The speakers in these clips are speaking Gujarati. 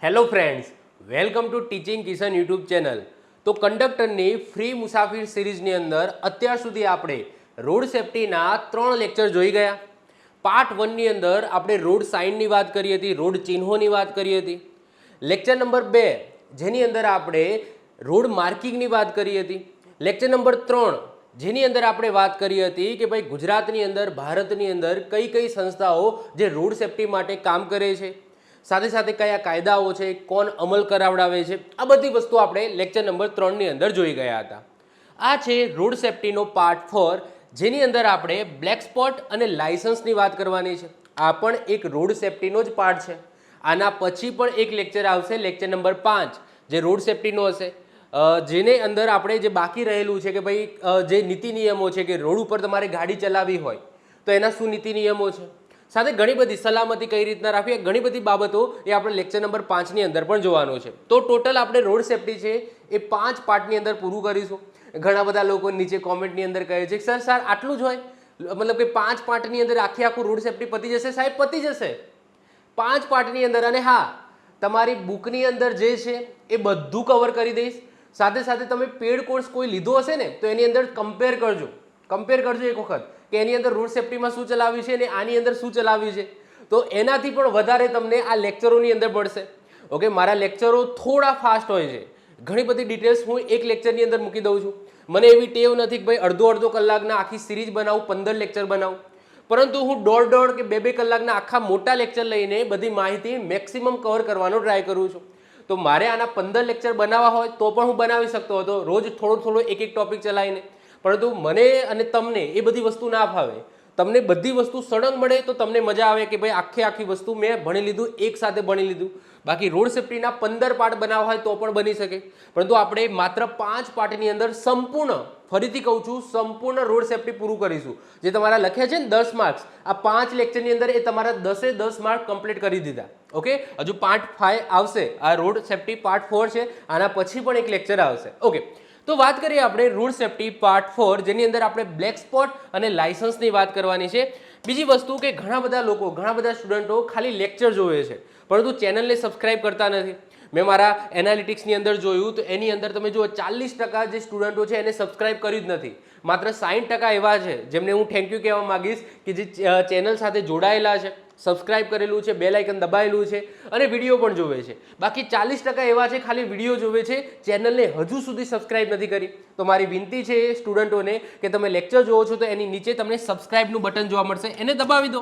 Hello friends, welcome to teaching Kishan YouTube channel. તો કંડક્ટરની ફ્રી મુસાફિર સિરીઝની અંદર અત્યાર સુધી આપણે રોડ સેફ્ટીના 3 લેક્ચર જોઈ ગયા. પાર્ટ 1ની અંદર આપણે રોડ સાઇનની વાત કરી હતી, રોડ ચિહ્નોની વાત કરી હતી. લેક્ચર નંબર 2 જેની અંદર આપણે રોડ માર્કિંગની વાત કરી હતી. લેક્ચર નંબર 3 જેની અંદર આપણે વાત કરી હતી કે ભાઈ ગુજરાતની અંદર, ભારતની અંદર કઈ કઈ સંસ્થાઓ જે રોડ સેફ્ટી માટે કામ કરે છે, સાથે સાથે કયા કાયદાઓ છે, કોણ અમલ કરાવડાવે છે, આ બધી વસ્તુ આપણે લેક્ચર નંબર 3ની અંદર જોઈ ગયા હતા. આ છે રોડ સેફ્ટીનો પાર્ટ 4 જેની અંદર આપણે બ્લેક સ્પોટ અને લાયસન્સની વાત કરવાની છે. આ પણ એક રોડ સેફ્ટીનો જ પાર્ટ છે. આના પછી પણ એક લેક્ચર આવશે, લેક્ચર નંબર 5 જે રોડ સેફ્ટીનો હશે, જેને અંદર આપણે જે બાકી રહેલું છે કે ભાઈ જે નીતિ નિયમો છે કે રોડ ઉપર તમારે ગાડી ચલાવવી હોય તો એના શું નીતિ નિયમો છે, સાથે ઘણી બધી સલામતી કઈ રીતના રાખવી, ઘણી બધી બાબતો એ આપણે લેક્ચર નંબર 5ની અંદર પણ જોવાનું છે. તો ટોટલ આપણે રોડ સેફ્ટી છે એ 5 પાર્ટની અંદર પૂરું કરીશું. ઘણા બધા લોકો નીચે કોમેન્ટની અંદર કહે છે કે સર આટલું જ હોય, મતલબ કે 5 પાર્ટની અંદર આખું રોડ સેફ્ટી પતી જશે? સાહેબ, પતી જશે 5 પાર્ટની અંદર. અને હા, તમારી બુકની અંદર જે છે એ બધું કવર કરી દઈશ. સાથે સાથે તમે પેડ કોર્સ કોઈ લીધો હશે ને તો એની અંદર કમ્પેર કરજો એક વખત કે એની અંદર રોડ સેફ્ટીમાં શું ચલાવ્યું છે અને આની અંદર શું ચલાવ્યું છે, તો એનાથી પણ વધારે તમને આ લેક્ચરોની અંદર પડશે. ઓકે, મારા લેક્ચરો થોડા ફાસ્ટ હોય છે, ઘણી બધી ડિટેલ્સ હું એક લેક્ચરની અંદર મૂકી દઉં છું. મને એવી ટેવ નથી કે ભાઈ અડધો કલાકના આખી સિરીઝ બનાવું, 15 લેક્ચર બનાવું, પરંતુ હું દોઢ કે બે કલાકના આખા મોટા લેક્ચર લઈને બધી માહિતી મેક્સિમમ કવર કરવાનો ટ્રાય કરું છું. તો મારે આના 15 લેક્ચર બનાવવા હોય તો પણ હું બનાવી શકતો હતો, રોજ થોડો એક ટોપિક ચલાવીને, પરંતુ મને અને તમને એ બધી વસ્તુ ના ફાવે. તમને બધી વસ્તુ સડંગ મળે તો તમને મજા આવે કે ભાઈ આખી વસ્તુ મેં ભણી લીધું, એક સાથે ભણી લીધું. બાકી રોડ સેફ્ટીના 15 પાર્ટ બનાવવા હોય તો પણ બની શકે, પરંતુ આપણે માત્ર 5 પાર્ટની અંદર સંપૂર્ણ, ફરીથી કહું છું, સંપૂર્ણ રોડ સેફ્ટી પૂરું કરીશું. જે તમારા લખ્યા છે ને 10 માર્ક્સ, આ 5 લેક્ચરની અંદર એ તમારા 10 માર્ક કમ્પ્લીટ કરી દીધા. ઓકે, હજુ પાર્ટ 5 આવશે. આ રોડ સેફ્ટી પાર્ટ 4 છે, આના પછી પણ એક લેક્ચર આવશે. ઓકે, તો વાત કરીએ આપણે રોડ સેફ્ટી પાર્ટ 4 જેની અંદર આપણે બ્લેક સ્પોટ અને લાયસન્સની વાત કરવાની છે. બીજી વસ્તુ કે ઘણા બધા સ્ટુડન્ટો ખાલી લેક્ચર જોવે છે પરંતુ ચેનલને સબસ્ક્રાઇબ કરતા નથી. મેં મારા એનાલિટિક્સની અંદર જોયું તો એની અંદર તમે જુઓ 40% જે સ્ટુડન્ટો છે એને સબસ્ક્રાઇબ કર્યું જ નથી. માત્ર 60% એવા છે જેમને હું થેન્ક યુ કહેવા માંગીશ કે જે ચેનલ સાથે જોડાયેલા છે, સબસ્ક્રાઇબ કરેલું છે, બેલ આઇકન દબાયેલું છે અને વિડીયો પણ જોવે છે. બાકી 40% એવા છે ખાલી વિડીયો જોવે છે, ચેનલને હજુ સુધી સબસ્ક્રાઇબ નથી કરી. તો મારી વિનંતી છે એ સ્ટુડન્ટોને કે તમે લેક્ચર જોવો છો તો એની નીચે તમને સબસ્ક્રાઇબનું બટન જોવા મળશે, એને દબાવી દો.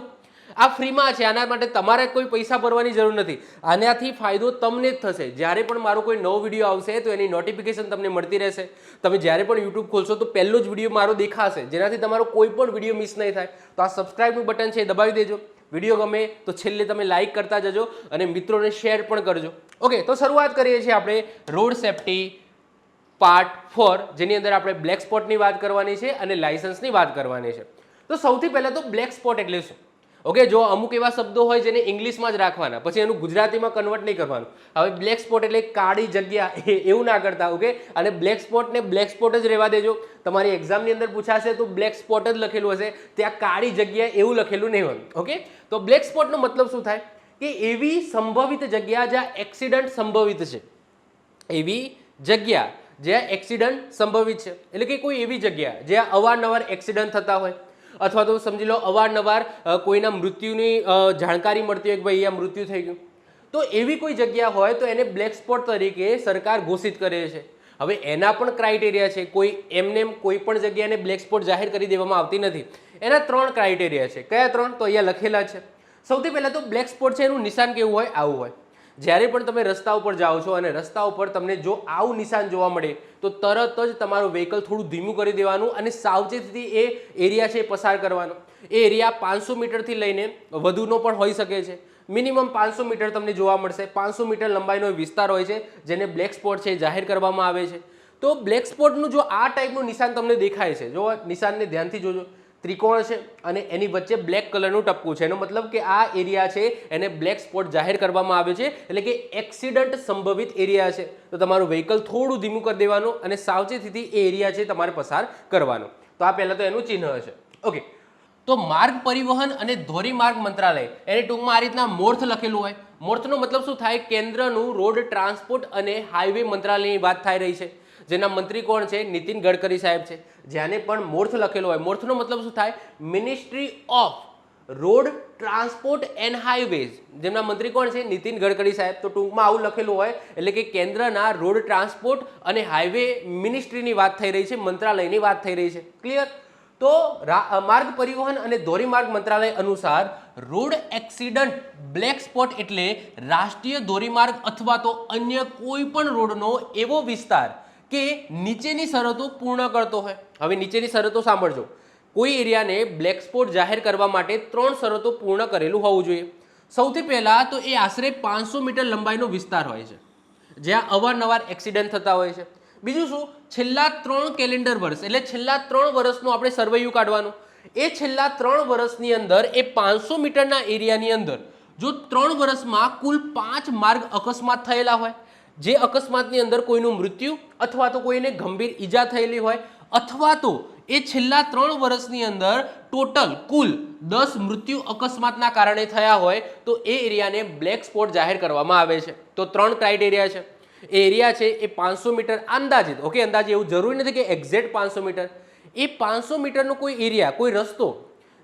આ ફ્રીમાં છે, આના માટે તમારે કોઈ પૈસા ભરવાની જરૂર નથી. આનાથી ફાયદો તમને જ થશે. જ્યારે પણ મારો કોઈ નવો વિડીયો આવશે તો એની નોટિફિકેશન તમને મળતી રહેશે. તમે જ્યારે પણ યુટ્યુબ ખોલશો તો પહેલો જ વિડીયો મારો દેખાશે, જેનાથી તમારો કોઈ પણ વિડીયો મિસ નહીં થાય. તો આ સબસ્ક્રાઇબનું બટન છે એ દબાવી દેજો. વિડીયો ગમે તો છેલ્લે તમે લાઇક કરતા જજો અને મિત્રોને શેર પણ કરજો. ઓકે, તો શરૂઆત કરીએ છીએ આપણે રોડ સેફ્ટી પાર્ટ 4 જેની અંદર આપણે બ્લેક સ્પોટની વાત કરવાની છે અને લાયસન્સની વાત કરવાની છે. તો સૌથી પહેલાં તો બ્લેક સ્પોટ એટલે શું? ઓકે, જો અમુક એવા શબ્દો હોય જેને ઇંગ્લિશમાં જ રાખવાના, પછી એનું ગુજરાતીમાં કન્વર્ટ નહીં કરવાનું. હવે બ્લેક સ્પોટ એટલે કાળી જગ્યા, એવું ના કરતા. ઓકે, અને બ્લેક સ્પોટને બ્લેક સ્પોટ જ રહેવા દેજો. તમારી એક્ઝામની અંદર પૂછાશે તો બ્લેક સ્પોટ જ લખેલું હશે, ત્યાં કાળી જગ્યા એવું લખેલું નહીં હોય. ઓકે, તો બ્લેક સ્પોટનો મતલબ શું થાય કે એવી સંભવિત જગ્યા જ્યાં એક્સિડન્ટ સંભવિત છે, એવી જગ્યા જ્યાં એક્સિડન્ટ સંભવિત છે, એટલે કે કોઈ એવી જગ્યા જ્યાં અવારનવાર એક્સિડન્ટ થતા હોય, અથવા તો સમજી લો અવારનવાર કોઈના મૃત્યુની જાણકારી મળતી હોય કે ભાઈ અહીંયા મૃત્યુ થઈ ગયું, તો એવી કોઈ જગ્યા હોય તો એને બ્લેક સ્પોટ તરીકે સરકાર ઘોષિત કરે છે. હવે એના પણ ક્રાઇટેરિયા છે. કોઈ એમને કોઈ પણ જગ્યાને બ્લેક સ્પોટ જાહેર કરી દેવામાં આવતી નથી. એના 3 ક્રાઇટેરિયા છે. કયા 3? તો અહીંયા લખેલા છે. સૌથી પહેલાં તો બ્લેક સ્પોટ છે એનું નિશાન કેવું હોય? આવું હોય. જ્યારે પણ તમે રસ્તા ઉપર જાઓ છો અને રસ્તા ઉપર તમને જો આવું નિશાન જોવા મળે તો તરત જ તમારું વ્હીકલ થોડું ધીમું કરી દેવાનું અને સાવચેતીથી એ એરિયા છે પસાર કરવાનો. એ એરિયા 500 મીટરથી લઈને વધુનો પણ હોઈ શકે છે. મિનિમમ 500 મીટર તમને જોવા મળશે. 500 મીટર લંબાઈનો વિસ્તાર હોય છે જેને બ્લેક સ્પોટ છે જાહેર કરવામાં આવે છે. તો બ્લેક સ્પોટનું જો આ ટાઈપનું નિશાન તમને દેખાય છે, જો નિશાનને ધ્યાનથી જોજો, ત્રિકોણ છે અને એની વચ્ચે બ્લેક કલરનું ટપકું છે, એનો મતલબ કે આ એરિયા છે એને બ્લેક સ્પોટ જાહેર કરવામાં આવે છે, એટલે કે એક્સિડન્ટ સંભવિત એરિયા છે. તો તમારું વ્હીકલ થોડું ધીમું કરી દેવાનું અને સાવચેતીથી એ એરિયા છે તમારે પસાર કરવાનો. તો આ પહેલાં તો એનું ચિહ્ન હશે. ઓકે, તો માર્ગ પરિવહન અને ધોરીમાર્ગ મંત્રાલય, એને ટૂંકમાં આ રીતના મોર્થ લખેલું હોય. મોર્થનો મતલબ શું થાય? કેન્દ્રનું રોડ ટ્રાન્સપોર્ટ અને હાઈવે મંત્રાલયની વાત થઈ રહી છે, જેના મંત્રી કોણ છે? નીતિન ગડકરી સાહેબ છે. જ્યાંને પણ મોર્થ લખેલો હોય, મોર્થનો મતલબ શું થાય? Ministry off road transport and highways, જેમના મંત્રી કોણ છે? નીતિન ગડકરી સાહેબ. તો ટૂંકમાં આવું લખેલું હોય એટલે કે કેન્દ્રના રોડ ટ્રાન્સપોર્ટ અને હાઈવે મિનિસ્ટ્રીની વાત થઈ રહી છે, મંત્રાલયની વાત થઈ રહી છે. ક્લિયર? તો માર્ગ પરિવહન અને ધોરીમાર્ગ મંત્રાલય અનુસાર રોડ એક્સિડન્ટ બ્લેક સ્પોટ એટલે રાષ્ટ્રીય ધોરીમાર્ગ અથવા તો અન્ય કોઈ પણ રોડનો એવો વિસ્તાર કે નીચેની શરતો પૂર્ણ કરતો હોય. હવે નીચેની શરતો સાંભળજો. કોઈ એરિયાને બ્લેક સ્પોટ જાહેર કરવા માટે 3 શરતો પૂર્ણ કરેલું હોવું જોઈએ. સૌથી પહેલા તો એ આશરે 500 મીટર લંબાઈનો વિસ્તાર હોય છે, જ્યાં અવારનવાર એક્સિડન્ટ થતા હોય છે. બીજું શું? છેલ્લા 3 કેલેન્ડર વર્ષ એટલે છેલ્લા 3 વર્ષનું આપણે સર્વેયું કાઢવાનું. એ છેલ્લા 3 વર્ષની અંદર એ 500 મીટરના એરિયાની અંદર જો 3 વર્ષમાં કુલ 5 માર્ગ અકસ્માત થયેલા હોય, જે અકસ્માતની અંદર કોઈનું મૃત્યુ અથવા તો કોઈને ગંભીર ઈજા થયેલી હોય, અથવા તો એ છેલ્લા 3 વર્ષની અંદર ટોટલ કુલ 10 મૃત્યુ અકસ્માતના કારણે થયા હોય, તો એ એરિયાને બ્લેક સ્પોટ જાહેર કરવામાં આવે છે. તો 3 ક્રાઇટેરિયા છે. એ એરિયા છે એ 500 મીટર અંદાજિત, ઓકે, અંદાજે, એવું જરૂરી નથી કે એક્ઝેક્ટ 500 મીટર. એ 500 મીટરનો કોઈ એરિયા, કોઈ રસ્તો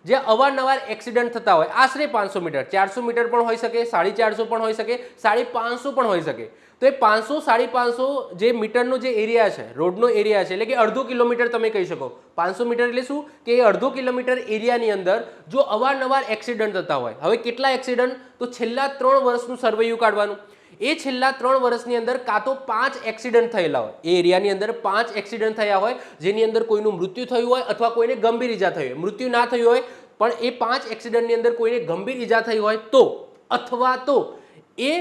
જ્યાં અવારનવાર એક્સિડન્ટ થતા હોય, આશરે 500 મીટર, 400 મીટર પણ હોઈ શકે, 450 પણ હોઈ શકે, 550 પણ હોઈ શકે. તો એ 500, 550 જે મીટરનો જે એરિયા છે, રોડનો એરિયા છે, એટલે કે અડધો કિલોમીટર તમે કહી શકો. 500 મીટર એટલે શું? કે એ અડધો કિલોમીટર એરિયાની અંદર જો અવારનવાર એક્સિડન્ટ થતા હોય. હવે કેટલા એક્સિડન્ટ? તો છેલ્લા 3 વર્ષનું સર્વેયું કાઢવાનું. એ છેલ્લા 3 વર્ષની અંદર કાં તો 5 એક્સિડન્ટ થયેલા હોય, એ એરિયાની અંદર 5 એક્સિડન્ટ થયા હોય, જેની અંદર કોઈનું મૃત્યુ થયું હોય અથવા કોઈને ગંભીર ઈજા થઈ હોય. મૃત્યુ ના થયું હોય પણ એ 5 એક્સિડન્ટની અંદર કોઈને ગંભીર ઈજા થઈ હોય તો, અથવા તો એ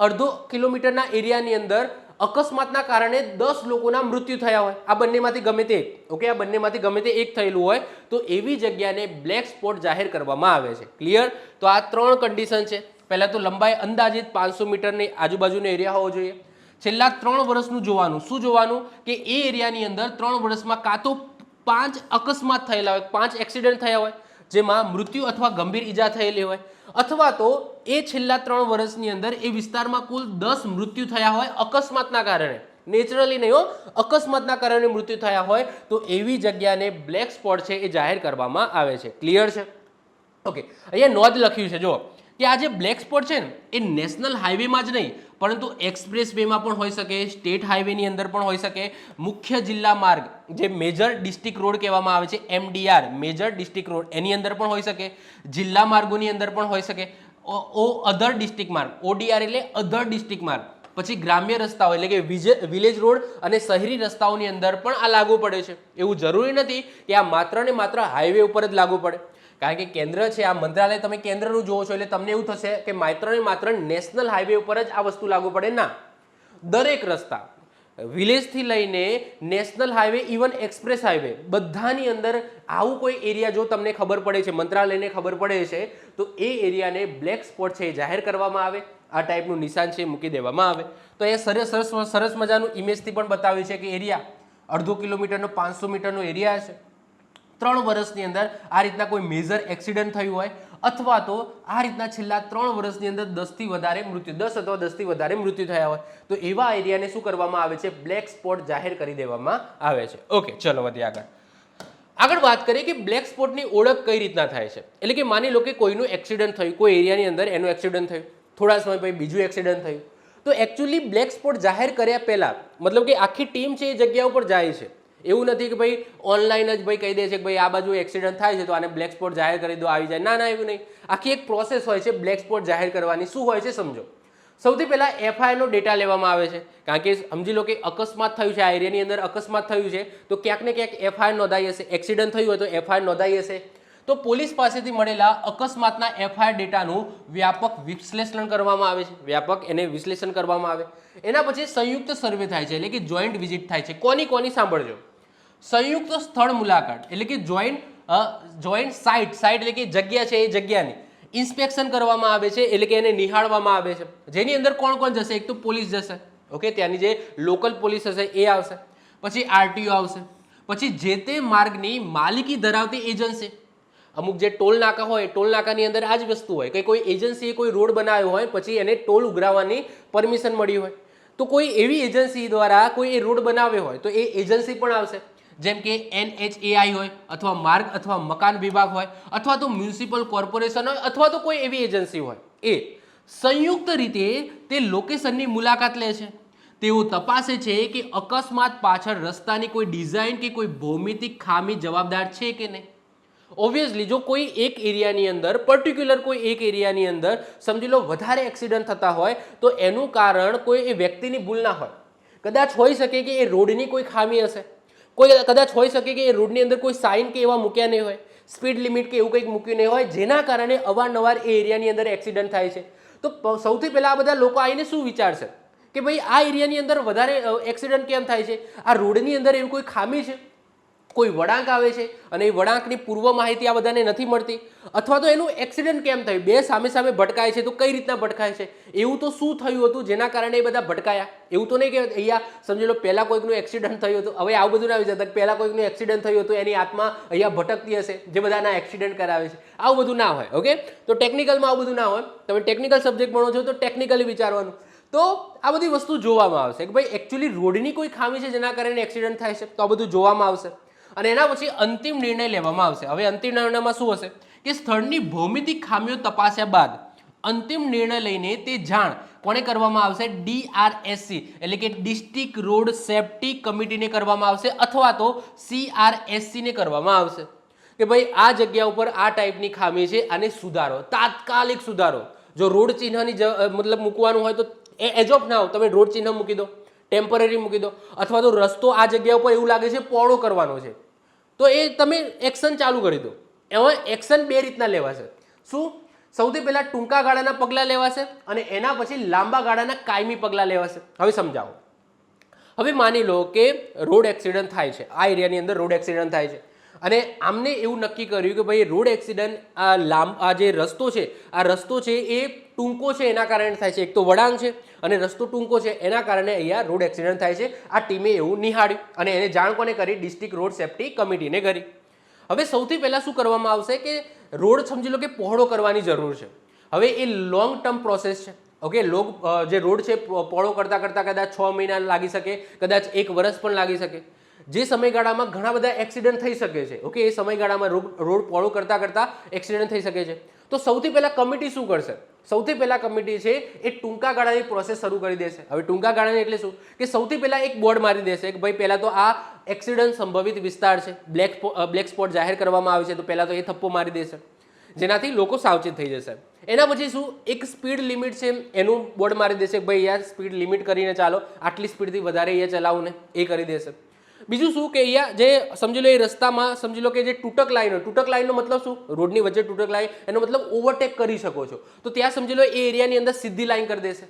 અડધો કિલોમીટરના એરિયાની અંદર અકસ્માતના કારણે 10 લોકોના મૃત્યુ થયા હોય. આ બંનેમાંથી ગમે તે એક, ઓકે, આ બંનેમાંથી ગમે તે એક થયેલું હોય તો એવી જગ્યાને બ્લેક સ્પોટ જાહેર કરવામાં આવે છે. ક્લિયર? તો આ 3 કન્ડિશન છે. પહેલા તો લંબાઈ અંદાજિત 500 મીટરની આજુબાજુનો એરિયા હોવો જોઈએ. છેલ્લા 3 વર્ષનું જોવાનું. શું જોવાનું? કે એ એરિયાની અંદર 3 વર્ષમાં કાં તો 5 અકસ્માત થયેલા હોય, 5 એક્સિડન્ટ થયા હોય, જેમાં મૃત્યુ અથવા ગંભીર ઈજા થયેલી હોય, અથવા તો એ છેલ્લા 3 વર્ષની અંદર એ વિસ્તારમાં કુલ 10 મૃત્યુ થયા હોય અકસ્માતના કારણે, નેચરલી નહીં હો, અકસ્માતના કારણે મૃત્યુ થયા હોય, તો એવી જગ્યાને બ્લેક સ્પોટ છે એ જાહેર કરવામાં આવે છે. ક્લિયર છે? ઓકે, અહીંયા નોંધ લખ્યું છે જો કે આ જે બ્લેક સ્પોટ છે ને એ નેશનલ હાઈવેમાં જ નહીં પરંતુ એક્સપ્રેસ વેમાં પણ હોઈ શકે, સ્ટેટ હાઈવેની અંદર પણ હોઈ શકે, મુખ્ય જિલ્લા માર્ગ જે મેજર ડિસ્ટ્રિક્ટ રોડ કહેવામાં આવે છે, MDR મેજર ડિસ્ટ્રિક્ટ રોડ, એની અંદર પણ હોઈ શકે, જિલ્લા માર્ગોની અંદર પણ હોઈ શકે, અધર ડિસ્ટ્રિક્ટ માર્ગ, ODR એટલે અધર ડિસ્ટ્રિક્ટ માર્ગ, પછી ગ્રામ્ય રસ્તાઓ એટલે કે વિલેજ રોડ અને શહેરી રસ્તાઓની અંદર પણ આ લાગુ પડે છે. એવું જરૂરી નથી કે આ માત્ર ને માત્ર હાઈવે ઉપર જ લાગુ પડે, કારણ કે કેન્દ્ર છે, આ મંત્રાલય તમે કેન્દ્રનું જોવો છો એટલે તમને એવું થશે કે માત્ર ને માત્ર નેશનલ હાઈવે ઉપર જ આ વસ્તુ લાગુ પડે. ના, દરેક રસ્તા, વિલેજથી લઈને national highway, even express highway, બધાની અંદર આવું કોઈ એરિયા જો તમને ખબર પડે છે, મંત્રાલયને ખબર પડે છે, તો એ એરિયાને બ્લેક સ્પોટ છે એ જાહેર કરવામાં આવે. આ ટાઈપનું નિશાન છે મૂકી દેવામાં આવે. તો એ સરસ મજાનું ઇમેજથી પણ બતાવ્યું છે કે એરિયા અડધો કિલોમીટરનો 500 મીટરનો એરિયા છે. 3 વર્ષની અંદર આ રીતના કોઈ મેજર એક્સિડન્ટ થયું હોય, અથવા તો આ રીતના છેલ્લા 3 વર્ષની અંદર 10 થી વધારે મૃત્યુ, 10 અથવા 10 થી વધારે મૃત્યુ થયા હોય, તો એવા એરિયાને શું કરવામાં આવે છે? બ્લેક સ્પોટ જાહેર કરી દેવામાં આવે છે. ઓકે, ચલો વધીએ આગળ વાત કરીએ કે બ્લેક સ્પોટની ઓળખ કઈ રીતના થાય છે. એટલે કે માની લો કે કોઈનું એક્સિડન્ટ થયું, કોઈ એરિયાની અંદર એનું એક્સિડન્ટ થયું, થોડા સમય પછી બીજું એક્સિડન્ટ થયું, તો એકચ્યુઅલી બ્લેક સ્પોટ જાહેર કર્યા પહેલા, મતલબ કે આખી ટીમ છે એ જગ્યા ઉપર જાય છે. એવું નથી કે ભાઈ ઓનલાઈન જ ભાઈ કહી દે છે કે ભાઈ આ બાજુ એક્સિડન્ટ થાય છે તો આને બ્લેક સ્પોટ જાહેર કરી દો, આવી જાય. ના ના, એવું નહીં. આખી એક પ્રોસેસ હોય છે બ્લેક સ્પોટ જાહેર કરવાની. શું હોય છે સમજો. સૌથી પહેલા FIR નો ડેટા લેવામાં આવે છે, કારણ કે સમજી લો કે અકસ્માત થયું છે, આ એરિયાની અંદર અકસ્માત થયું છે, તો ક્યાંક ને ક્યાંક FIR નોંધાઈ હશે. એક્સિડન્ટ થયું હોય તો FIR નોંધાઈ હશે. તો પોલીસ પાસેથી મળેલા અકસ્માતના FIR ડેટાનું વ્યાપક વિશ્લેષણ કરવામાં આવે છે, વ્યાપક એને વિશ્લેષણ કરવામાં આવે. એના પછી સંયુક્ત સર્વે થાય છે, એટલે કે જોઈન્ટ વિઝિટ થાય છે. કોની સાંભળજો, સંયુક્ત સ્થળ મુલાકાત, એટલે કે જોઈન્ટ સાઇટ એટલે કે જગ્યા છે, એ જગ્યાની ઇન્સ્પેક્શન કરવામાં આવે છે, એટલે કે એને નિહાળવામાં આવે છે, જેની અંદર કોણ કોણ જશે? એક તો પોલીસ જશે, ઓકે, ત્યાંની જે લોકલ પોલીસ હશે એ આવશે, પછી RTO આવશે, પછી જે તે માર્ગની માલિકી ધરાવતી એજન્સી, અમુક જે ટોલ નાકા હોય ટોલ નાકાની અંદર આ જ વસ્તુ હોય કે કોઈ એજન્સીએ કોઈ રોડ બનાવ્યો હોય પછી એને ટોલ ઉઘરાવવાની પરમિશન મળી હોય, તો કોઈ એવી એજન્સી દ્વારા કોઈ એ રોડ બનાવ્યો હોય તો એ એજન્સી પણ આવશે, જેમ કે NHAI હોય અથવા માર્ગ અથવા મકાન વિભાગ હોય અથવા તો મ્યુનિસિપલ કોર્પોરેશન હોય અથવા તો કોઈ એવી એજન્સી હોય, એ સંયુક્ત રીતે તે લોકેશનની મુલાકાત લે છે. તેઓ તપાસે છે કે અકસ્માત પાછળ રસ્તાની કોઈ ડિઝાઇન કે કોઈ ભૌમિતિક ખામી જવાબદાર છે કે નહીં. ઓબ્વિયસલી જો કોઈ એક એરિયાની અંદર પર્ટિક્યુલર કોઈ એક એરિયાની અંદર સમજી લો વધારે એક્સિડન્ટ થતા હોય તો એનું કારણ કોઈ એ વ્યક્તિની ભૂલ ના હોય. કદાચ હોઈ શકે કે એ રોડની કોઈ ખામી હશે, કોઈ કદાચ હોઈ શકે કે એ રોડની અંદર કોઈ સાઇન કે એવા મૂક્યા નહીં હોય, સ્પીડ લિમિટ કે એવું કંઈક મૂક્યું નહીં હોય, જેના કારણે અવારનવાર એ એરિયાની અંદર એક્સિડન્ટ થાય છે. તો સૌથી પહેલાં આ બધા લોકો આવીને શું વિચારશે કે ભાઈ આ એરિયાની અંદર વધારે એક્સિડન્ટ કેમ થાય છે, આ રોડની અંદર એવી કોઈ ખામી છે, કોઈ વળાંક આવે છે અને એ વળાંકની પૂર્વ માહિતી આ બધાને નથી મળતી, અથવા તો એનું એક્સિડન્ટ કેમ થયું, બે સામે સામે ભટકાય છે તો કઈ રીતના ભટકાય છે, એવું તો શું થયું હતું જેના કારણે એ બધા ભટકાયા. એવું તો નહીં કે અહીંયા સમજી લો પહેલાં કોઈકનું એક્સિડન્ટ થયું હતું, હવે આવું બધું ના વિચારતા પહેલાં કોઈકનું એક્સિડન્ટ થયું હતું એની આત્મા અહીંયા ભટકતી હશે જે બધાના એક્સિડન્ટ કરાવે છે, આવું બધું ના હોય. ઓકે, તો ટેકનિકલમાં આવું બધું ના હોય. તમે ટેકનિકલ સબ્જેક્ટ ભણો છો તો ટેકનિકલી વિચારવાનું. તો આ બધી વસ્તુ જોવામાં આવશે કે ભાઈ એકચ્યુઅલી રોડની કોઈ ખામી છે જેના કારણે એક્સિડન્ટ થાય છે, તો આ બધું જોવામાં આવશે અને એના પછી અંતિમ નિર્ણય લેવામાં આવશે. હવે અંતિમ નિર્ણયમાં શું હશે કે સ્થળની ભૌમિતિક ખામીઓ તપાસ્યા બાદ અંતિમ નિર્ણય લઈને તે જાણ કોને કરવામાં આવશે, DRSC એટલે કે ડિસ્ટ્રિક્ટ રોડ સેફ્ટી કમિટીને કરવામાં આવશે અથવા તો CRSC ને કરવામાં આવશે કે ભાઈ આ જગ્યા ઉપર આ ટાઈપની ખામી છે, આને સુધારો, તાત્કાલિક સુધારો. જો રોડ ચિહ્નની મતલબ મૂકવાનું હોય તો એજ ઓફ નાઉ તમે રોડ ચિહ્ન મૂકી દો, ટેમ્પરરી મૂકી દો, અથવા તો રસ્તો આ જગ્યા ઉપર એવું લાગે છે પહોળો કરવાનો છે તો એ તમે એક્શન ચાલુ કરી દો. એમાં એક્શન બે રીતના લેવાશે. શું? સૌથી પહેલા ટૂંકા ગાળાના પગલાં લેવાશે અને એના પછી લાંબા ગાળાના કાયમી પગલાં લેવાશે. હવે સમજાવો. હવે માની લો કે રોડ એક્સિડન્ટ થાય છે, આ એરિયાની અંદર રોડ એક્સિડન્ટ થાય છે અને આમને એવું નક્કી કર્યું કે ભાઈ રોડ એક્સિડન્ટ આ જે રસ્તો છે આ રસ્તો છે એ ટૂંકો છે એના કારણે થાય છે, એક તો વળાંક છે અને રસ્તો ટૂંકો છે એના કારણે અહીંયા રોડ એક્સિડન્ટ થાય છે. આ ટીમે એવું નિહાળ્યું અને એને જાણ કોને કરી, ડિસ્ટ્રિક્ટ રોડ સેફ્ટી કમિટીને કરી. હવે સૌથી પહેલાં શું કરવામાં આવશે કે રોડ સમજી લો કે પહોળો કરવાની જરૂર છે. હવે એ લોંગ ટર્મ પ્રોસેસ છે. ઓકે, જે રોડ છે પહોળો કરતાં કરતાં કદાચ 6 મહિના લાગી શકે, કદાચ 1 વર્ષ પણ લાગી શકે. જે સમયગાળામાં ઘણા બધા એક્સિડન્ટ થઈ શકે છે. ઓકે, એ સમયગાળામાં રોડ પહોળો કરતાં કરતાં એક્સિડન્ટ થઈ શકે છે. તો સૌથી પહેલાં કમિટી શું કરશે? સૌથી પહેલાં કમિટી છે એ ટૂંકા ગાળાની પ્રોસેસ શરૂ કરી દેશે. હવે ટૂંકા ગાળાની એટલે શું કે સૌથી પહેલાં એક બોર્ડ મારી દેશે કે ભાઈ પહેલાં તો આ એક્સિડન્ટ સંભવિત વિસ્તાર છે, બ્લેક સ્પોટ જાહેર કરવામાં આવે છે તો પહેલાં તો એ થપ્પો મારી દેશે જેનાથી લોકો સાવચેત થઈ જશે. એના પછી શું, એક સ્પીડ લિમિટ છે એનું બોર્ડ મારી દેશે કે ભાઈ યાર સ્પીડ લિમિટ કરીને ચાલો, આટલી સ્પીડથી વધારે અહીંયા ચલાવું ને એ કરી દેશે. બીજું શું કે અહીંયા જે સમજી લો એ રસ્તામાં સમજી લો કે જે તૂટક લાઈન હોય, તૂટક લાઈનનો મતલબ શું, રોડની વચ્ચે તૂટક લાઈન, એનો મતલબ ઓવરટેક કરી શકો છો તો ત્યાં સમજી લો એ એરિયાની અંદર સીધી લાઈન કરી દેશે.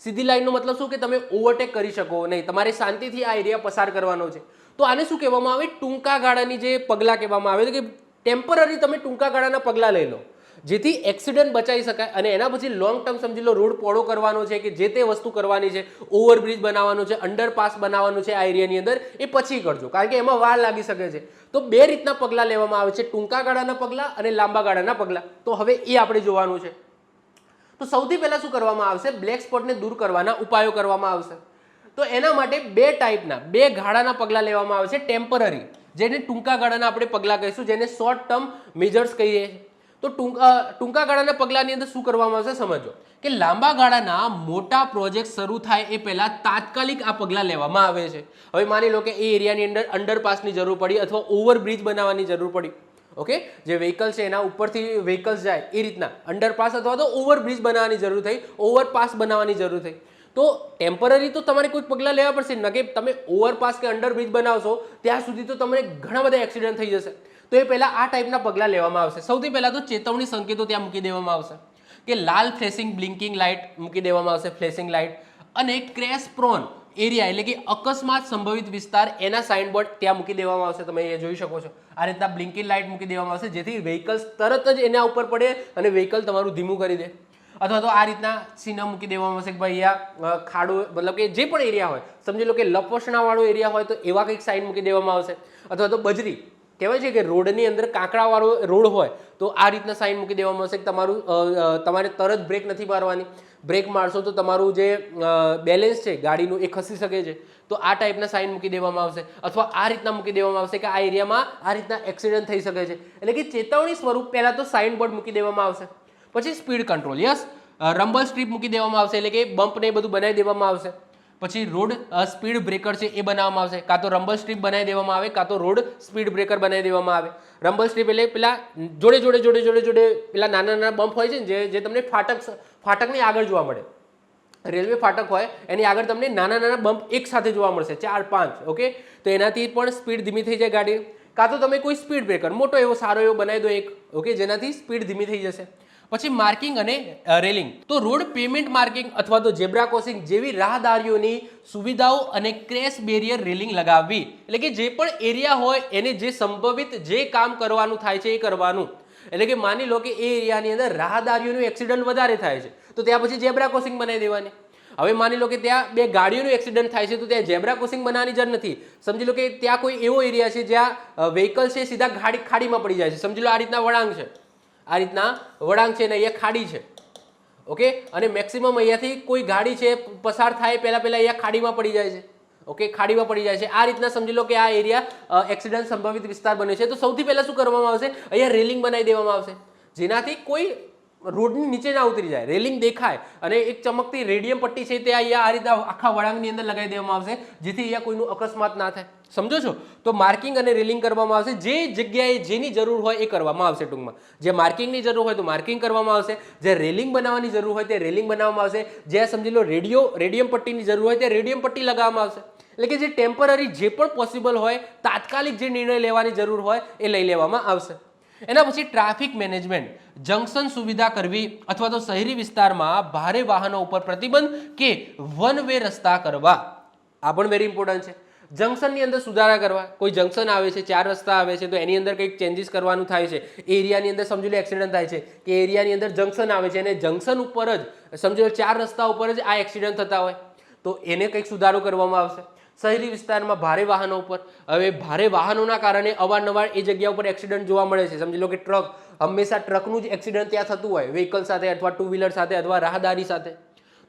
સીધી લાઈનનો મતલબ શું કે તમે ઓવરટેક કરી શકો નહીં, તમારે શાંતિથી આ એરિયા પસાર કરવાનો છે. તો આને શું કહેવામાં આવે, ટૂંકા ગાળાની જે પગલાં કહેવામાં આવે કે ટેમ્પરરી તમે ટૂંકા ગાળાના પગલાં લઈ લો જેથી એક્સિડન્ટ બચાવી શકાય. અને એના પછી લોંગ ટર્મ સમજી લો રોડ પહોળો કરવાનો છે કે જે તે વસ્તુ કરવાની છે, ઓવરબ્રિજ બનાવવાનો છે, અંડરપાસ બનાવવાનું છે આ એરિયાની અંદર, એ પછી કરજો કારણ કે એમાં વાર લાગી શકે છે. તો બે રીતના પગલાં લેવામાં આવે છે, ટૂંકા ગાળાના પગલાં અને લાંબા ગાળાના પગલાં. તો હવે એ આપણે જોવાનું છે. તો સૌથી પહેલાં શું કરવામાં આવશે, બ્લેક સ્પોટને દૂર કરવાના ઉપાયો કરવામાં આવશે. તો એના માટે બે ટાઈપના બે ગાળાના પગલાં લેવામાં આવે છે. ટેમ્પરરી, જેને ટૂંકા ગાળાના આપણે પગલાં કહીશું, જેને શોર્ટ ટર્મ મેજર્સ કહીએ. તો ટૂંકા ગાળાના પગલાંની અંદર શું કરવામાં આવશે સમજો કે લાંબા ગાળાના મોટા પ્રોજેક્ટ શરૂ થાય એ પહેલાં તાત્કાલિક આ પગલાં લેવામાં આવે છે. હવે માની લો કે એ એરિયાની અંદર અંડરપાસની જરૂર પડી અથવા ઓવરબ્રિજ બનાવવાની જરૂર પડી. ઓકે, જે વ્હીકલ છે એના ઉપરથી વ્હીકલ્સ જાય એ રીતના અંડરપાસ અથવા તો ઓવરબ્રિજ બનાવવાની જરૂર થઈ, ઓવરપાસ બનાવવાની જરૂર થઈ. તો ટેમ્પરરી તો તમારે કોઈ પગલાં લેવા પડશે ન કે તમે ઓવરપાસ કે અંડરબ્રિજ બનાવશો ત્યાં સુધી તો તમને ઘણા બધા એક્સિડન્ટ થઈ જશે. તો એ પહેલાં આ ટાઈપના પગલાં લેવામાં આવશે. સૌથી પહેલાં તો ચેતવણી સંકેતો ત્યાં મૂકી દેવામાં આવશે કે લાલ ફ્લેશિંગ બ્લિંકિંગ લાઇટ મૂકી દેવામાં આવશે, ફ્લેશિંગ લાઇટ, અને ક્રેશ પ્રોન એરિયા એટલે કે અકસ્માત સંભવિત વિસ્તાર એના સાઇનબોર્ડ ત્યાં મૂકી દેવામાં આવશે. તમે એ જોઈ શકો છો આ રીતના બ્લિંકિંગ લાઇટ મૂકી દેવામાં આવશે જેથી વ્હીકલ્સ તરત જ એના ઉપર પડે અને વ્હીકલ તમારું ધીમું કરી દે. અથવા તો આ રીતના ચિહ્ન મૂકી દેવામાં આવશે કે ભાઈ અહીંયા ખાડો મતલબ કે જે પણ એરિયા હોય સમજી લો કે લપસણાવાળો એરિયા હોય તો એવા કંઈક સાઇન મૂકી દેવામાં આવશે. અથવા તો બજરી કહેવાય છે કે રોડની અંદર કાંકરાવાળો રોડ હોય તો આ રીતના સાઇન મૂકી દેવામાં આવશે કે તમારે તરત બ્રેક નથી મારવાની, બ્રેક મારશો તો તમારું જે બેલેન્સ છે ગાડીનું એ ખસી શકે છે, તો આ ટાઈપના સાઇન મૂકી દેવામાં આવશે. અથવા આ રીતના મૂકી દેવામાં આવશે કે આ એરિયામાં આ રીતના એક્સિડન્ટ થઈ શકે છે, એટલે કે ચેતવણી સ્વરૂપ પહેલાં તો સાઇન બોર્ડ મૂકી દેવામાં આવશે. પછી speed control, yes, rumble strip મૂકી દેવામાં આવશે, એટલે કે બમ્પ ને એ બધું બનાવી દેવામાં આવશે. પછી રોડ સ્પીડ બ્રેકર છે એ બનાવવામાં આવશે, કાં તો રમ્બલ સ્ટ્રીપ બનાવી દેવામાં આવે, કાં તો રોડ સ્પીડ બ્રેકર બનાવી દેવામાં આવે. રમ્બલ સ્ટ્રીપ એટલે પેલા જોડે પેલા નાના નાના બમ્પ હોય છે ને જે તમને ફાટકની આગળ જોવા મળે. રેલવે ફાટક હોય એની આગળ તમને નાના નાના બમ્પ એક સાથે જોવા મળશે, 4-5. ઓકે, તો એનાથી પણ સ્પીડ ધીમી થઈ જાય ગાડી. કાં તો તમે કોઈ સ્પીડ બ્રેકર મોટો એવો સારો એવો બનાવી દો એક, ઓકે, જેનાથી સ્પીડ ધીમી થઈ જશે. પછી માર્કિંગ અને રેલિંગ, તો રોડ પેમેન્ટ માર્કિંગ અથવા તો ઝેબ્રા ક્રોસિંગ જેવી રાહદારીઓની સુવિધાઓ અને ક્રેશ બેરિયર રેલિંગ લગાવવી, એટલે કે જે પણ એરિયા હોય એને જે સંભવિત જે કામ કરવાનું થાય છે એ કરવાનું. એટલે કે માની લો કે એ એરિયાની અંદર રાહદારીઓનું એક્સિડન્ટ વધારે થાય છે તો ત્યાં પછી ઝેબ્રા ક્રોસિંગ બનાવી દેવાની. હવે માની લો કે ત્યાં બે ગાડીઓનું એક્સિડન્ટ થાય છે તો ત્યાં ઝેબ્રા ક્રોસિંગ બનાવવાની જરૂર નથી. સમજી લો કે ત્યાં કોઈ એવો એરિયા છે જ્યાં વ્હીકલ છે સીધા ખાડીમાં પડી જાય છે. સમજી લો આ રીતના વળાંક છે, આ રીતના વળાંક છે ને અહીંયા ખાડી છે, ઓકે, અને મેક્સિમમ અહીંયાથી કોઈ ગાડી છે પસાર થાય પહેલા અહીંયા ખાડીમાં પડી જાય છે, ઓકે, ખાડીમાં પડી જાય છે. આ રીતના સમજી લો કે આ એરિયા એક્સિડન્ટ સંભવિત વિસ્તાર બને છે, તો સૌથી પહેલા શું કરવામાં આવશે, અહીંયા રેલિંગ બનાવી દેવામાં આવશે, જેનાથી કોઈ રોડની નીચે ના ઉતરી જાય, રેલિંગ દેખાય અને એક ચમકતી રેડિયમ પટ્ટી છે તે અહીંયા આ રીતના આખા વળાંકની અંદર લગાવી દેવામાં આવશે, જેથી અહીંયા કોઈનું અકસ્માત ના થાય. સમજો છો? તો માર્કિંગ અને રેલિંગ કરવામાં આવશે, જે જગ્યાએ જેની જરૂર હોય એ કરવામાં આવશે. ટૂંકમાં જે માર્કિંગની જરૂર હોય તો માર્કિંગ કરવામાં આવશે, જે રેલિંગ બનાવવાની જરૂર હોય તે રેલિંગ બનાવવામાં આવશે, જ્યાં સમજી લો રેડિયમ પટ્ટીની જરૂર હોય તે રેડિયમ પટ્ટી લગાવવામાં આવશે. એટલે કે જે ટેમ્પરરી જે પણ પોસિબલ હોય, તાત્કાલિક જે નિર્ણય લેવાની જરૂર હોય એ લઈ લેવામાં આવશે. એના પછી ટ્રાફિક મેનેજમેન્ટ, જંકશન સુવિધા કરવી અથવા તો શહેરી વિસ્તારમાં ભારે વાહનો ઉપર પ્રતિબંધ કે વન વે રસ્તા કરવા, આ પણ વેરી ઇમ્પોર્ટન્ટ છે. જંકશનની અંદર સુધારા કરવા, કોઈ જંકશન આવે છે 4 રસ્તા આવે છે તો એની અંદર કંઈક ચેન્જીસ કરવાનું થાય છે, એરિયાની અંદર સમજી લો એક્સિડન્ટ થાય છે કે એરિયાની અંદર જંકશન આવે છે અને જંકશન ઉપર જ સમજી લો 4 રસ્તા ઉપર જ આ એક્સિડન્ટ થતા હોય તો એને કંઈક સુધારો કરવામાં આવશે. શહેરી વિસ્તારમાં ભારે વાહનો ઉપર, હવે ભારે વાહનોના કારણે અવારનવાર એ જગ્યા ઉપર એક્સિડન્ટ જોવા મળે છે. સમજી લો કે ટ્રક, હંમેશા ટ્રકનું જ એક્સિડન્ટ ત્યાં થતું હોય, વ્હીકલ સાથે અથવા 2 વ્હીલર સાથે અથવા રાહદારી સાથે,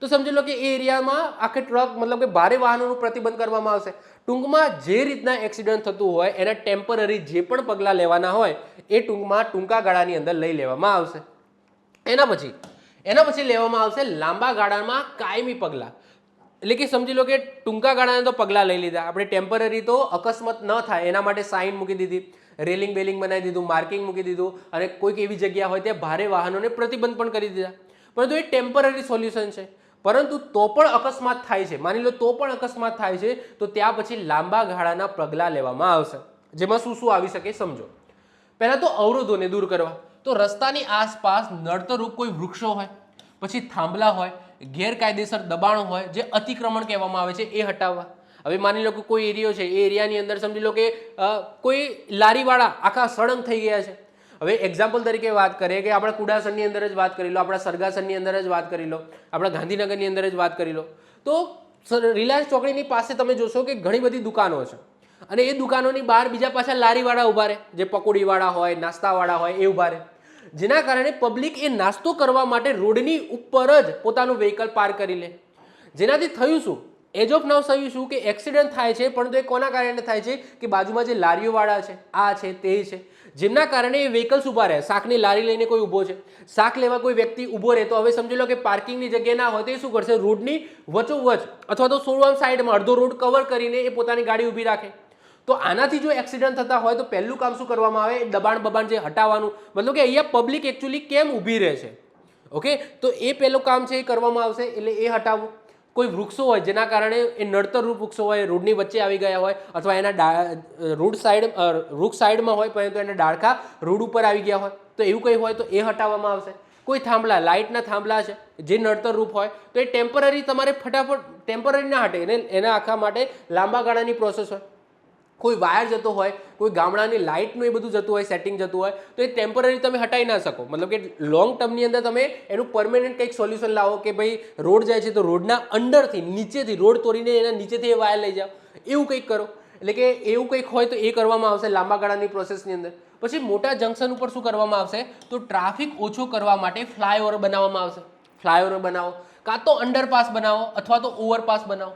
તો સમજી લો કે એ એરિયામાં આખે ટ્રક મતલબ કે ભારે વાહનોનું પ્રતિબંધ કરવામાં આવશે. ટૂંકમાં જે રીતના એક્સિડન્ટ થતું હોય એના ટેમ્પરરી જે પણ પગલાં લેવાના હોય એ ટૂંકા ગાળાની અંદર લઈ લેવામાં આવશે. એના પછી લેવામાં આવશે લાંબા ગાળામાં કાયમી પગલાં, એટલે કે સમજી લો કે ટૂંકા ગાળાના તો પગલાં લઈ લીધા આપણે, ટેમ્પરરી તો અકસ્માત ન થાય એના માટે સાઇન મૂકી દીધી, રેલિંગ બેલિંગ બનાવી દીધું, માર્કિંગ મૂકી દીધું અને કોઈક એવી જગ્યા હોય ત્યાં ભારે વાહનોને પ્રતિબંધ પણ કરી દીધા. પરંતુ એ ટેમ્પરરી સોલ્યુશન છે, પરંતુ તો પણ અકસ્માત થાય છે, માની લો તો પણ અકસ્માત થાય છે તો ત્યાં પછી લાંબા ગાળાના પગલાં લેવામાં આવશે. જેમાં શું શું આવી શકે સમજો. પહેલાં તો અવરોધોને દૂર કરવા, તો રસ્તાની આસપાસ નડતરરૂપ કોઈ વૃક્ષો હોય, પછી થાંભલા હોય, ગેરકાયદેસર દબાણો હોય જે અતિક્રમણ કહેવામાં આવે છે એ હટાવવા. હવે માની લો કે કોઈ એરિયો છે, એ એરિયાની અંદર સમજી લો કે કોઈ લારીવાળા આખા સળંગ થઈ ગયા છે. હવે એક્ઝામ્પલ તરીકે વાત કરીએ કે આપણા કુડાસણની અંદર જ વાત કરી લો, આપણા સરગાસણની અંદર જ વાત કરી લો, આપણા ગાંધીનગરની અંદર જ વાત કરી લો, તો રિલાયન્સ ચોકડીની પાસે તમે જોશો કે ઘણી બધી દુકાનો છે અને એ દુકાનોની બહાર બીજા પાછા લારીવાળા ઊભા રહે, જે પકોડીવાળા હોય, નાસ્તાવાળા હોય એ ઊભા રહે, જેના કારણે પબ્લિક એ નાસ્તો કરવા માટે રોડની ઉપર જ પોતાનું વ્હીકલ પાર્ક કરી લે. જેનાથી થયું શું, એજ ઓફ નાઉ થયું શું કે એક્સિડન્ટ થાય છે, પરંતુ એ કોના કારણે થાય છે કે બાજુમાં જે લારીઓવાળા છે, આ છે તે છે, જેમના કારણે એ વ્હીકલ્સ ઊભા રહે. શાકની લારી લઈને કોઈ ઊભો છે, શાક લેવા કોઈ વ્યક્તિ ઊભો રહે, તો હવે સમજી લો કે પાર્કિંગની જગ્યા ના હોય તો એ શું કરશે, રોડની વચ્ચોવચ અથવા તો સોળવામ સાઈડમાં અડધો રોડ કવર કરીને એ પોતાની ગાડી ઊભી રાખે. તો આનાથી જો એક્સિડન્ટ થતા હોય તો પહેલું કામ શું કરવામાં આવે, દબાણ જે હટાવવાનું, મતલબ કે અહીંયા પબ્લિક એકચ્યુઅલી કેમ ઊભી રહે છે, ઓકે, તો એ પહેલું કામ છે એ કરવામાં આવશે, એટલે એ હટાવવું. કોઈ વૃક્ષો હોય જેના કારણે એ નડતરરૂપ વૃક્ષો હોય, રોડની વચ્ચે આવી ગયા હોય અથવા એના વૃક્ષ સાઈડમાં હોય પરંતુ એના ડાળખા રોડ ઉપર આવી ગયા હોય તો એવું કંઈ હોય તો એ હટાવવામાં આવશે. કોઈ થાંભલા, લાઇટના થાંભલા છે જે નડતરરૂપ હોય તો એ ટેમ્પરરી તમારે ફટાફટ ટેમ્પરરી ના હટે, એના આખા માટે લાંબા ગાળાની પ્રોસેસ હોય. કોઈ વાયર જતો હોય, કોઈ ગામડાની લાઇટનું એ બધું જતું હોય, સેટિંગ જતું હોય તો એ ટેમ્પરરી તમે હટાવી ના શકો. મતલબ કે લોંગ ટર્મની અંદર તમે એનું પરમેનન્ટ કંઈક સોલ્યુશન લાવો કે ભાઈ રોડ જાય છે તો રોડના અંડરથી, નીચેથી રોડ તોડીને એના નીચેથી એ વાયર લઈ જાઓ, એવું કંઈક કરો. એટલે કે એવું કંઈક હોય તો એ કરવામાં આવશે લાંબા ગાળાની પ્રોસેસની અંદર. પછી મોટા જંકશન ઉપર શું કરવામાં આવશે તો ટ્રાફિક ઓછો કરવા માટે ફ્લાયઓવર બનાવવામાં આવશે. ફ્લાયઓવર બનાવો, કાં તો અંડરપાસ બનાવો અથવા તો ઓવરપાસ બનાવો.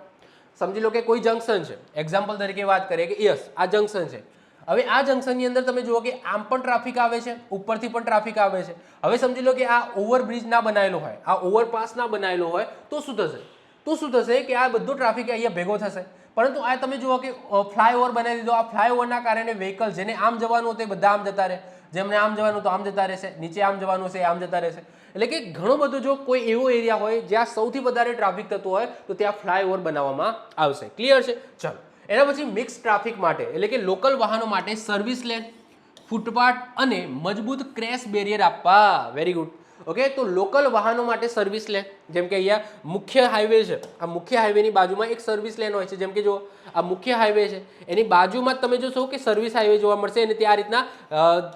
સમજી લો કે કોઈ જંકશન છે, એક્ઝામ્પલ તરીકે વાત કરીએ કે યસ આ જંકશન છે. હવે આ જંકશનની અંદર તમે જુઓ કે આમ પણ ટ્રાફિક આવે છે, ઉપરથી પણ ટ્રાફિક આવે છે. હવે સમજી લો કે આ ઓવરબ્રિજ ના બનાવેલો હોય, આ ઓવરપાસ ના બનાવેલો હોય તો શું થશે કે આ બધો ટ્રાફિક અહીંયા ભેગો થશે. પરંતુ આ તમે જુઓ કે ફ્લાયઓવર બનાવી દીધો. આ ફ્લાયઓવરના કારણે વ્હીકલ જેને આમ જવાનું હતું એ બધા આમ જતા રહે, જેમને આમ જવાનું તો આમ જતા રહેશે, નીચે આમ જવાનું છે આમ જતા રહેશે. એટલે કે ઘણો બધો જો કોઈ એવો એરિયા હોય જ્યાં સૌથી વધારે ટ્રાફિક થતું હોય તો ત્યાં ફ્લાયઓવર બનાવવામાં આવશે. ક્લિયર છે? ચાલો, એના પછી મિક્સ ટ્રાફિક માટે એટલે કે લોકલ વાહનો માટે સર્વિસ લેન, ફૂટપાથ અને મજબૂત ક્રેશ બેરિયર આપવા. Very good. ઓકે, તો લોકલ વાહનો માટે સર્વિસ લેન, જેમ કે અહીંયા મુખ્ય હાઈવે છે, આ મુખ્ય હાઈવેની બાજુમાં એક સર્વિસ લેન હોય છે. જેમ કે જો આ મુખ્ય હાઈવે છે એની બાજુમાં તમે જોશો કે સર્વિસ હાઈવે જોવા મળશે અને ત્યાં આ રીતના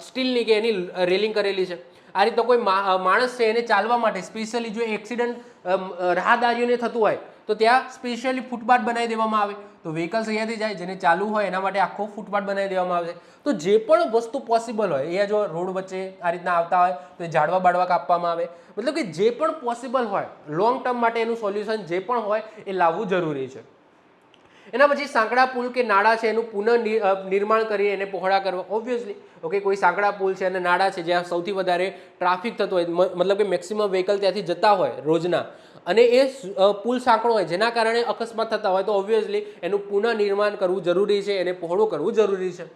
સ્ટીલની કે એની રેલિંગ કરેલી છે. આ રીતના કોઈ માણસ છે એને ચાલવા માટે સ્પેશિયલી જો એક્સિડન્ટ રાહદારીઓને થતું હોય તો ત્યાં સ્પેશિયલી ફૂટપાથ બનાવી દેવામાં આવે તો વ્હીકલ્સ અહીંયાથી જાય, જેને ચાલવું હોય એના માટે આખો ફૂટપાથ બનાવી દેવામાં આવે. તો જે પણ વસ્તુ પોસિબલ હોય, અહીંયા જો રોડ વચ્ચે આ રીતના આવતા હોય તો એ ઝાડવા બાળવા કાપવામાં આવે. મતલબ કે જે પણ પોસિબલ હોય લોંગ ટર્મ માટે એનું સોલ્યુશન જે પણ હોય એ લાવવું જરૂરી છે. એના પછી સાંકડા પુલ કે નાળા છે એનું પુનઃ નિર્માણ કરી એને પહોળા કરવા. ઓબ્વિયસલી ઓકે, કોઈ સાંકડા પુલ છે અને નાળા છે જ્યાં સૌથી વધારે ટ્રાફિક થતો હોય, મતલબ કે મેક્સિમમ વ્હીકલ ત્યાંથી જતા હોય રોજના, અને એ પુલ સાંકડો હોય જેના કારણે અકસ્માત થતા હોય તો ઓબ્વિયસલી એનું પુનઃ નિર્માણ કરવું જરૂરી છે, એને પહોળું કરવું જરૂરી છે.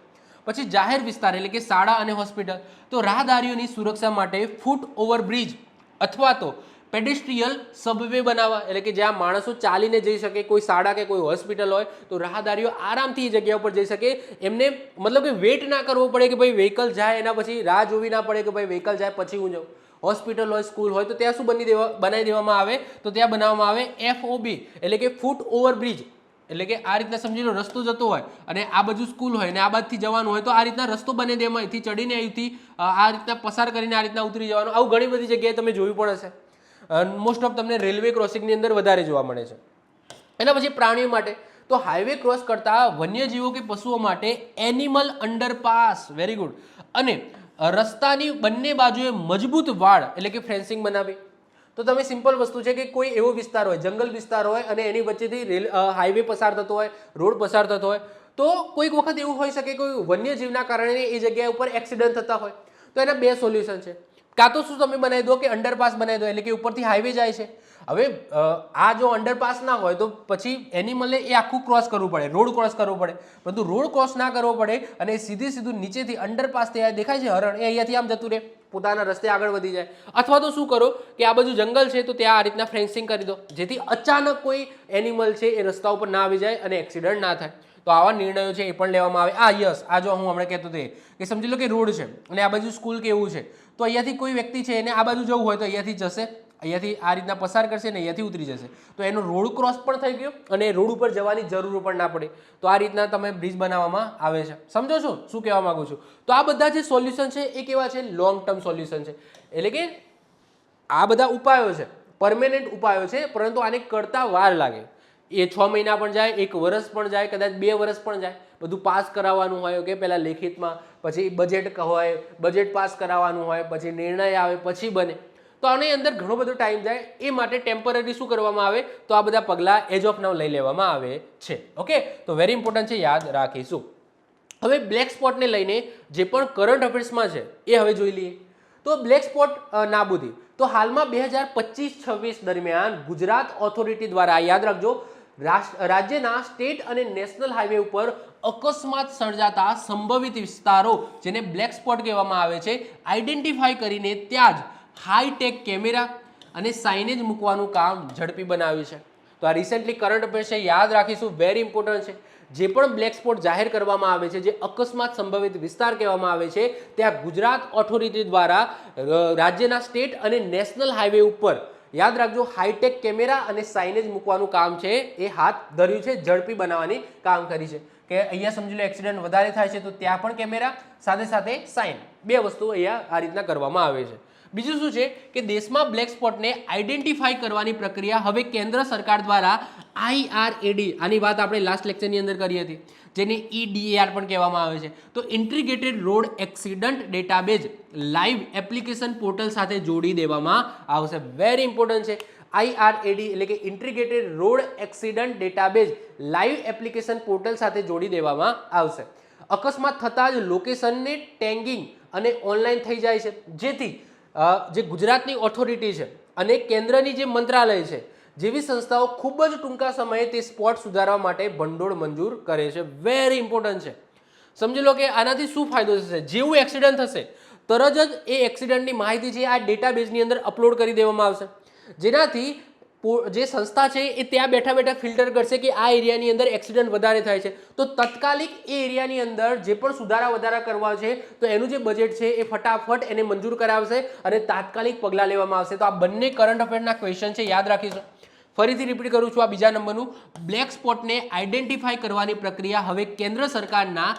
પછી જાહેર વિસ્તાર એટલે કે શાળા અને હોસ્પિટલ, તો રાહદારીઓની સુરક્ષા માટે ફૂટ ઓવરબ્રિજ અથવા તો પેડેસ્ટ્રીયલ સબવે બનાવવા, એટલે કે જ્યાં માણસો ચાલીને જઈ શકે, કોઈ શાળા કે કોઈ હોસ્પિટલ હોય તો રાહદારીઓ આરામથી એ જગ્યા ઉપર જઈ શકે. એમને મતલબ કે વેઇટ ના કરવો પડે કે ભાઈ વ્હીકલ જાય એના પછી રાહ જોવી ના પડે કે ભાઈ વ્હીકલ જાય પછી હું જાઉં. હોસ્પિટલ હોય, સ્કૂલ હોય તો ત્યાં શું બનાવી દેવામાં આવે તો ત્યાં બનાવવામાં આવે FOB એટલે કે ફૂટ ઓવરબ્રિજ. એટલે કે આ રીતના સમજી લો રસ્તો જતો હોય અને આ બાજુ સ્કૂલ હોય અને આ બાજુથી જવાનું હોય તો આ રીતના રસ્તો બનાવી દેવામાં, અહીંથી ચડીને અહીંથી આ રીતના પસાર કરીને આ રીતના ઉતરી જવાનું. આવું ઘણી બધી જગ્યાએ તમે જોયું પણ હશે. મોસ્ટ ઓફ તમને રેલવે ક્રોસિંગની અંદર વધારે જોવા મળે છે. એના પછી પ્રાણીઓ માટે તો હાઈવે ક્રોસ કરતા વન્યજીવો કે પશુઓ માટે એનિમલ અંડરપાસ. Very good. અને રસ્તાની બંને બાજુએ મજબૂત વાડ એટલે કે ફેન્સિંગ બનાવી. તો તમે સિમ્પલ વસ્તુ છે કે કોઈ એવો વિસ્તાર હોય, જંગલ વિસ્તાર હોય અને એની વચ્ચેથી હાઈવે પસાર થતો હોય, રોડ પસાર થતો હોય તો કોઈક વખત એવું હોઈ શકે કોઈ વન્યજીવના કારણે એ જગ્યા ઉપર એક્સિડન્ટ થતા હોય તો એના બે સોલ્યુશન છે. કાં તો શું તમે બનાવી દો કે અંડરપાસ બનાવી દો, એટલે કે ઉપરથી હાઈવે જાય છે. હવે આ જો અંડરપાસ ના હોય તો પછી એનિમલે એ આખું ક્રોસ કરવું પડે, રોડ ક્રોસ કરવો પડે. પરંતુ રોડ ક્રોસ ના કરવો પડે અને સીધું નીચેથી અંડરપાસ દેખાય છે હરણ, એ અહીંયાથી આમ જતું રહે, પોતાના રસ્તે આગળ વધી જાય. અથવા તો શું કરો કે આ બાજુ જંગલ છે તો ત્યાં આ રીતના ફેન્સિંગ કરી દો, જેથી અચાનક કોઈ એનિમલ છે એ રસ્તા ઉપર ના આવી જાય અને એક્સિડન્ટ ના થાય. તો આવા નિર્ણયો છે એ પણ લેવામાં આવે. યસ, આ જો હું હમણાં કહેતો હતો કે સમજી લો કે રોડ છે અને આ બાજુ સ્કૂલ કે એવું છે તો અહીંયાથી કોઈ વ્યક્તિ છે એને આ બાજુ જવું હોય તો અહીંયાથી જશે, અહીંયાથી આ રીતના પસાર કરશે ને અહીંયાથી ઉતરી જશે તો એનો રોડ ક્રોસ પણ થઈ ગયો અને રોડ ઉપર જવાની જરૂર પણ ના પડે. તો આ રીતના તમે બ્રિજ બનાવવામાં આવે છે. સમજો છો શું કહેવા માંગુ છું? તો આ બધા જે સોલ્યુશન છે એ કેવા છે? લોંગ ટર્મ સોલ્યુશન છે. એટલે કે આ બધા ઉપાયો છે, પરમેનન્ટ ઉપાયો છે, પરંતુ આને કરતા વાર લાગે. એ 6 મહિના પણ જાય, 1 વર્ષ પણ જાય, કદાચ 2 વર્ષ પણ જાય. બધું પાસ કરાવવાનું હોય કે પહેલાં લેખિતમાં, પછી બજેટ હોય, બજેટ પાસ કરાવવાનું હોય, પછી નિર્ણય આવે પછી બને. તો આની અંદર ઘણો બધો ટાઈમ જાય. એ માટે ટેમ્પરરી શું કરવામાં આવે તો આ બધા પગલાં એજ ઓફ નાઉ લઈ લેવામાં આવે છે. ઓકે, તો વેરી ઇમ્પોર્ટન્ટ છે, યાદ રાખીશું. હવે બ્લેક સ્પોટને લઈને જે પણ કરંટ અફેર્સમાં છે એ હવે જોઈ લઈએ. તો બ્લેક સ્પોટ નાબૂદી, તો હાલમાં 2025-26 દરમિયાન ગુજરાત ઓથોરિટી દ્વારા, યાદ રાખજો, રાજ્યના સ્ટેટ અને નેશનલ હાઈવે ઉપર અકસ્માત સર્જાતા સંભવિત વિસ્તારો જેને બ્લેક સ્પોટ કહેવામાં આવે છે આઈડેન્ટિફાઈ કરીને ત્યાં જ હાઈટેક કેમેરા અને સાઇનેજ મૂકવાનું કામ ઝડપી બનાવ્યું છે. તો આ રિસેન્ટલી કરંટ અફેર્સ છે, યાદ રાખીશું, વેરી ઇમ્પોર્ટન્ટ છે. જે પણ બ્લેક સ્પોટ જાહેર કરવામાં આવે છે, જે અકસ્માત સંભવિત વિસ્તાર કહેવામાં આવે છે, ત્યાં ગુજરાત ઓથોરિટી દ્વારા રાજ્યના સ્ટેટ અને નેશનલ હાઈવે ઉપર, યાદ રાખજો, હાઈટેક કેમેરા અને સાઇનેજ મૂકવાનું કામ છે એ હાથ ધર્યું છે, ઝડપી બનાવવાની કામ કરી છે. કે અહીંયા સમજી લો એક્સિડન્ટ વધારે થાય છે તો ત્યાં પણ કેમેરા, સાથે સાથે સાઇન, બે વસ્તુ અહીંયા આ રીતના કરવામાં આવે છે. બીજું શું છે કે દેશમાં બ્લેક સ્પોટને આઈડેન્ટિફાઈ કરવાની પ્રક્રિયા હવે કેન્દ્ર સરકાર દ્વારા IRAD આની વાત આપણે લાસ્ટ લેક્ચરની અંદર કરી હતી, જેને EDAR પણ કહેવામાં આવે છે. તો integrated road accident database live application portal સાથે જોડી દેવામાં આવશે. વેરી ઇમ્પોર્ટન્ટ છે. IRAD એટલે કે integrated road accident database live application portal સાથે જોડી દેવામાં આવશે. અકસ્માત થતાં જ લોકેશનને ટેગિંગ અને ઓનલાઈન થઈ જાય છે, જેથી જે ગુજરાતની ઓથોરિટી છે અને કેન્દ્રની જે મંત્રાલય છે જેવી સંસ્થાઓ ખૂબ જ ટૂંકા સમયે તે સ્પોટ સુધારવા માટે ભંડોળ મંજૂર કરે છે. વેરી ઇમ્પોર્ટન્ટ છે. સમજી લો કે આનાથી શું ફાયદો થશે. જેવું એક્સિડન્ટ થશે તરત જ એ એક્સિડન્ટની માહિતી છે આ ડેટાબેઝની અંદર અપલોડ કરી દેવામાં આવશે, જેનાથી જે સંસ્થા છે એ ત્યાં બેઠા બેઠા ફિલ્ટર કરશે કે આ એરિયાની અંદર એક્સિડન્ટ વધારે થાય છે, તો તત્કાલિક એ એરિયાની અંદર જે પણ સુધારા વધારા કરવા છે તો એનું જે બજેટ છે એ ફટાફટ એને મંજૂર કરાવશે અને તાત્કાલિક પગલાં લેવામાં આવશે. તો આ બંને કરંટ અફેરના ક્વેશ્ચન છે, યાદ રાખીશું. ફરીથી રિપીટ કરું છું. આ બીજા નંબરનું, બ્લેક સ્પોટને આઈડેન્ટિફાઈ કરવાની પ્રક્રિયા હવે કેન્દ્ર સરકારના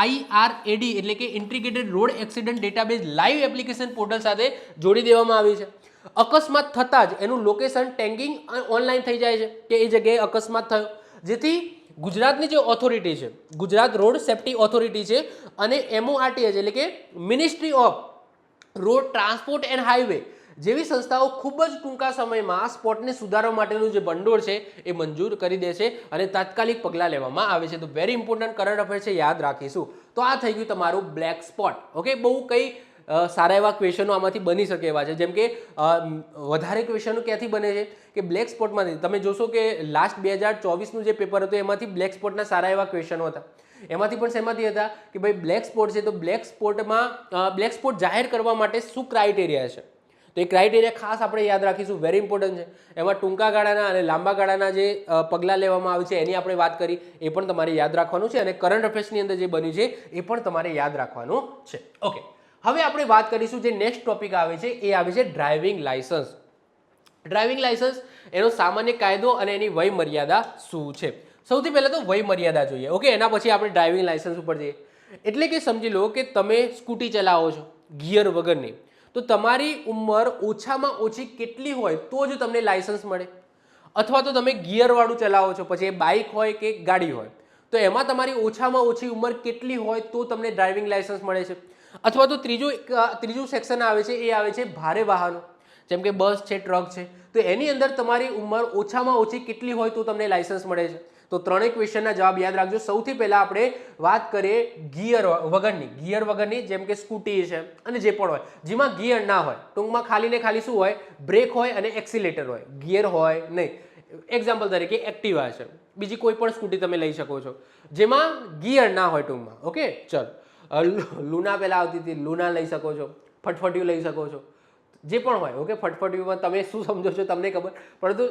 IRAD એટલે કે integrated road accident database live application portal સાથે જોડી દેવામાં આવી છે. અકસ્માત થતાં જ એનું લોકેશન ટેગિંગ ઓનલાઈન થઈ જાય છે કે એ જગ્યાએ અકસ્માત થયો, જેથી ગુજરાતની જે ઓથોરિટી છે, ગુજરાત રોડ સેફ્ટી ઓથોરિટી છે અને MORTH એટલે કે ministry off road transport and highway જેવી સંસ્થાઓ ખૂબ જ ટૂંકા સમયમાં સ્પોટને સુધારવા માટેનું જે ભંડોળ છે એ મંજૂર કરી દે છે અને તાત્કાલિક પગલાં લેવામાં આવે છે. તો વેરી ઇમ્પોર્ટન્ટ કરંટ અફેર છે, યાદ રાખીશું. તો આ થઈ ગયું તમારું બ્લેક સ્પોટ. ઓકે, બહુ કંઈ સારા એવા ક્વેશ્ચનો આમાંથી બની શકે એવા છે. જેમ કે વધારે ક્વેશ્ચનો ક્યાંથી બને છે કે બ્લેક સ્પોટમાંથી. તમે જોશો કે લાસ્ટ 2024નું જે પેપર હતું એમાંથી બ્લેક સ્પોટના સારા એવા ક્વેશ્ચનો હતા. એમાંથી પણ શેમાંથી હતા કે ભાઈ બ્લેક સ્પોટ છે તો બ્લેક સ્પોટમાં બ્લેક સ્પોટ જાહેર કરવા માટે શું ક્રાઇટેરિયા છે, તો એ ક્રાઇટેરિયા ખાસ આપણે યાદ રાખીશું. વેરી ઇમ્પોર્ટન્ટ છે. એમાં ટૂંકા ગાળાના અને લાંબા ગાળાના જે પગલાં લેવામાં આવે છે એની આપણે વાત કરી, એ પણ તમારે યાદ રાખવાનું છે અને કરંટ અફેર્સની અંદર જે બન્યું છે એ પણ તમારે યાદ રાખવાનું છે. ઓકે, હવે આપણે વાત કરીશું જે નેક્સ્ટ ટોપિક આવે છે એ આવે છે ડ્રાઇવિંગ લાયસન્સ. ડ્રાઇવિંગ લાયસન્સ એનો સામાન્ય કાયદો અને એની વય મર્યાદા શું છે. સૌથી પહેલાં તો વય મર્યાદા જોઈએ. ઓકે, એના પછી આપણે ડ્રાઇવિંગ લાયસન્સ ઉપર જઈએ. એટલે કે સમજી લો કે તમે સ્કૂટી ચલાવો છો ગિયર વગરની, તો તમારી ઉંમર ઓછામાં ઓછી કેટલી હોય તો જ તમને લાયસન્સ મળે. અથવા તો તમે ગિયરવાળું ચલાવો છો, પછી એ બાઇક હોય કે ગાડી હોય, તો એમાં તમારી ઓછામાં ઓછી ઉંમર કેટલી હોય તો તમને ડ્રાઇવિંગ લાયસન્સ મળે છે. અથવા તો ત્રીજું સેક્શન આવે છે એ આવે છે ભારે વાહનો, જેમ કે બસ છે, ટ્રક છે, તો એની અંદર તમારી ઉંમર ઓછામાં ઓછી કેટલી હોય તો તમને લાયસન્સ મળે છે. તો ત્રણેય ક્વેશ્ચનના જવાબ યાદ રાખજો. સૌથી પહેલા આપણે વાત કરીએ ગિયર વગરની, જેમ કે સ્કૂટી છે અને જે પણ હોય જેમાં ગિયર ના હોય, ટૂંકમાં ખાલી ને ખાલી શું હોય, બ્રેક હોય અને એક્સિલેટર હોય, ગિયર હોય નહીં. એક્ઝામ્પલ તરીકે એક્ટિવા છે, બીજી કોઈ પણ સ્કૂટી તમે લઈ શકો છો જેમાં ગિયર ના હોય ટૂંકમાં. ઓકે, ચલો, લુના પહેલાં આવતી હતી, લુના લઈ શકો છો, ફટફટિયું લઈ શકો છો, જે પણ હોય. ઓકે, ફટફટિયુંમાં તમે શું સમજો છો તમને ખબર, પરંતુ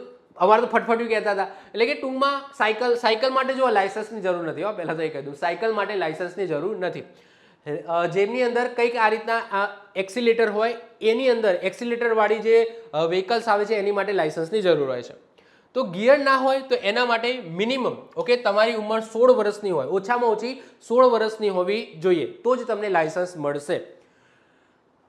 અમારે તો ફટફટિયું કહેતા હતા. એટલે કે ટૂંકમાં સાયકલ માટે જો લાયસન્સની જરૂર નથી. પહેલાં તો એ કહી દઉં, સાયકલ માટે લાયસન્સની જરૂર નથી. જેમની અંદર કંઈક આ રીતના એક્સિલેટર હોય, એની અંદર એક્સિલેટરવાળી જે વ્હીકલ્સ આવે છે એની માટે લાયસન્સની જરૂર હોય છે. તો ગિયર ના હોય તો એના માટે મિનિમમ તમારી ઉંમર 16 વર્ષની હોય, ઓછામાં ઓછી 16 વર્ષની હોવી જોઈએ, તો જ તમને લાયસન્સ મળશે.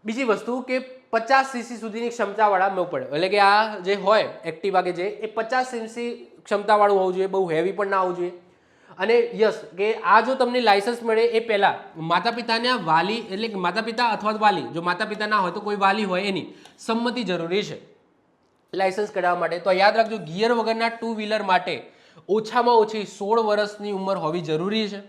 બીજી વસ્તુ કે 50 cc સુધીની ક્ષમતાવાળા મોપેડ, એટલે કે આ જે હોય એક્ટિવા કે જે એ 50 cc ક્ષમતાવાળું હોવું જોઈએ, બહુ હેવી પણ ના હોવું જોઈએ. અને યસ કે આ જો તમને લાયસન્સ મળે એ પહેલાં માતા પિતાના વાલી, એટલે કે માતા પિતા અથવા વાલી, જો માતા પિતા ના હોય તો કોઈ વાલી હોય એની સંમતિ જરૂરી છે લાયસન્સ કઢાવવા માટે. તો યાદ રાખજો, ગિયર વગરના 2 વ્હીલર માટે ઓછામાં ઓછી 16 વર્ષની ઉંમર હોવી જરૂરી છે.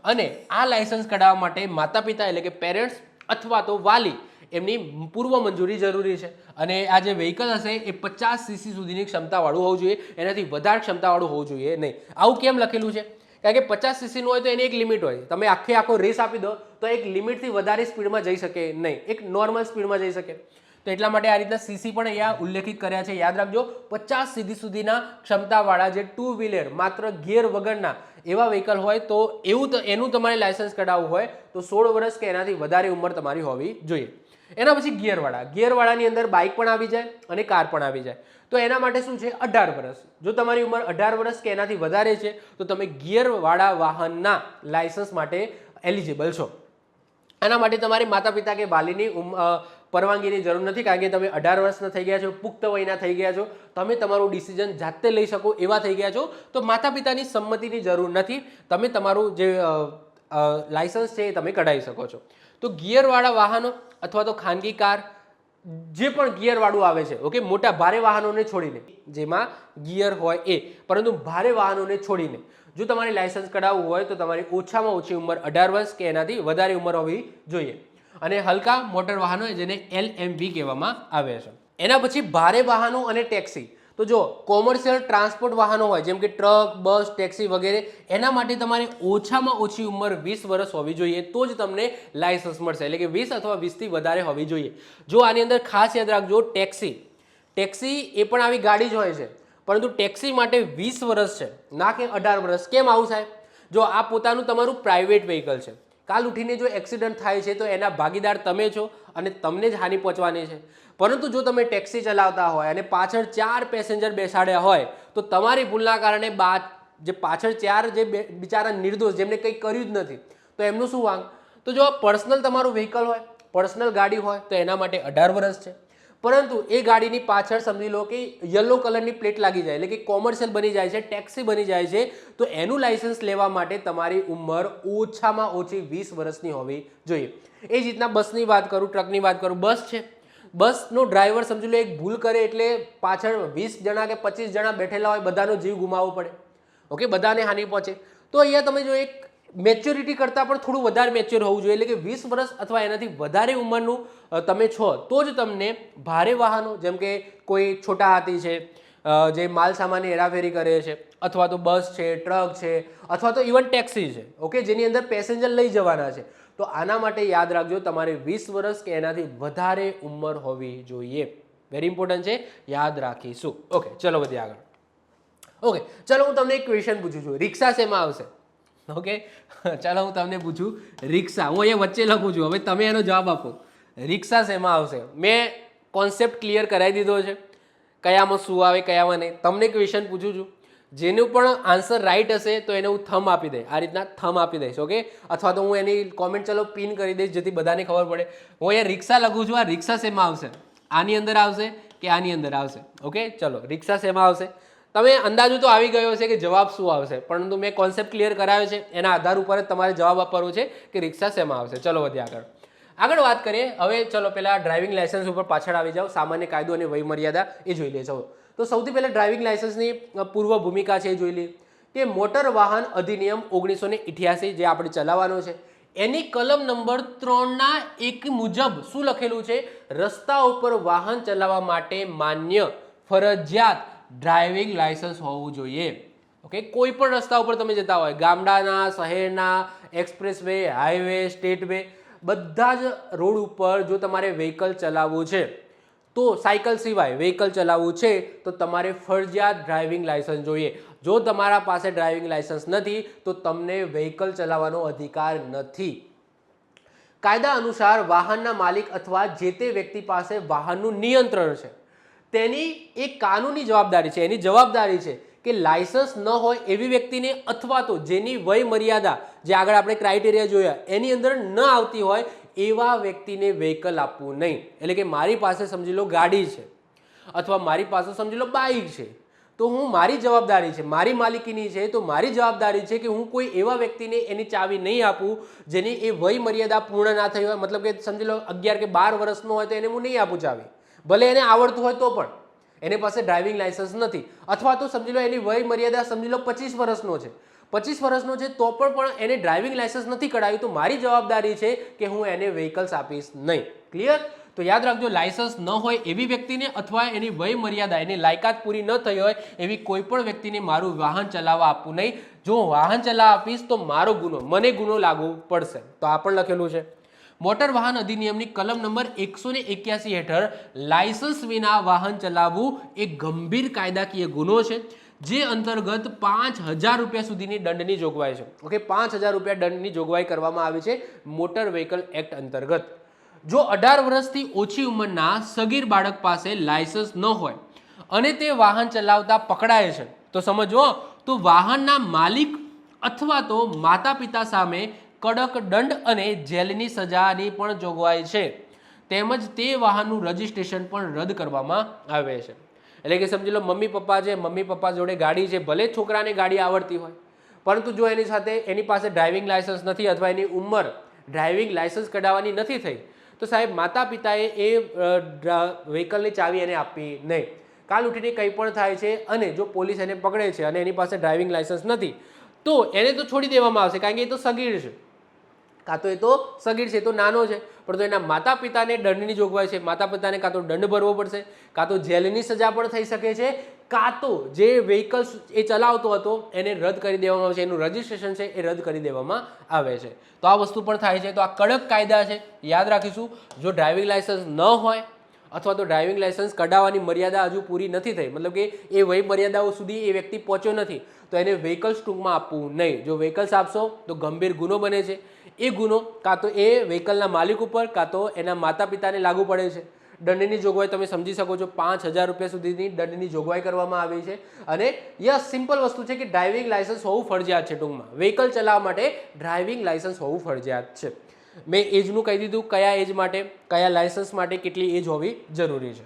અને આ લાયસન્સ કઢાવવા માટે માતા પિતા એટલે કે પેરેન્ટ્સ અથવા તો વાલી એમની પૂર્વ મંજૂરી જરૂરી છે. અને આ જે વ્હીકલ હશે એ 50 cc સુધીની ક્ષમતાવાળું હોવું જોઈએ, એનાથી વધારે ક્ષમતાવાળું હોવું જોઈએ નહીં. આવું કેમ લખેલું છે? કારણ કે 50 cc નું હોય તો એની એક લિમિટ હોય. તમે આખો રેસ આપી દો તો એક લિમિટથી વધારે સ્પીડમાં જઈ શકે નહીં, એક નોર્મલ સ્પીડમાં જઈ શકે. તો એટલા માટે આ રીતના સીસી પણ અહીંયા ઉલ્લેખિત કર્યા છે. યાદ રાખજો, 50 cc સુધીના ક્ષમતાવાળા જે 2 વ્હીલર માત્ર ગિયર વગરના એવા વ્હીકલ હોય તો એનું તમારે લાયસન્સ કઢાવવું હોય તો 16 વર્ષ કે એનાથી વધારે ઉંમર તમારી હોવી જોઈએ. એના પછી ગિયરવાળાની અંદર બાઇક પણ આવી જાય અને કાર પણ આવી જાય. તો એના માટે શું છે, 18 વર્ષ. જો તમારી ઉંમર 18 વર્ષ કે એનાથી વધારે છે તો તમે ગિયરવાળા વાહનના લાયસન્સ માટે એલિજિબલ છો. આના માટે તમારી માતા પિતા કે વાલીની પરવાનગીની જરૂર નથી, કારણ કે તમે 18 વર્ષના થઈ ગયા છો, પુખ્ત વયના થઈ ગયા છો, તમે તમારું ડિસિઝન જાતે લઈ શકો એવા થઈ ગયા છો, તો માતા પિતાની સંમતિની જરૂર નથી. તમે તમારું જે લાયસન્સ છે એ તમે કઢાવી શકો છો. તો ગિયરવાળા વાહનો અથવા તો ખાનગી કાર જે પણ ગિયરવાળું આવે છે, ઓકે, મોટા ભારે વાહનોને છોડીને, જેમાં ગિયર હોય એ, પરંતુ ભારે વાહનોને છોડીને જો તમારે લાયસન્સ કઢાવવું હોય તો તમારી ઓછામાં ઓછી ઉંમર 18 વર્ષ કે એનાથી વધારે ઉંમર હોવી જોઈએ. અને હલકા મોટર વાહનો જેને LMV કહેવામાં આવે છે. એના પછી ભારે વાહનો અને ટેક્સી. તો જો કોમર્શિયલ ટ્રાન્સપોર્ટ વાહનો હોય જેમ કે ટ્રક, બસ, ટેક્સી વગેરે, એના માટે તમારે ઓછામાં ઓછી ઉંમર 20 વર્ષ હોવી જોઈએ, તો જ તમને લાયસન્સ મળશે. એટલે કે 20 અથવા 20થી વધારે હોવી જોઈએ. જો આની અંદર ખાસ યાદ રાખજો, ટેક્સી એ પણ આવી ગાડી જ હોય છે, પરંતુ ટેક્સી માટે 20 વર્ષ છે, ના કે 18 વર્ષ. કેમ આવું સાહેબ? જો આ પોતાનું તમારું પ્રાઇવેટ વ્હીકલ છે, કાલ ઉઠીને જો એક્સિડન્ટ થાય છે તો એના ભાગીદાર તમે છો અને તમને જ હાનિ પહોંચવાની છે. પરંતુ જો તમે ટેક્સી ચલાવતા હોય અને પાછળ 4 પેસેન્જર બેસાડ્યા હોય તો તમારી ભૂલના કારણે જે પાછળ 4 જે બિચારા નિર્દોષ, જેમને કંઈ કર્યું જ નથી, તો એમનું શું વાંક? તો જો પર્સનલ તમારું વ્હીકલ હોય, પર્સનલ ગાડી હોય, તો એના માટે 18 વર્ષ છે. પરંતુ એ ગાડીની પાછળ સમજી લો કે યલો કલરની પ્લેટ લાગી જાય, એટલે કે કોમર્શિયલ બની જાય છે, ટેક્સી બની જાય છે, તો એનું લાયસન્સ લેવા માટે તમારી ઉંમર ઓછામાં ઓછી 20 વર્ષની હોવી જોઈએ. એ જ રીતના બસની વાત કરું, ટ્રકની વાત કરું, બસ છે, બસનો ડ્રાઈવર સમજી લો એક ભૂલ કરે એટલે પાછળ 20 જણા કે 25 જણા બેઠેલા હોય, બધાનો જીવ ગુમાવવો પડે, ઓકે, બધાને હાનિ પહોંચે. તો અહીંયા તમે જો એક મેચ્યોરિટી કરતાં પણ થોડું વધારે મેચ્યોર હોવું જોઈએ, એટલે કે 20 વર્ષ અથવા એનાથી વધારે ઉંમરનું તમે છો તો જ તમને ભારે વાહનો જેમ કે કોઈ છોટા હાથી છે, જે માલ સામાનની હેરાફેરી કરે છે, અથવા તો બસ છે, ટ્રક છે, અથવા તો ઇવન ટેક્સી છે, ઓકે, જેની અંદર પેસેન્જર લઈ જવાના છે, તો આના માટે યાદ રાખજો તમારે 20 વર્ષ કે એનાથી વધારે ઉંમર હોવી જોઈએ. વેરી ઇમ્પોર્ટન્ટ છે, યાદ રાખીશું. ઓકે, ચલો વધીએ આગળ. ઓકે, ચલો હું તમને એક ક્વેશ્ચન પૂછું છું, રિક્ષા શેમાં આવશે? ઓકે, ચાલો હું તમને પૂછું, રિક્ષા, હું અહીંયા વચ્ચે લખું છું, હવે તમે એનો જવાબ આપો. રિક્ષા શેમાં આવશે? મેં કોન્સેપ્ટ ક્લિયર કરાવી દીધો છે, કયામાં શું આવે, કયામાં નહીં. તમને ક્વેશ્ચન પૂછું છું, જેનું પણ આન્સર રાઈટ હશે તો એને હું થમ આપી દઈશ, આ રીતના થમ આપી દઈશ, ઓકે, અથવા તો હું એની કોમેન્ટ ચલો પિન કરી દઈશ જેથી બધાને ખબર પડે. હું અહીંયા રિક્ષા લખું છું, આ રિક્ષા શેમાં આવશે? આની અંદર આવશે કે આની અંદર આવશે? ઓકે, ચલો, રિક્ષા શેમાં આવશે? તમે અંદાજો તો આવી ગયો છે કે જવાબ શું આવશે, પરંતુ મેં કોન્સેપ્ટ ક્લિયર કરાવ્યો છે, એના આધાર ઉપર જ તમારે જવાબ આપવાનો છે કે રિક્ષા શેમાં આવશે. ચલો વધીએ આગળ વાત કરીએ. હવે ચલો પહેલા ડ્રાઇવિંગ લાયસન્સ ઉપર પાછળ આવી જાઓ, સામાન્ય કાયદો અને વય મર્યાદા એ જોઈ લેજો. તો સૌથી પહેલા ડ્રાઇવિંગ લાયસન્સની પૂર્વ ભૂમિકા છે એ જોઈ લઈએ કે મોટર વાહન અધિનિયમ 1988 જે આપણે ચલાવવાનો છે, એની કલમ નંબર 3(1) મુજબ શું લખેલું છે? રસ્તા ઉપર વાહન ચલાવવા માટે માન્ય ફરજિયાત ડ્રાઇવિંગ લાયસન્સ હોવું જોઈએ. ઓકે, કોઈ પણ રસ્તા ઉપર તમે જતા હોય, ગામડાના, શહેરના, express way, highway, state way, બધા જ રોડ ઉપર જો તમારે વ્હીકલ ચલાવવું છે, તો સાયકલ સિવાય વ્હીકલ ચલાવવું છે તો તમારે ફરજિયાત ડ્રાઇવિંગ લાયસન્સ જોઈએ. જો તમારા પાસે ડ્રાઇવિંગ લાયસન્સ નથી તો તમને વ્હીકલ ચલાવવાનો અધિકાર નથી. કાયદા અનુસાર વાહનના માલિક અથવા જે તે વ્યક્તિ પાસે વાહનનું નિયંત્રણ છે, તેની એક કાનૂની જવાબદારી છે, એની જવાબદારી છે કે લાયસન્સ ન હોય એવી વ્યક્તિને અથવા તો જેની વય મર્યાદા જે આગળ આપણે ક્રાઇટેરિયા જોયા એની અંદર ન આવતી હોય એવા વ્યક્તિને વ્હીકલ આપવું નહીં. એટલે કે મારી પાસે સમજી લો ગાડી છે અથવા મારી પાસે સમજી લો બાઇક છે, તો હું મારી જવાબદારી છે, મારી માલિકીની છે, તો મારી જવાબદારી છે કે હું કોઈ એવા વ્યક્તિને એની ચાવી નહીં આપું જેની એ વય મર્યાદા પૂર્ણ ના થઈ હોય. મતલબ કે સમજી લો 11 કે 12 વર્ષનો હોય તો એને હું નહીં આપું ચાવી, ભલે એને આવડતું હોય તો પણ, એને પાસે ડ્રાઇવિંગ લાયસન્સ નથી. અથવા તો સમજી લો એની વય મર્યાદા સમજી લો 25 વર્ષનો છે, 25 વર્ષનો છે તો પણ એને ડ્રાઇવિંગ લાયસન્સ નથી કઢાવ્યું, તો મારી જવાબદારી છે કે હું એને વ્હીકલ્સ આપીશ નહીં. ક્લિયર? તો યાદ રાખજો, લાયસન્સ ન હોય એવી વ્યક્તિને અથવા એની વય મર્યાદા, એની લાયકાત પૂરી ન થઈ હોય એવી કોઈ પણ વ્યક્તિને મારું વાહન ચલાવવા આપવું નહીં. જો વાહન ચલાવવા આપીશ તો મારો ગુનો, મને ગુનો લાગુ પડશે. તો આ પણ લખેલું છે. મોટર વાહન અધિનિયમની કલમ નંબર 181 હેઠળ લાયસન્સ વિના વાહન ચલાવવું એ ગંભીર કાયદાકીય ગુનો છે, જે અંતર્ગત 5,000 રૂપિયા સુધીની દંડની જોગવાઈ છે. ઓકે, 5,000 રૂપિયા દંડની જોગવાઈ કરવામાં આવી છે મોટર વ્હીકલ એક્ટ અંતર્ગત. જો 18 વર્ષથી ઓછી ઉંમરના સગીર બાળક પાસે લાયસન્સ ન હોય અને તે વાહન ચલાવતા પકડાય છે તો સમજો, તો વાહનના માલિક અથવા તો માતા પિતા સામે કડક દંડ અને જેલની સજાની પણ જોગવાઈ છે. તેમજ તે વાહનનું રજિસ્ટ્રેશન પણ રદ કરવામાં આવે છે. એટલે કે સમજી લો મમ્મી પપ્પા છે, મમ્મી પપ્પા જોડે ગાડી છે, ભલે છોકરાને ગાડી આવડતી હોય, પરંતુ જો એની સાથે એની પાસે ડ્રાઇવિંગ લાયસન્સ નથી અથવા એની ઉંમર ડ્રાઇવિંગ લાયસન્સ કઢાવવાની નથી થઈ, તો સાહેબ માતા પિતાએ એ વ્હીકલની ચાવી એને આપવી નહીં. કાલ ઉઠીને કંઈ પણ થાય છે અને જો પોલીસ એને પકડે છે અને એની પાસે ડ્રાઇવિંગ લાયસન્સ નથી, તો એને તો છોડી દેવામાં આવશે, કારણ કે એ તો સગીર છે. કાં તો એ તો સગીર છે, તો નાનો છે, પરંતુ એના માતા પિતાને દંડની જોગવાઈ છે. માતા પિતાને કાં તો દંડ ભરવો પડશે, કાં તો જેલની સજા પણ થઈ શકે છે, કાં તો જે વ્હીકલ એ ચલાવતો હતો એને રદ કરી દેવામાં આવે છે, એનું રજિસ્ટ્રેશન છે એ રદ કરી દેવામાં આવે છે. તો આ વસ્તુ પણ થાય છે. તો આ કડક કાયદા છે, યાદ રાખીશું. જો ડ્રાઇવિંગ લાયસન્સ ન હોય અથવા તો ડ્રાઇવિંગ લાયસન્સ કઢાવવાની મર્યાદા હજુ પૂરી નથી થઈ, મતલબ કે એ વય મર્યાદાઓ સુધી એ વ્યક્તિ પહોંચ્યો નથી, તો એને વ્હીકલ્સ ટૂંકમાં આપવું નહીં. જો વ્હીકલ્સ આપશો તો ગંભીર ગુનો બને છે. એ ગુનો કાં તો એ વ્હીકલના માલિક ઉપર કાં તો એના માતા પિતાને લાગુ પડે છે. દંડની જોગવાઈ તમે સમજી શકો છો, 5,000 રૂપિયા સુધીની દંડની જોગવાઈ કરવામાં આવી છે. અને યસ, સિમ્પલ વસ્તુ છે કે ડ્રાઇવિંગ લાયસન્સ હોવું ફરજિયાત છે. ટૂંકમાં વ્હીકલ ચલાવવા માટે ડ્રાઇવિંગ લાયસન્સ હોવું ફરજિયાત છે. મેં એજનું કહી દીધું, કયા એજ માટે, કયા લાયસન્સ માટે કેટલી એજ હોવી જરૂરી છે.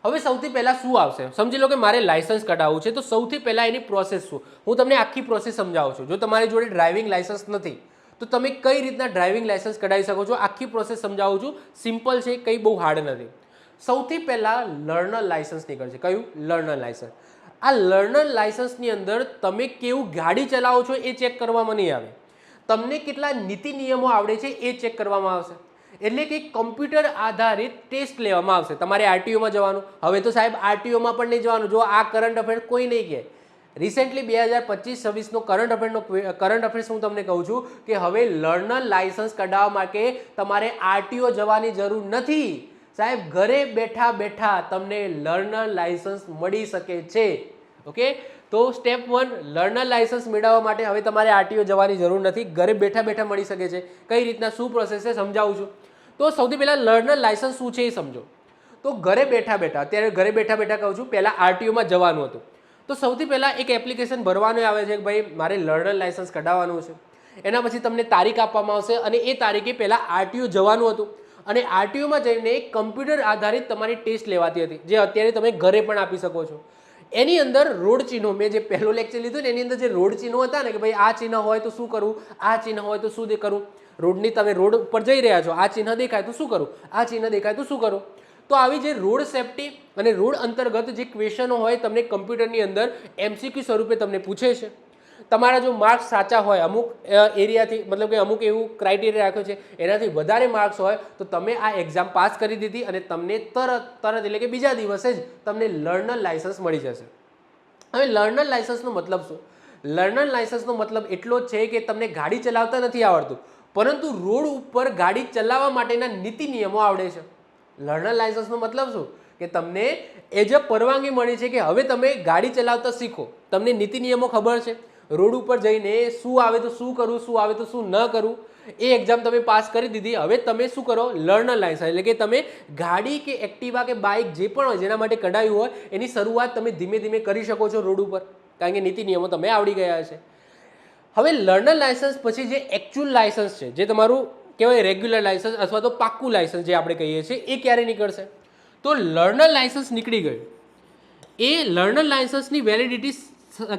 હવે સૌથી પહેલાં શું આવશે, સમજી લો કે મારે લાયસન્સ કઢાવવું છે, તો સૌથી પહેલાં એની પ્રોસેસ શું, હું તમને આખી પ્રોસેસ સમજાવું છું. જો તમારી જોડે ડ્રાઇવિંગ લાયસન્સ નથી તો તમે કઈ રીતના ડ્રાઇવિંગ લાયસન્સ કઢાવી શકો છો, આખી પ્રોસેસ સમજાવું છું. સિમ્પલ છે, કંઈ બહુ હાર્ડ નથી. સૌથી પહેલાં લર્નર લાયસન્સ નીકળશે. કયું? Learner licence. આ લર્નર લાયસન્સની અંદર તમે કેવું ગાડી ચલાવો છો એ ચેક કરવામાં નહીં આવે, તમને કેટલા નીતિ નિયમો આવડે છે એ ચેક કરવામાં આવશે. એટલે કે કમ્પ્યુટર આધારિત ટેસ્ટ લેવામાં આવશે. તમારે આરટીઓમાં જવાનું. હવે તો સાહેબ આરટીઓમાં પણ નહીં જવાનું. જો આ કરંટ અફેર કોઈ નહીં કહે. રિસેન્ટલી 2025-26નો કરંટ અફેર્સ હું તમને કહું છું કે હવે લર્નર લાયસન્સ કઢાવવા માટે તમારે આરટીઓ જવાની જરૂર નથી સાહેબ. ઘરે બેઠા બેઠા તમને લર્નર લાયસન્સ મળી શકે છે. ઓકે, તો સ્ટેપ 1, લર્નર લાયસન્સ મેળવવા માટે હવે તમારે આરટીઓ જવાની જરૂર નથી, ઘરે બેઠા બેઠા મળી શકે છે. કઈ રીતના શું પ્રોસેસ છે સમજાવું છું. તો સૌથી પહેલાં લર્નર લાયસન્સ શું છે એ સમજો. તો ઘરે બેઠા બેઠા, અત્યારે ઘરે બેઠા બેઠા કહું છું, પહેલાં આરટીઓમાં જવાનું હતું. તો સૌથી પહેલાં એક એપ્લિકેશન ભરવાનું આવે છે કે ભાઈ મારે લર્નર લાયસન્સ કઢાવવાનું છે. એના પછી તમને તારીખ આપવામાં આવશે અને એ તારીખે પહેલાં આરટીઓ જવાનું હતું અને આરટીઓમાં જઈને કમ્પ્યુટર આધારિત તમારી ટેસ્ટ લેવાતી હતી, જે અત્યારે તમે ઘરે પણ આપી શકો છો. એની અંદર રોડ ચિહ્નો, મેં જે પહેલો લેક્ચર લીધું ને એની અંદર જે રોડ ચિહ્નો હતા ને કે ભાઈ આ ચિહ્ન હોય તો શું કરવું, આ ચિહ્ન હોય તો શું કરવું, રોડની તમે રોડ ઉપર જઈ રહ્યા છો, આ ચિહ્ન દેખાય તો શું કરવું, આ ચિહ્ન દેખાય તો શું કરવું. તો આવી જે રોડ સેફટી અને રોડ અંતર્ગત જે ક્વેશ્ચનો હોય તમને કમ્પ્યુટરની અંદર એમસીક્યુ સ્વરૂપે તમને પૂછે છે. તમારા જો માર્ક્સ સાચા હોય, અમુક એરિયાથી, મતલબ કે અમુક એવું ક્રાઇટેરિયા રાખ્યો છે, એનાથી વધારે માર્ક્સ હોય તો તમે આ એક્ઝામ પાસ કરી દીધી અને તમને તરત એટલે કે બીજા દિવસે જ તમને લર્નર લાયસન્સ મળી જશે. હવે લર્નર લાયસન્સનો મતલબ શું? લર્નર લાયસન્સનો મતલબ એટલો જ છે કે તમને ગાડી ચલાવતા નથી આવડતું, પરંતુ રોડ ઉપર ગાડી ચલાવવા માટેના નીતિ નિયમો આવડે છે. લર્નર લાયસન્સનો મતલબ શું કે તમને એજ પરવાનગી મળી છે કે હવે તમે ગાડી ચલાવતા શીખો, તમને નીતિ નિયમો ખબર છે, રોડ ઉપર જઈને શું આવે તો શું કરવું, શું આવે તો શું ન કરવું, એ એક્ઝામ તમે પાસ કરી દીધી. હવે તમે શું કરો? લર્નર લાયસન્સ, એટલે કે તમે ગાડી કે એક્ટિવા કે બાઇક જે પણ હોય જેના માટે કઢાવ્યું હોય એની શરૂઆત તમે ધીમે ધીમે કરી શકો છો રોડ ઉપર, કારણ કે નીતિ નિયમો તમે આવડી ગયા છે. હવે લર્નર લાયસન્સ પછી જે એકચ્યુઅલ લાયસન્સ છે, જે તમારું કહેવાય રેગ્યુલર લાયસન્સ અથવા તો પાક્કું લાયસન્સ જે આપણે કહીએ છીએ, એ ક્યારે નીકળશે? તો લર્નર લાયસન્સ નીકળી ગયું. એ લર્નર લાયસન્સની વેલિડિટી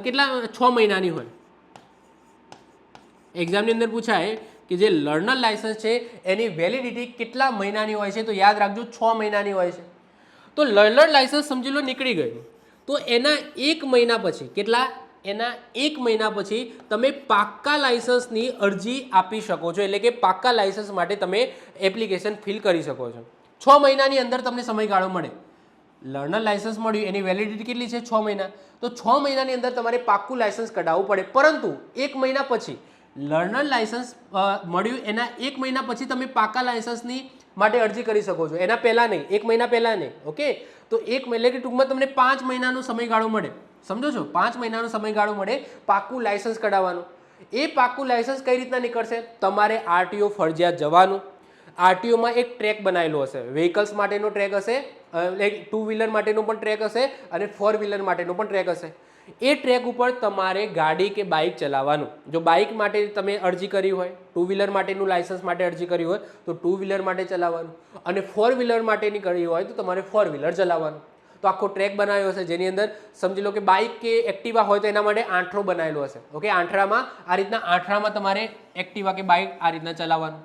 કેટલા? 6 મહિનાની હોય. એક્ઝામની અંદર પૂછાય કે જે લર્નર લાયસન્સ છે એની વેલિડિટી કેટલા મહિનાની હોય છે? તો યાદ રાખજો 6 મહિનાની હોય છે. તો લર્નર લાયસન્સ સમજી લો નીકળી ગયું, તો એના 1 મહિના પછી, કેટલા? એના 1 મહિના પછી તમે પાક્કા લાયસન્સની અરજી આપી શકો છો, એટલે કે પાક્કા લાયસન્સ માટે તમે એપ્લિકેશન ફિલ કરી શકો છો. 6 મહિનાની અંદર તમને સમયગાળો મળે. લર્નર લાયસન્સ મળ્યું, એની વેલિડિટી કેટલી છે? 6 મહિના. તો 6 મહિનાની અંદર તમારે પાક્કું લાયસન્સ કઢાવવું પડે, પરંતુ 1 મહિના પછી લર્નર લાયસન્સ મળ્યું, એના 1 મહિના પછી તમે પાક્કા લાયસન્સની માટે અરજી કરી શકો છો, એના પહેલાં નહીં, 1 મહિના પહેલાં નહીં. ઓકે, તો 1 મહિના એટલે કે ટૂંકમાં તમને 5 મહિનાનો સમયગાળો મળે. સમજો છો? 5 મહિનાનો સમયગાળો મળે પાક્કું લાયસન્સ કઢાવવાનું. એ પાક્કું લાયસન્સ કઈ રીતના નીકળશે? તમારે આરટીઓ ફરજિયાત જવાનું. આરટીઓમાં એક ટ્રેક બનાવેલો હશે, વ્હીકલ્સ માટેનો ટ્રેક હશે, લાઈક 2 વ્હીલર માટેનો પણ ટ્રેક હશે અને 4 વ્હીલર માટેનો પણ ટ્રેક હશે. એ ટ્રેક ઉપર તમારે ગાડી કે બાઇક ચલાવવાનું. જો બાઇક માટે તમે અરજી કરી હોય, ટુ વ્હીલર માટેનું લાઇસન્સ માટે અરજી કરી હોય તો ટુ વ્હીલર માટે ચલાવવાનું, અને ફોર વ્હીલર માટેની કરી હોય તો તમારે ફોર વ્હીલર ચલાવવાનું. તો આખો ટ્રેક બનાવ્યો હશે જેની અંદર સમજી લો કે બાઇક કે એક્ટિવા હોય તો એના માટે આંઠડો બનાવેલો હશે. ઓકે, આંઠડામાં આ રીતના આંઠડામાં તમારે એક્ટિવા કે બાઇક આ રીતના ચલાવવાનું.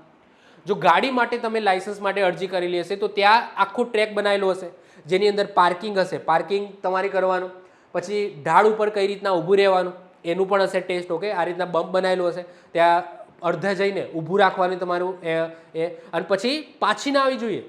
જો ગાડી માટે તમે લાઇસન્સ માટે અરજી કરેલી હશે તો ત્યાં આખો ટ્રેક બનાવેલો હશે જેની અંદર પાર્કિંગ હશે, પાર્કિંગ તમારે કરવાનું. પછી ઢાળ ઉપર કઈ રીતના ઊભું રહેવાનું એનું પણ હશે ટેસ્ટ. ઓકે, આ રીતના બમ્પ બનાવેલું હશે, ત્યાં અડધા જઈને ઊભું રાખવાનું તમારું અને પછી પાછી ના આવી જોઈએ.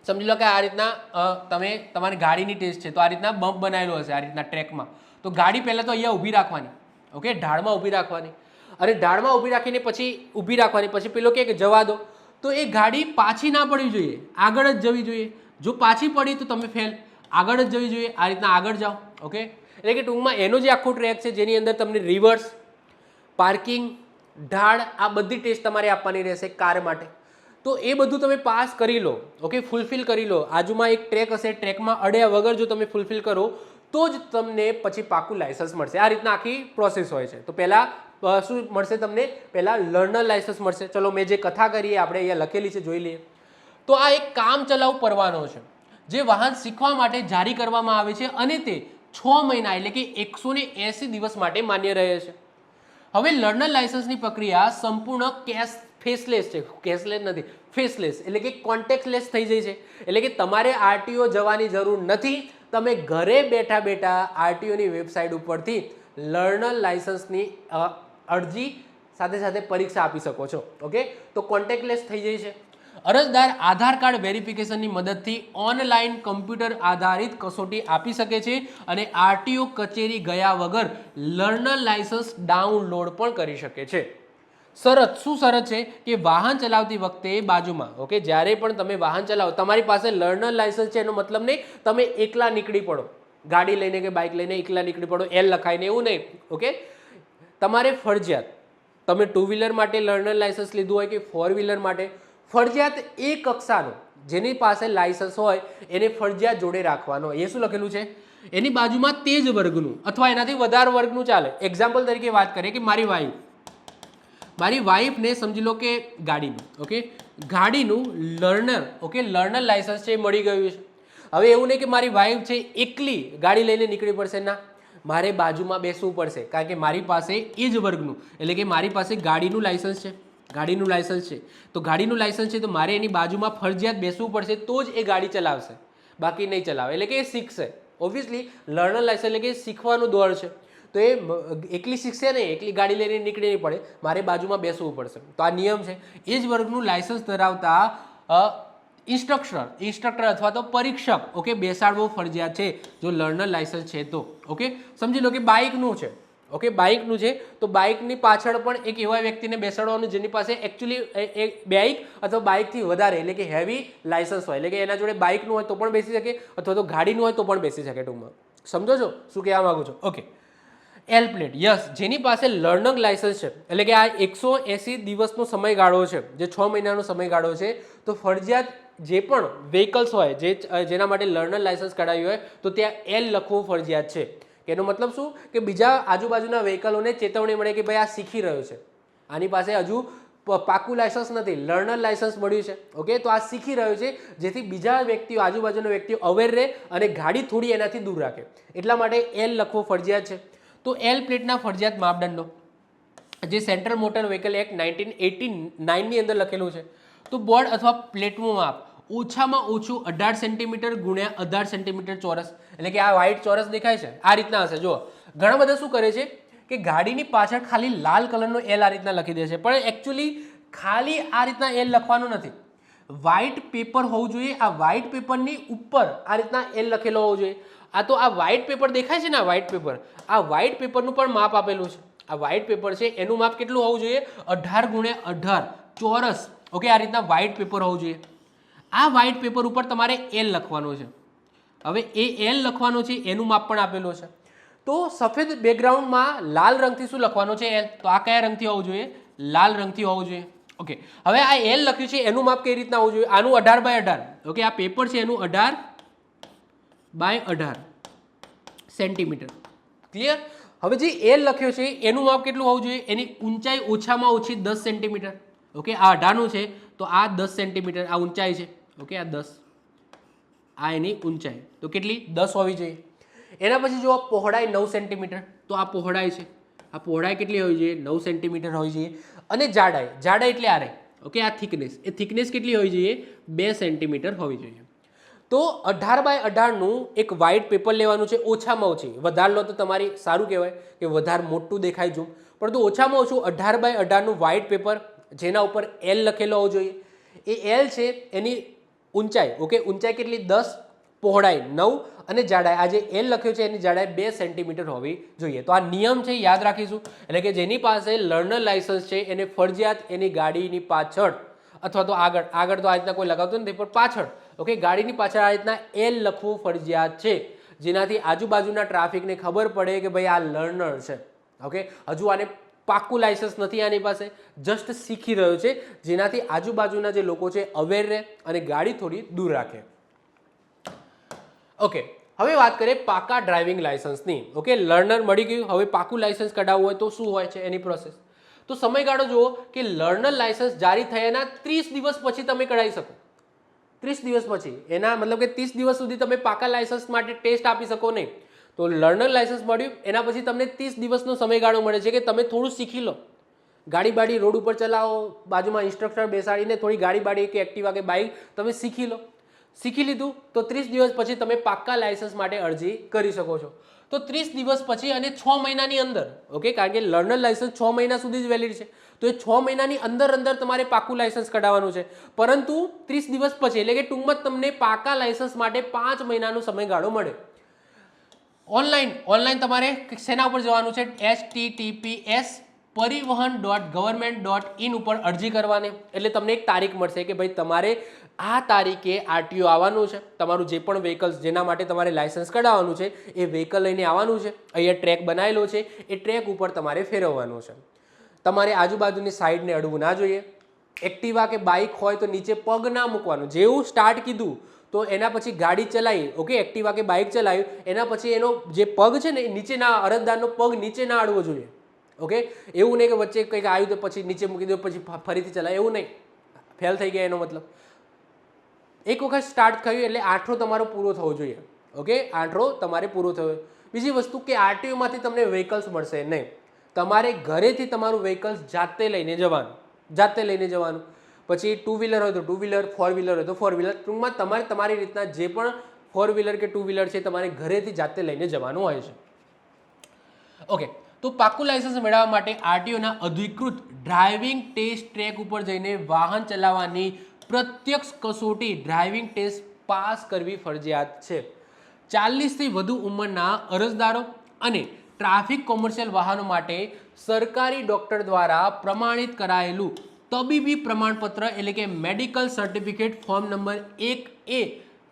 સમજી લો કે આ રીતના તમે તમારી ગાડીની ટેસ્ટ છે તો આ રીતના બમ્પ બનાવેલો હશે આ રીતના ટ્રેકમાં, તો ગાડી પહેલાં તો અહીંયા ઊભી રાખવાની. ઓકે, ઢાળમાં ઊભી રાખવાની, અને ઢાળમાં ઊભી રાખીને પછી ઊભી રાખવાની. પછી પેલો કે જવા દો, તો એ ગાડી પાછી ના પડવી જોઈએ, આગળ જ જવી જોઈએ. જો પાછી પડી તો તમે ફેલ, આગળ જ જવી જોઈએ. આ રીતના આગળ જાઓ. ઓકે, એટલે કે ટૂંકમાં એનો જે આખો ટ્રેક છે જેની અંદર તમને રિવર્સ, પાર્કિંગ, ઢાળ આ બધી ટેસ્ટ તમારે આપવાની રહેશે કાર માટે. તો એ બધું તમે પાસ કરી લો. ઓકે, ફૂલફિલ કરી લો. આજુમાં એક ટ્રેક હશે, ટ્રેકમાં અડ્યા વગર જો તમે ફૂલફિલ કરો તો જ તમને પછી પાકું લાઇસન્સ મળશે. આ રીતના આખી પ્રોસેસ હોય છે. તો પહેલાં શું મળશે તમને? પહેલાં લર્નર લાઇસન્સ મળશે. ચલો, મેં જે કથા કરીએ આપણે અહીંયા લખેલી છે જોઈ લઈએ. તો આ એક કામ ચલાઉ પરવાનો છે જે વાહન શીખવા માટે જારી કરવામાં આવે છે અને તે 6 મહિના એટલે કે 180 દિવસ માટે માન્ય રહે છે. હવે લર્નર લાઇસન્સની પ્રક્રિયા સંપૂર્ણ ફેસલેસ છે. કેશલેસ નથી, ફેસલેસ એટલે કે કોન્ટેક્ટલેસ થઈ જાય છે. એટલે કે તમારે આરટીઓ જવાની જરૂર નથી. તમે ઘરે બેઠા બેઠા આરટીઓની વેબસાઇટ ઉપરથી લર્નર લાઇસન્સની અરજી સાથે સાથે પરીક્ષા આપી શકો છો. ઓકે, તો કોન્ટેક્ટલેસ થઈ જાય છે. અરજદાર આધાર કાર્ડ વેરિફિકેશનની મદદથી ઓનલાઈન કમ્પ્યુટર આધારિત કસોટી આપી શકે છે અને આરટીઓ કચેરી ગયા વગર લર્નર લાઇસન્સ ડાઉનલોડ પણ કરી શકે છે. શરત શું શરત છે કે વાહન ચલાવતી વખતે બાજુમાં, ઓકે, જ્યારે પણ તમે વાહન ચલાવો તમારી પાસે લર્નર લાઇસન્સ છે એનો મતલબ નહીં તમે એકલા નીકળી પડો, ગાડી લઈને કે બાઇક લઈને એકલા નીકળી પડો, એલ લખાઈને, એવું નહીં. ઓકે, તમારે ફરજિયાત તમે ટુ વ્હીલર માટે લર્નર લાઇસન્સ લીધું હોય કે ફોર વ્હીલર માટે, ફરજિયાત એ કક્ષાનો જેની પાસે લાઇસન્સ હોય એને ફરજિયાત જોડે રાખવાનો. એ શું લખેલું છે? એની બાજુમાં તે જ વર્ગનું અથવા એનાથી વધારે વર્ગનું ચાલે. એક્ઝામ્પલ તરીકે વાત કરીએ કે મારી વાઈફને સમજી લો કે ગાડીનું, ઓકે, ગાડીનું લર્નર, ઓકે, લર્નર લાઇસન્સ છે એ મળી ગયું છે. હવે એવું નહીં કે મારી વાઈફ છે એકલી ગાડી લઈને નીકળી પડશે, ના, મારે બાજુમાં બેસવું પડશે કારણ કે મારી પાસે એ જ વર્ગનું એટલે કે મારી પાસે ગાડીનું લાઇસન્સ છે. ગાડીનું લાઇસન્સ છે તો ગાડીનું લાઇસન્સ છે તો મારે એની બાજુમાં ફરજિયાત બેસવું પડશે તો જ એ ગાડી ચલાવશે, બાકી નહીં ચલાવે. એટલે કે એ શીખશે. ઓબ્વિયસલી લર્નર લાઇસન્સ એટલે કે શીખવાનું દોર છે, તો એ એકલી શીખશે નહીં, એકલી ગાડી લઈને નીકળી નહીં પડે, મારે બાજુમાં બેસવું પડશે. તો આ નિયમ છે. એ જ વર્ગનું લાઇસન્સ ધરાવતા ઇન્સ્ટ્રક્ટર અથવા તો પરીક્ષક, ઓકે, બેસાડવો ફરજિયાત છે જો લર્નર લાઇસન્સ છે તો. ઓકે, સમજી લો કે બાઇકનું છે, ઓકે, બાઇકનું છે તો બાઇકની પાછળ પણ એક એવા વ્યક્તિને બેસાડવાનું જેની પાસે એકચ્યુઅલી બાઇક અથવા બાઇકથી વધારે એટલે કે હેવી લાઇસન્સ હોય, એટલે કે એના જોડે બાઇકનું હોય તો પણ બેસી શકે અથવા તો ગાડીનું હોય તો પણ બેસી શકે. ટૂંકમાં સમજો છો શું કહેવા માંગુ છો? ઓકે, એલ પ્લેટ, યસ, જેની પાસે લર્નર લાઇસન્સ છે એટલે કે આ 180 દિવસનો સમયગાળો છે, જે 6 મહિનાનો સમયગાળો છે, તો ફરજિયાત જે પણ વ્હીકલ્સ હોય જેના માટે લર્નર લાઇસન્સ કઢાવ્યું હોય તો ત્યાં એલ લખવું ફરજિયાત છે. એનો મતલબ શું કે બીજા આજુબાજુના વ્હીકલોને ચેતવણી મળે કે ભાઈ આ શીખી રહ્યો છે, આની પાસે હજુ પાકું લાઇસન્સ નથી, લર્નર લાઇસન્સ મળ્યું છે. ઓકે, તો આ શીખી રહ્યો છે જેથી બીજા વ્યક્તિઓ, આજુબાજુના વ્યક્તિઓ અવેર રહે અને ગાડી થોડી એનાથી દૂર રાખે. એટલા માટે એલ લખવું ફરજિયાત છે. તો એલ પ્લેટના ફરજિયાત માપદંડો જે સેન્ટ્રલ મોટર વ્હીકલ એક્ટ 1989ની અંદર લખેલું છે. તો બોર્ડ અથવા પ્લેટનું માપ ઓછામાં ઓછું 18 સેન્ટીમીટર ગુણ્યા 18 સેન્ટીમીટર ચોરસ, એટલે કે આ વ્હાઇટ ચોરસ દેખાય છે આ રીતના હશે. જુઓ, ઘણા બધા શું કરે છે કે ગાડીની પાછળ ખાલી લાલ કલરનો એલ આ રીતના લખી દે છે, પણ એકચ્યુઅલી ખાલી આ રીતના એલ લખવાનું નથી. વ્હાઇટ પેપર હોવું જોઈએ, આ વ્હાઇટ પેપરની ઉપર આ રીતના એલ લખેલો હોવો જોઈએ. આ તો આ વ્હાઇટ પેપર દેખાય છે ને, આ વ્હાઇટ પેપર, આ વ્હાઇટ પેપરનું પણ માપ આપેલું છે. આ વ્હાઇટ પેપર છે એનું માપ કેટલું હોવું જોઈએ? 18 ગુણ્યા 18 ચોરસ. ઓકે, આ રીતના વ્હાઇટ પેપર હોવું જોઈએ. આ વ્હાઇટ પેપર ઉપર તમારે એલ લખવાનું છે. હવે એ એલ લખવાનો છે એનું માપ પણ આપેલું છે. તો સફેદ બેકગ્રાઉન્ડમાં લાલ રંગથી શું લખવાનું છે? એલ. તો આ કયા રંગથી હોવું જોઈએ? લાલ રંગથી હોવું જોઈએ. ઓકે, હવે આ એલ લખ્યું છે એનું માપ કઈ રીતના હોવું જોઈએ? આનું 18/18. ઓકે, આ પેપર છે એનું 18/18 સેન્ટીમીટર. ક્લિયર? હવે જે એલ લખ્યો છે એનું માપ કેટલું હોવું જોઈએ? એની ઊંચાઈ ઓછામાં ઓછી 10 સેન્ટીમીટર. ઓકે, આ 18નું છે તો આ 10 સેન્ટીમીટર આ ઊંચાઈ છે. ઓકે, આ 10, આ એની ઊંચાઈ તો કેટલી? 10 હોવી જોઈએ. એના પછી જો પહોળાઈ 9 સેન્ટીમીટર, તો આ પહોળાઈ છે, આ પહોળાઈ કેટલી હોવી જોઈએ? 9 સેન્ટીમીટર હોવી જોઈએ. અને જાડાઈ, જાડાઈ એટલે આરે. ઓકે, આ થિકનેસ, એ થિકનેસ કેટલી હોવી જોઈએ? 2 સેન્ટીમીટર હોવી જોઈએ. તો 18x18નું એક વ્હાઇટ પેપર લેવાનું છે, ઓછામાં ઓછી. વધારે લો તો તમારી સારું કહેવાય કે વધારે મોટું દેખાય ઝૂમ, પરંતુ ઓછામાં ઓછું 18x18નું વ્હાઇટ પેપર જેના ઉપર એલ લખેલો હોવો જોઈએ. એ એલ છે એની ઊંચાઈ. ઓકે, ઊંચાઈ કેટલી? 10, પહોળાઈ 9 અને જાડાઈ, આ જે એલ લખ્યો છે એની જાડાઈ 2 સેન્ટીમીટર હોવી જોઈએ. તો આ નિયમ છે, યાદ રાખીશું. એટલે કે જેની પાસે લર્નર લાયસન્સ છે એને ફરજિયાત એની ગાડીની પાછળ અથવા તો આગળ તો આ રીતના કોઈ લગાવતું નથી, પણ પાછળ, ઓકે, ગાડીની પાછળ આ રીતના એલ લખવું ફરજિયાત છે, જેનાથી આજુબાજુના ટ્રાફિકને ખબર પડે કે ભાઈ આ લર્નર છે. ઓકે, હજુ આને પાક્કું લાયસન્સ નથી આની પાસે, જસ્ટ શીખી રહ્યો છે, જેનાથી આજુબાજુના જે લોકો છે અવેર રહે અને ગાડી થોડી દૂર રાખે. ઓકે, હવે વાત કરીએ પાકા ડ્રાઇવિંગ લાયસન્સની. ઓકે, લર્નર મળી ગયું, હવે પાકું લાયસન્સ કઢાવવું હોય તો શું હોય છે એની પ્રોસેસ? તો સમયગાળો જુઓ કે લર્નર લાયસન્સ જારી થયાના 30 દિવસ પછી તમે કઢાવી શકો. 30 દિવસ પછી, એના મતલબ કે 30 દિવસ સુધી તમે પાકા લાયસન્સ માટે ટેસ્ટ આપી શકો નહીં. તો લર્નર લાયસન્સ મળ્યું એના પછી તમને 30 દિવસનો સમયગાળો મળે છે કે તમે થોડું શીખી લો, ગાડી બાડી રોડ ઉપર ચલાવો, બાજુમાં ઇન્સ્ટ્રક્ટર બેસાડીને થોડી ગાડી બાડી કે એક્ટિવા કે બાઇક તમે શીખી લો. શીખી લીધું તો 30 દિવસ પછી તમે પાક્કા લાયસન્સ માટે અરજી કરી શકો છો. તો 30 દિવસ પછી અને 6 મહિનાની અંદર, ઓકે, કારણ કે લર્નર લાયસન્સ 6 મહિના સુધી જ વેલિડ છે, તો એ 6 મહિનાની અંદર તમારે પાક્કું લાયસન્સ કઢાવવાનું છે. પરંતુ 30 દિવસ પછી એટલે કે ટૂંકમાં તમને પાક્કા લાયસન્સ માટે 5 મહિનાનો સમયગાળો મળે. ઓનલાઈન તમારે શેના ઉપર જવાનું છે? https://પરિવહન.government.in ઉપર અરજી કરવાની, એટલે તમને એક તારીખ મળશે કે ભાઈ તમારે આ તારીખે આરટીઓ આવવાનું છે, તમારું જે પણ વ્હીકલ્સ જેના માટે તમારે લાયસન્સ કઢાવવાનું છે એ વ્હીકલ લઈને આવવાનું છે, અહીંયા ટ્રેક બનાવેલો છે, એ ટ્રેક ઉપર તમારે ફેરવવાનું છે. તમારે આજુબાજુની સાઈડને અડવું ના જોઈએ. એક્ટિવા કે બાઇક હોય તો નીચે પગ ના મૂકવાનું. જેવું સ્ટાર્ટ કીધું તો એના પછી ગાડી ચલાવી, ઓકે, એક્ટિવા કે બાઇક ચલાવ્યું એના પછી એનો જે પગ છે ને એ નીચેના અરજદારનો પગ નીચે ના અડવો જોઈએ. ઓકે, એવું નહીં કે વચ્ચે કંઈક આવ્યું તો પછી નીચે મૂકી દો પછી ફરીથી ચલાવે, એવું નહીં. ફેલ થઈ ગયા એનો મતલબ. એક વખત સ્ટાર્ટ થયું એટલે આંઠો તમારો પૂરો થવો જોઈએ. ઓકે, આંઠો તમારે પૂરો થયો. બીજી વસ્તુ કે આરટીઓમાંથી તમને વ્હીકલ્સ મળશે નહીં, તમારે ઘરેથી તમારું વ્હીકલ્સ જાતે લઈને જવાનું. પછી 2 વ્હીલર હોય તો 2 વ્હીલર, 4 વ્હીલર હોય તો 4 વ્હીલર. ટૂંકમાં તમારે તમારી રીતના જે પણ 4 વ્હીલર કે 2 વ્હીલર છે તમારે ઘરેથી જાતે લઈને જવાનું હોય છે. ઓકે, તો પાક્કું લાયસન્સ મેળવવા માટે આરટીઓના અધિકૃત ડ્રાઇવિંગ ટેસ્ટ ટ્રેક ઉપર જઈને વાહન ચલાવવાની પ્રત્યક્ષ કસોટી ડ્રાઇવિંગ ટેસ્ટ પાસ કરવી ફરજિયાત છે. 40થી વધુ ઉંમરના અરજદારો અને ટ્રાફિક કોમર્શિયલ વાહનો માટે સરકારી ડોક્ટર દ્વારા પ્રમાણિત કરાયેલું તબીબી પ્રમાણપત્ર એટલે કે medical certificate form number 1A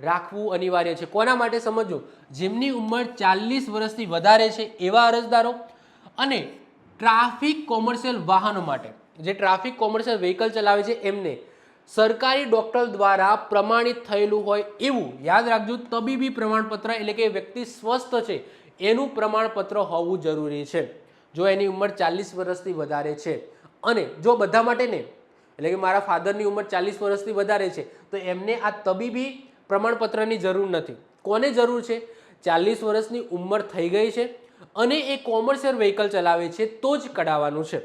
રાખવું અનિવાર્ય છે. કોના માટે સમજો? જેમની ઉંમર 40 વર્ષથી વધારે છે એવા અરજદારો અને ટ્રાફિક કોમર્શિયલ વાહનો માટે, જે ટ્રાફિક કોમર્શિયલ વ્હીકલ ચલાવે છે એમને સરકારી ડોક્ટર દ્વારા પ્રમાણિત થયેલું હોય એવું, યાદ રાખજો, તબીબી પ્રમાણપત્ર એટલે કે વ્યક્તિ સ્વસ્થ છે એનું પ્રમાણપત્ર હોવું જરૂરી છે જો એની ઉંમર 40 વર્ષથી વધારે છે. અને જો બધા માટે નહીં, એટલે કે મારા ફાધરની ઉંમર 40 વર્ષથી વધારે છે તો એમને આ તબીબી પ્રમાણપત્રની જરૂર નથી. કોને જરૂર છે? 40 વર્ષની ઉંમર થઈ ગઈ છે અને એ કોમર્શિયલ વ્હીકલ ચલાવે છે તો જ કઢાવવાનું છે.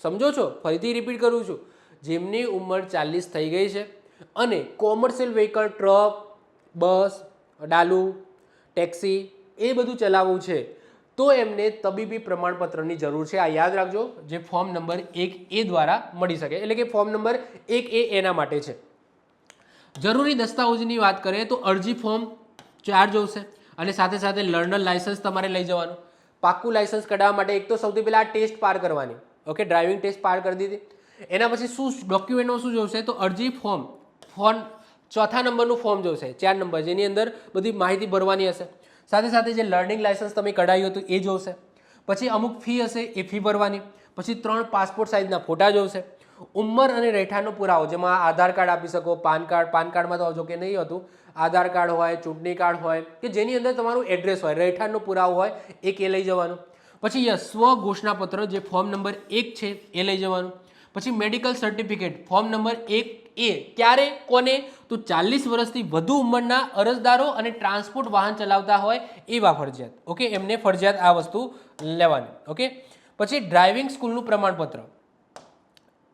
સમજો છો? ફરીથી રિપીટ કરું છું, જેમની ઉંમર 40 થઈ ગઈ છે અને કોમર્શિયલ વ્હીકલ, ટ્રક, બસ, ડાલુ, ટેક્સી એ બધું ચલાવવું છે તો એમને તબીબી પ્રમાણપત્રની જરૂર છે. આ યાદ રાખજો, જે ફોર્મ નંબર 1A દ્વારા મળી શકે, એટલે કે ફોર્મ નંબર 1A એના માટે છે. જરૂરી દસ્તાવેજની વાત કરીએ તો અરજી ફોર્મ 4 જોશે અને સાથે સાથે લર્નર લાયસન્સ તમારે લઈ જવાનું. પાક્કું લાયસન્સ કઢાવવા માટે એક તો સૌથી પહેલાં આ ટેસ્ટ પાર કરવાની. ઓકે, ડ્રાઇવિંગ ટેસ્ટ પાર કરી દીધી. એના પછી શું ડોક્યુમેન્ટમાં શું જોશે? તો અરજી ફોર્મ 4થા નંબરનું ફોર્મ જોશે, 4 નંબર, જેની અંદર બધી માહિતી ભરવાની હશે. સાથે સાથે જે લર્નિંગ લાયસન્સ તમે કઢાવ્યું હતું એ જોશે. પછી અમુક ફી હશે એ ફી ભરવાની. પછી 3 પાસપોર્ટ સાઇઝના ફોટા જોશે. ઉંમર અને રહેઠાણનો પુરાવો, જેમાં આધાર કાર્ડ આપી શકો, પાન કાર્ડમાં તો જો કે નહીં હતું, આધાર કાર્ડ હોય, ચૂંટણી કાર્ડ હોય કે જેની અંદર તમારું એડ્રેસ હોય, રહેઠાણનો પુરાવો હોય એ કે લઈ જવાનું. પછી યસ સ્વ ઘોષણાપત્ર જે ફોર્મ નંબર 1 છે એ લઈ જવાનું. પછી medical certificate form number 1A ક્યારે કોને તો 40 વર્ષથી વધુ ઉંમરના અરજદારો અને ટ્રાન્સપોર્ટ વાહન ચલાવતા હોય એવા ફરજિયાત. ઓકે, એમને ફરજિયાત આ વસ્તુ લેવાની. ઓકે, પછી ડ્રાઇવિંગ સ્કૂલનું પ્રમાણપત્ર.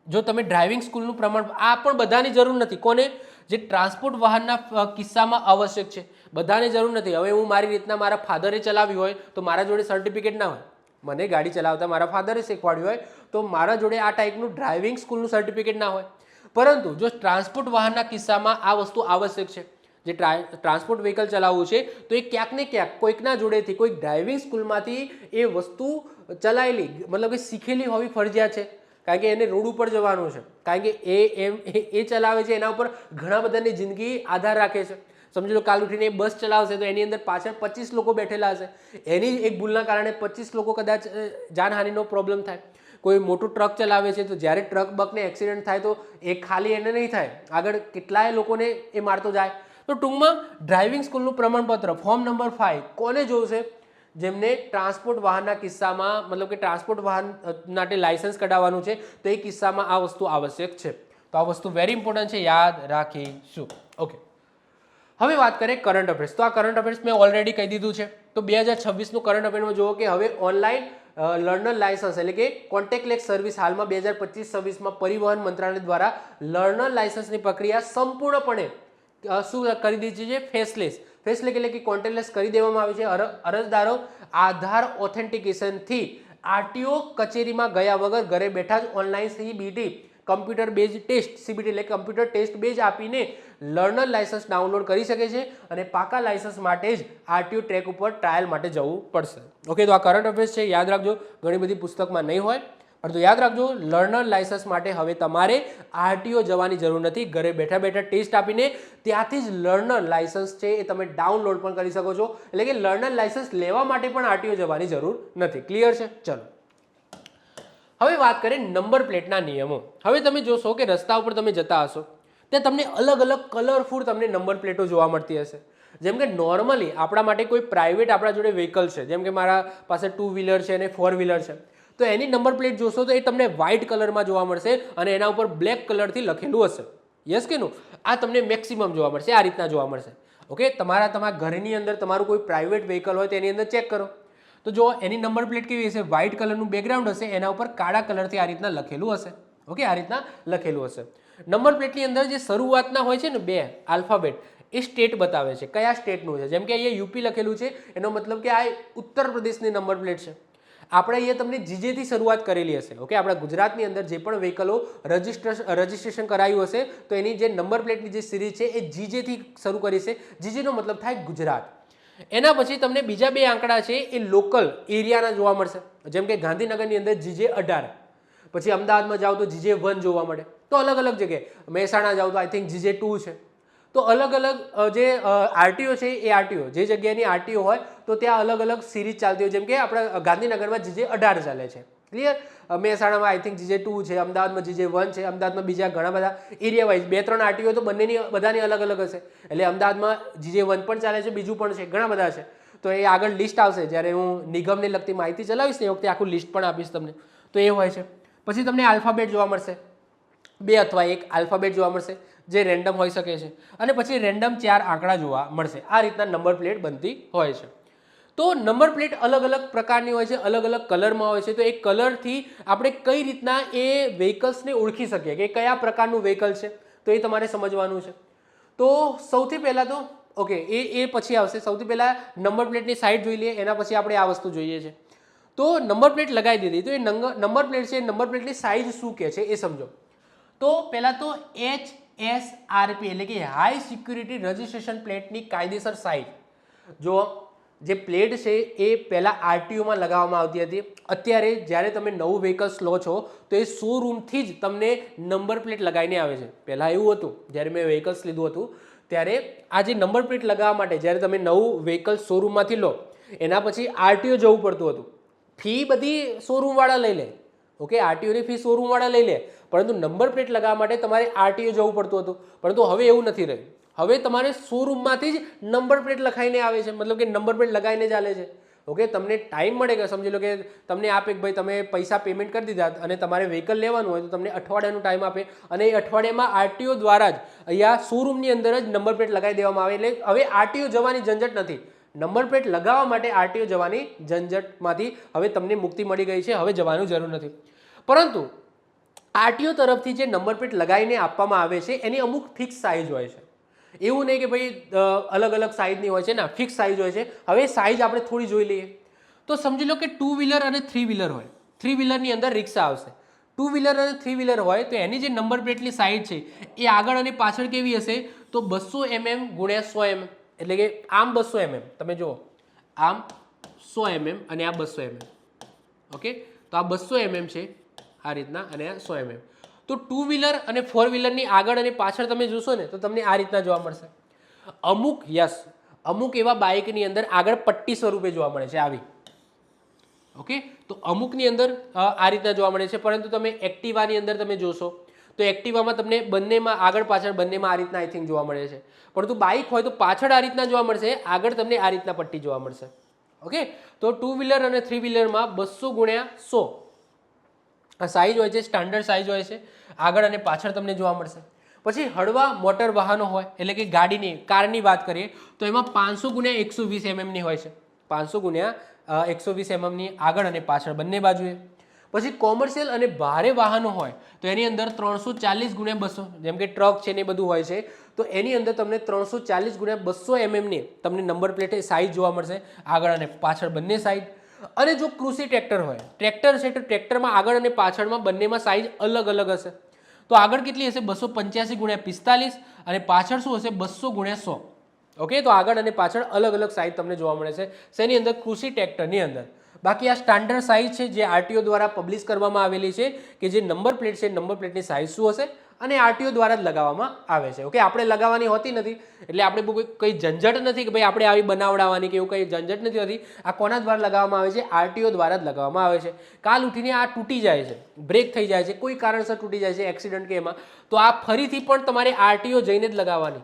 જો તમે ડ્રાઇવિંગ સ્કૂલનું પ્રમાણ, આ પણ બધાની જરૂર નથી. કોને? જે ટ્રાન્સપોર્ટ વાહનના કિસ્સામાં આવશ્યક છે, બધાની જરૂર નથી. હવે હું મારી રીતના મારા ફાધરે ચલાવી હોય તો મારા જોડે સર્ટિફિકેટ ના હોય. મને ગાડી ચલાવતા મારા ફાધરે શીખવાડ્યું હોય તો મારા જોડે આ ટાઈપનું ડ્રાઇવિંગ સ્કૂલનું સર્ટિફિકેટ ના હોય. પરંતુ જો ટ્રાન્સપોર્ટ વાહનના કિસ્સામાં આ વસ્તુ આવશ્યક છે, જે ટ્રાન્સપોર્ટ વ્હીકલ ચલાવવું છે તો એ ક્યાંક ને ક્યાંક કોઈકના જોડેથી, કોઈક ડ્રાઇવિંગ સ્કૂલમાંથી એ વસ્તુ ચલાવેલી, મતલબ કે શીખેલી હોવી ફરજિયાત છે. કારણ કે એને રોડ ઉપર જવાનું છે, કારણ કે એ ચલાવે છે, એના ઉપર ઘણા બધાની જિંદગી આધાર રાખે છે. સમજી લો કાલ ઉઠીને એ બસ ચલાવશે તો એની અંદર પાછળ 25 લોકો બેઠેલા હશે. એની એક ભૂલના કારણે 25 લોકો કદાચ જાનહાનિનો પ્રોબ્લેમ થાય. કોઈ મોટું ટ્રક ચલાવે છે તો જ્યારે ટ્રક બકને એક્સિડન્ટ થાય તો એ ખાલી એને નહીં થાય, આગળ કેટલાય લોકોને એ મારતો જાય. તો ટૂંકમાં ડ્રાઇવિંગ સ્કૂલનું પ્રમાણપત્ર ફોર્મ નંબર 5 કોને જોશે? જેમને ટ્રાન્સપોર્ટ વાહનના કિસ્સામાં, મતલબ કે ટ્રાન્સપોર્ટ વાહન માટે લાયસન્સ કઢાવવાનું છે તો એ કિસ્સામાં આ વસ્તુ આવશ્યક છે. તો આ વસ્તુ વેરી ઇમ્પોર્ટન્ટ છે, યાદ રાખીશું. ઓકે, હવે વાત કરીએ કરંટ અફેર્સ. તો આ કરંટ અફેર્સ મેં ઓલરેડી કહી દીધું છે. તો 2026નું કરંટ અફેરમાં જુઓ કે હવે ઓનલાઈન લર્નર લાયસન્સ એટલે કે કોન્ટેક્ટલેસ સર્વિસ હાલમાં 2025-26માં પરિવહન મંત્રાલય દ્વારા લર્નર લાયસન્સની પ્રક્રિયા સંપૂર્ણપણે શું કરી દીધી છે? ફેસલેસ એટલે કે કોન્ટેક્ટલેસ કરી દેવામાં આવી છે. અરજદારો આધાર ઓથેન્ટિકેશનથી આરટીઓ કચેરીમાં ગયા વગર ઘરે બેઠા જ online CBT computer base test, CBT એટલે કમ્પ્યુટર ટેસ્ટ બેઝ આપીને લર્નર લાયસન્સ ડાઉનલોડ કરી શકે છે અને પાકા લાયસન્સ માટે જ આરટીઓ ટ્રેક ઉપર ટ્રાયલ માટે જવું પડશે. ઓકે, તો આ કરંટ અફેર્સ છે, યાદ રાખજો. ઘણી બધી પુસ્તકમાં નહીં હોય, પરંતુ યાદ રાખજો લર્નર લાયસન્સ માટે હવે તમારે આરટીઓ જવાની જરૂર નથી. ઘરે બેઠા બેઠા ટેસ્ટ આપીને ત્યાંથી જ લર્નર લાયસન્સ છે એ તમે ડાઉનલોડ પણ કરી શકો છો. એટલે કે લર્નર લાયસન્સ લેવા માટે પણ આરટીઓ જવાની જરૂર નથી. ક્લિયર છે? ચલો, હવે વાત કરીએ નંબર પ્લેટના નિયમો. હવે તમે જોશો કે રસ્તા ઉપર તમે જતા હશો ત્યાં તમને અલગ અલગ કલરફુલ તમને નંબર પ્લેટો જોવા મળતી હશે. જેમ કે નોર્મલી આપણા માટે કોઈ પ્રાઇવેટ આપણા જોડે વ્હીકલ છે, જેમ કે મારા પાસે 2 વ્હીલર છે અને 4 વ્હીલર છે, તો એની નંબર પ્લેટ જોશો તો એ તમને વ્હાઇટ કલરમાં જોવા મળશે અને એના ઉપર બ્લેક કલરથી લખેલું હશે. યસ કે નો? આ તમને મેક્સિમમ જોવા મળશે, આ રીતના જોવા મળશે. ઓકે, તમારા ઘરની અંદર તમારું કોઈ પ્રાઇવેટ વ્હીકલ હોય તેની અંદર ચેક કરો તો જો એની નંબર પ્લેટ કેવી હશે? વ્હાઇટ કલરનું બેકગ્રાઉન્ડ હશે, એના ઉપર કાળા કલરથી આ રીતના લખેલું હશે. ઓકે, આ રીતના લખેલું હશે. નંબર પ્લેટની અંદર જે શરૂઆતના હોય છે ને 2 આલ્ફાબેટ, એ સ્ટેટ બતાવે છે કયા સ્ટેટનું છે. જેમ કે અહીંયા યુપી લખેલું છે, એનો મતલબ કે આ ઉત્તર પ્રદેશની નંબર પ્લેટ છે. આપણે અહીંયા તમને જીજેથી શરૂઆત કરેલી હશે. ઓકે, આપણા ગુજરાતની અંદર જે પણ વ્હીકલો રજિસ્ટ્રેશન કરાયું હશે તો એની જે નંબર પ્લેટની જે સિરીઝ છે એ જીજેથી શરૂ કરી છે. જીજેનો મતલબ થાય ગુજરાત. એના પછી તમને બીજા 2 આંકડા છે એ લોકલ એરિયાના જોવા મળશે. જેમ કે ગાંધીનગરની અંદર જીજે 18, પછી અમદાવાદમાં જાઓ તો જીજે 1 જોવા મળે. તો અલગ અલગ જગ્યાએ, મહેસાણા જાઓ તો આઈ થિંક જીજે 2 છે. તો અલગ અલગ જે આરટીઓ છે એ આરટીઓ જે જગ્યાની આરટીઓ હોય તો ત્યાં અલગ અલગ સિરીઝ ચાલતી હોય. જેમ કે આપણા ગાંધીનગરમાં જીજે 18 ચાલે છે. ક્લિયર? મહેસાણામાં આઈ થિંક જીજે 2 છે, અમદાવાદમાં જીજે 1 છે, અમદાવાદમાં બીજા ઘણા બધા એરિયા વાઇઝ 2-3 આરટીઓ તો બધાની અલગ અલગ હશે. એટલે અમદાવાદમાં જીજે 1 પણ ચાલે છે, બીજું પણ છે, ઘણા બધા છે. તો એ આગળ લિસ્ટ આવશે જ્યારે હું નિગમને લગતી માહિતી ચલાવીશ ને એ વખતે આખું લિસ્ટ પણ આપીશ તમને. તો એ હોય છે. પછી તમને આલ્ફાબેટ જોવા મળશે, 2 અથવા 1 આલ્ફાબેટ જોવા મળશે જે રેન્ડમ હોઈ શકે છે. અને પછી રેન્ડમ 4 આંકડા જોવા મળશે. આ રીતના નંબર પ્લેટ બનતી હોય છે. તો નંબર પ્લેટ અલગ અલગ પ્રકારની હોય છે, અલગ અલગ કલરમાં હોય છે. તો એ કલરથી આપણે કઈ રીતના એ વ્હીકલ્સને ઓળખી શકીએ કે કયા પ્રકારનું વ્હીકલ છે તો એ તમારે સમજવાનું છે. તો સૌથી પહેલાં તો ઓકે એ પછી આવશે. સૌથી પહેલાં નંબર પ્લેટની સાઇડ જોઈ લઈએ, એના પછી આપણે આ વસ્તુ જોઈએ છે. તો નંબર પ્લેટ લગાવી દીધી, તો એ નંબર પ્લેટ છે, નંબર પ્લેટની સાઇઝ શું કહે છે એ સમજો. તો પહેલાં તો HSRP એટલે કે હાઈ સિક્યુરિટી રજિસ્ટ્રેશન પ્લેટની કાયદેસર સાઇઝ. જો જે પ્લેટ છે એ પહેલાં આરટીઓમાં લગાવવામાં આવતી હતી. અત્યારે જ્યારે તમે નવું વ્હીકલ્સ લો છો તો એ શોરૂમથી જ તમને નંબર પ્લેટ લગાવીને આવે છે. પહેલાં એવું હતું, જ્યારે મેં વ્હીકલ્સ લીધું હતું ત્યારે આ જે નંબર પ્લેટ લગાવવા માટે જ્યારે તમે નવું વ્હીકલ શોરૂમમાંથી લો એના પછી આરટીઓ જવું પડતું હતું. ફી બધી શોરૂમવાળા લઈ લે. ઓકે, આરટીઓની ફી શોરૂમવાળા લઈ લે, પરંતુ નંબર પ્લેટ લગાવવા માટે તમારે આરટીઓ જવું પડતું હતું. પરંતુ હવે એવું નથી રહ્યું. હવે તમારે શોરૂમમાંથી જ નંબર પ્લેટ લખાઈને આવે છે, મતલબ કે નંબર પ્લેટ લગાવીને ચાલે છે. ઓકે, તમને ટાઈમ મળે કે સમજી લો કે તમને આપે કે ભાઈ તમે પૈસા પેમેન્ટ કરી દીધા અને તમારે વ્હીકલ લેવાનું હોય તો તમને અઠવાડિયાનો ટાઈમ આપે અને એ અઠવાડિયામાં આરટીઓ દ્વારા જ અહીંયા શોરૂમની અંદર જ નંબર પ્લેટ લગાવી દેવામાં આવે. એટલે હવે આરટીઓ જવાની ઝંઝટ નથી. નંબર પ્લેટ લગાવવા માટે આરટીઓ જવાની ઝંઝટમાંથી હવે તમને મુક્તિ મળી ગઈ છે. હવે જવાનું જરૂર નથી. પરંતુ આરટીઓ તરફથી જે નંબર પ્લેટ લગાવીને આપવામાં આવે છે એની અમુક ફિક્સ સાઇઝ હોય છે. એવું નહીં કે ભાઈ અલગ અલગ સાઇઝની હોય છે ને, ફિક્સ સાઇઝ હોય છે. હવે સાઇઝ આપણે થોડી જોઈ લઈએ. તો સમજી લો કે 2 વ્હીલર અને 3 વ્હીલર હોય. 3 વ્હીલરની અંદર રિક્ષા આવશે. 2 વ્હીલર અને 3 વ્હીલર હોય તો એની જે નંબર પ્લેટની સાઇઝ છે એ આગળ અને પાછળ કેવી હશે? તો 200 mm ગુણ્યા 100 mm, એટલે કે આમ 200 mm, તમે જુઓ આમ 100 mm અને આ 200 mm. ઓકે, તો આ 200 mm છે આ રીતના અને આ 100 mm. તો 2 વ્હીલર અને 4 વ્હીલરની આગળ અને પાછળ તમે જોશો ને તો તમને આ રીતના જોવા મળશે. અમુક એવા બાઇકની અંદર આગળ પટ્ટી સ્વરૂપે જોવા મળે છે આવી. ઓકે, તો અમુકની અંદર આ રીતના જોવા મળે છે. પરંતુ તમે એક્ટિવાની અંદર તમે જોશો તો એક્ટિવામાં તમને બંનેમાં આગળ પાછળ બંનેમાં આ રીતના આઈ થિંક જોવા મળે છે. પરંતુ બાઇક હોય તો પાછળ આ રીતના જોવા મળશે, આગળ તમને આ રીતના પટ્ટી જોવા મળશે. ઓકે, તો 2 વ્હીલર અને 3 વ્હીલરમાં 200 ગુણ્યા 100 આ સાઇઝ હોય છે, સ્ટાન્ડર્ડ સાઇઝ હોય છે. આગળ અને પાછળ તમને જોવા મળશે. પછી હળવા મોટર વાહનો હોય એટલે કે ગાડીની, કારની વાત કરીએ તો એમાં 500 ગુણ્યા 120 mm ની હોય છે. 500 ગુણ્યા 120 mm ની આગળ અને પાછળ બંને બાજુએ. પછી કોમર્શિયલ અને ભારે વાહનો હોય તો એની અંદર 340 ગુણ્યા 200, જેમ કે ટ્રક છે ને એ બધું હોય છે, તો એની અંદર તમને 340 ગુણ્યા 200 mm ની તમને નંબર પ્લેટ સાઇઝ જોવા મળશે, આગળ અને પાછળ બંને સાઈડ. અને જો કૃષિ ટ્રેક્ટર હોય, ટ્રેક્ટર છે તો ટ્રેક્ટરમાં આગળ અને પાછળમાં બંનેમાં સાઇઝ અલગ અલગ હશે. તો આગળ કેટલી હશે? 285 ગુણ્યા 45 અને પાછળ શું હશે? 200 ગુણ્યા 100. ઓકે, તો આગળ અને પાછળ અલગ અલગ સાઇઝ તમને જોવા મળે છે. શેની અંદર? કૃષિ ટ્રેક્ટરની અંદર. બાકી આ સ્ટાન્ડર્ડ સાઇઝ છે જે આરટીઓ દ્વારા પબ્લિશ કરવામાં આવેલી છે કે જે નંબર પ્લેટ છે, નંબર પ્લેટની સાઇઝ શું હશે અને આરટીઓ દ્વારા જ લગાવવામાં આવે છે. ઓકે, આપણે લગાવવાની હોતી નથી, એટલે આપણે કંઈ ઝંઝટ નથી કે ભાઈ આપણે આવી બનાવડાવવાની કે એવું કંઈ ઝંઝટ નથી હોતી. આ કોના દ્વારા લગાવવામાં આવે છે? આરટીઓ દ્વારા જ લગાવવામાં આવે છે. કાલ ઉઠીને આ તૂટી જાય છે, બ્રેક થઈ જાય છે, કોઈ કારણસર તૂટી જાય છે, એક્સિડન્ટ કે એમાં, તો આ ફરીથી પણ તમારે આરટીઓ જઈને જ લગાવવાની.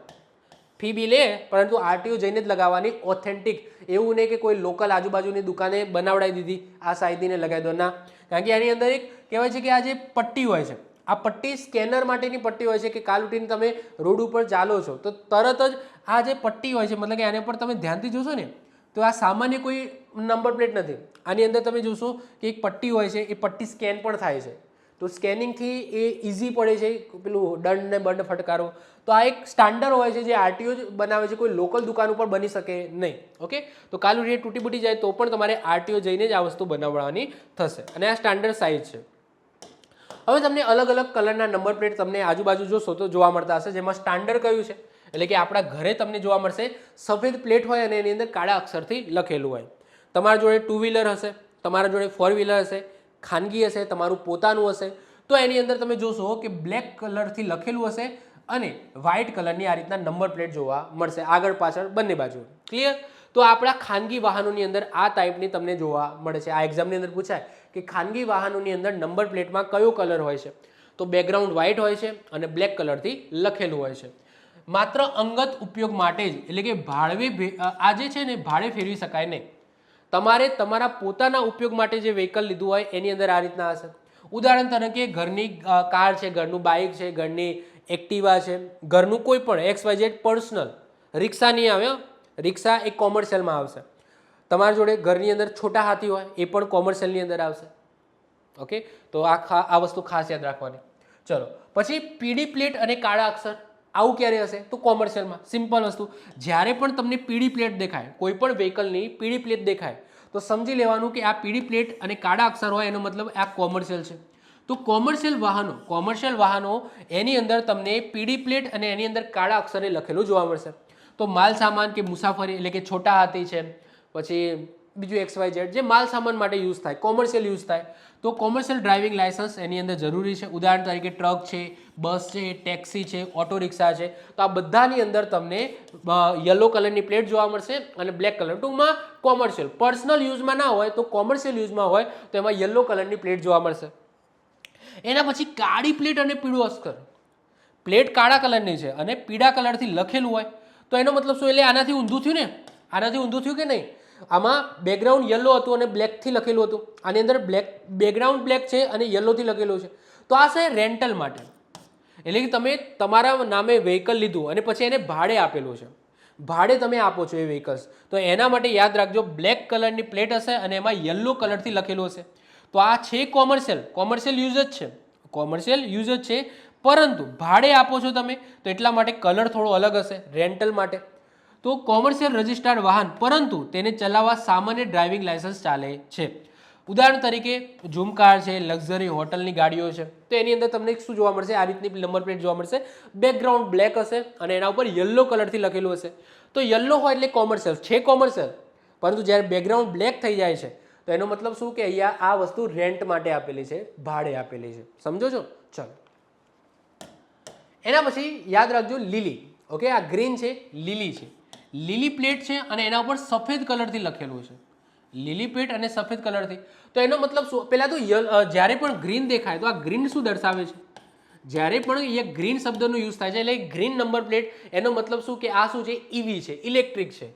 ફી બી લે પરંતુ આરટીઓ જઈને જ લગાવવાની, ઓથેન્ટિક. એવું નહીં કે કોઈ લોકલ આજુબાજુની દુકાને બનાવડાવી દીધી આ સાઈઝને લગાવી દો, ના. કારણ કે આની અંદર એક કહેવાય છે કે આ જે પટ્ટી હોય છે, આ પટ્ટી સ્કેનર માટેની પટ્ટી હોય છે કે કાલ ઉઠીને તમે રોડ ઉપર ચાલો છો તો તરત જ આ જે પટ્ટી હોય છે, મતલબ કે આને પર તમે ધ્યાનથી જોશો ને તો આ સામાન્ય કોઈ નંબર પ્લેટ નથી. આની અંદર તમે જોશો કે એક પટ્ટી હોય છે, એ પટ્ટી સ્કેન પણ થાય છે. તો સ્કેનિંગથી એ ઇઝી પડે છે પેલું દંડ ને બંડ ફટકારો. તો આ એક સ્ટાન્ડર્ડ હોય છે જે આરટીઓ બનાવે છે, કોઈ લોકલ દુકાન ઉપર બની શકે નહીં. ઓકે, તો કાલ ઉઠીને તૂટી બૂટી જાય તો પણ તમારે આરટીઓ જઈને જ આ વસ્તુ બનાવવાની થશે અને આ સ્ટાન્ડર્ડ સાઇઝ છે. હવે તમને અલગ અલગ કલરના નંબર પ્લેટ તમને આજુબાજુ જોશો તો જોવા મળતા હશે. જેમાં સ્ટાન્ડર્ડ કયું છે? એટલે કે આપણા ઘરે તમને જોવા મળશે સફેદ પ્લેટ હોય અને એની અંદર કાળા અક્ષરથી લખેલું હોય. તમારા જોડે 2 વ્હીલર હશે, તમારા જોડે 4 વ્હીલર હશે, ખાનગી હશે, તમારું પોતાનું હશે, તો એની અંદર તમે જોશો કે બ્લેક કલરથી લખેલું હશે અને વ્હાઇટ કલરની આ રીતના નંબર પ્લેટ જોવા મળશે આગળ પાછળ બંને બાજુ. ક્લિયર? તો આપણા ખાનગી વાહનોની અંદર આ ટાઈપની તમને જોવા મળે છે. આ એક્ઝામની અંદર પૂછાય કે ખાનગી વાહનોની અંદર નંબર પ્લેટમાં કયો કલર હોય છે? તો બેકગ્રાઉન્ડ વ્હાઇટ હોય છે અને બ્લેક કલરથી લખેલું હોય છે. માત્ર અંગત ઉપયોગ માટે જ, એટલે કે ભાડે આ જે છે ને ભાડે ફેરવી શકાય નહીં. તમારે તમારા પોતાના ઉપયોગ માટે જે વ્હીકલ લીધું હોય એની અંદર આ રીતના હશે. ઉદાહરણ તરીકે ઘરની કાર છે, ઘરનું બાઇક છે, ઘરની એક્ટિવા છે, ઘરનું કોઈ પણ XYZ પર્સનલ. રિક્ષા નહીં આવે, રિક્ષા એ કોમર્શિયલમાં આવશે. તમારા જોડે ઘરની અંદર છોટા હાથી હોય એ પણ કોમર્શિયલની અંદર આવશે. ઓકે, તો આ વસ્તુ ખાસ યાદ રાખવાની. ચલો, પછી પીળી પ્લેટ અને કાળા અક્ષર આવું ક્યારે હશે? તો કોમર્શિયલમાં. સિમ્પલ વસ્તુ, જ્યારે પણ તમને પીળી પ્લેટ દેખાય, કોઈ પણ વ્હીકલની પીળી પ્લેટ દેખાય તો સમજી લેવાનું કે આ પીળી પ્લેટ અને કાળા અક્ષર હોય એનો મતલબ આ કોમર્શિયલ છે. તો કોમર્શિયલ વાહનો એની અંદર તમને પીળી પ્લેટ અને એની અંદર કાળા અક્ષરે લખેલું જોવા મળશે. તો માલ સામાન કે મુસાફરી એટલે કે છોટા હાથી છે, પછી બીજું XYZ જે માલ સામાન માટે યુઝ થાય, કોમર્શિયલ યુઝ થાય, તો કોમર્શિયલ ડ્રાઇવિંગ લાયસન્સ એની અંદર જરૂરી છે. ઉદાહરણ તરીકે ટ્રક છે, બસ છે, ટેક્સી છે, ઓટો રિક્ષા છે, તો આ બધાની અંદર તમને યલો કલરની પ્લેટ જોવા મળશે અને બ્લેક કલર. ટૂંકમાં કોમર્શિયલ, પર્સનલ યુઝમાં ના હોય તો કોમર્શિયલ યુઝમાં હોય તો એમાં યલો કલરની પ્લેટ જોવા મળશે. એના પછી કાળી પ્લેટ અને પીળું અક્ષર. પ્લેટ કાળા કલરની છે અને પીળા કલરથી લખેલું હોય તો એનો મતલબ શું? એટલે આનાથી ઊંધું થયું ને, આનાથી ઊંધું થયું કે નહીં? આમાં બેકગ્રાઉન્ડ યલો હતું અને બ્લેકથી લખેલું હતું, આની અંદર બેકગ્રાઉન્ડ બ્લેક છે અને યલોથી લખેલું છે. તો આ છે રેન્ટલ માટે, એટલે કે તમે તમારા નામે વ્હીકલ લીધું અને પછી એને ભાડે આપેલું છે, ભાડે તમે આપો છો એ વ્હીકલ્સ, તો એના માટે યાદ રાખજો બ્લેક કલરની પ્લેટ હશે અને એમાં યલો કલરથી લખેલું હશે. તો આ છે કોમર્શિયલ યુઝ જ છે, કોમર્શિયલ યુઝ જ છે, પરંતુ ભાડે આપો છો તમે તો એટલા માટે કલર થોડો અલગ હશે રેન્ટલ માટે. તો કોમર્શિયલ રજિસ્ટર્ડ વાહન, પરંતુ તેને ચલાવવા સામાન્ય ડ્રાઇવિંગ લાયસન્સ ચાલે છે. ઉદાહરણ તરીકે ઝૂમ કાર છે, લક્ઝરી હોટલની ગાડીઓ છે, તો એની અંદર તમને શું જોવા મળશે, આ રીતની નંબર પ્લેટ જોવા મળશે, બેકગ્રાઉન્ડ બ્લેક હશે અને એના ઉપર યલો કલરથી લખેલું હશે. તો યલો હોય એટલે કોમર્શિયલ છે, કોમર્શિયલ, પરંતુ જ્યારે બેકગ્રાઉન્ડ બ્લેક થઈ જાય છે તો એનો મતલબ શું કે અહીંયા આ વસ્તુ રેન્ટ માટે આપેલી છે, ભાડે આપેલી છે. સમજો છો? ચલો, એના પછી યાદ રાખજો લીલી. ઓકે, આ ગ્રીન છે, લીલી છે, લીલી પ્લેટ છે અને એના ઉપર સફેદ કલરથી લખેલું છે, લીલી પ્લેટ અને સફેદ કલરથી. તો એનો મતલબ શું, પહેલા તો જ્યારે પણ ગ્રીન દેખાય તો આ ગ્રીન શું દર્શાવે છે, જ્યારે પણ અહીંયા ગ્રીન શબ્દનો યુઝ થાય છે એટલે ગ્રીન નંબર પ્લેટ, એનો મતલબ શું કે આ શું છે, ઈવી છે, ઇલેક્ટ્રિક છે.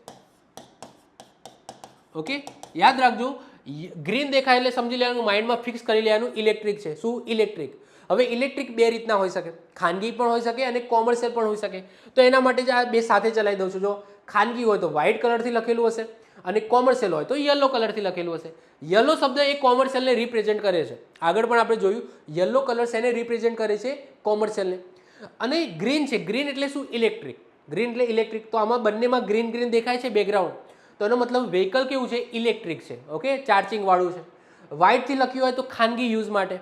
ઓકે, યાદ રાખજો ગ્રીન દેખાય એટલે સમજી લેવાનું, માઇન્ડમાં ફિક્સ કરી લેવાનું ઇલેક્ટ્રિક છે. શું? ઇલેક્ટ્રિક. હવે ઇલેક્ટ્રિક બે રીતના હોઈ શકે, ખાનગી પણ હોઈ શકે અને કોમર્શિયલ પણ હોઈ શકે. તો એના માટે જ આ બે સાથે ચલાવી દઉં છું. જો ખાનગી હોય તો વ્હાઇટ કલરથી લખેલું હશે અને કોમર્શિયલ હોય તો યલો કલરથી લખેલું હશે. યલો શબ્દ એ કોમર્શિયલને રિપ્રેઝેન્ટ કરે છે. આગળ પણ આપણે જોયું યલો કલર શેને રિપ્રેઝેન્ટ કરે છે, કોમર્શિયલને. અને ગ્રીન છે, ગ્રીન એટલે શું, ઇલેક્ટ્રિક, ગ્રીન એટલે ઇલેક્ટ્રિક. તો આમાં બંનેમાં ગ્રીન ગ્રીન દેખાય છે બેકગ્રાઉન્ડ, તો એનો મતલબ વ્હીકલ કેવું છે, ઇલેક્ટ્રિક છે. ઓકે, ચાર્જિંગ વાળું છે. વ્હાઇટથી લખ્યું હોય તો ખાનગી યુઝ માટે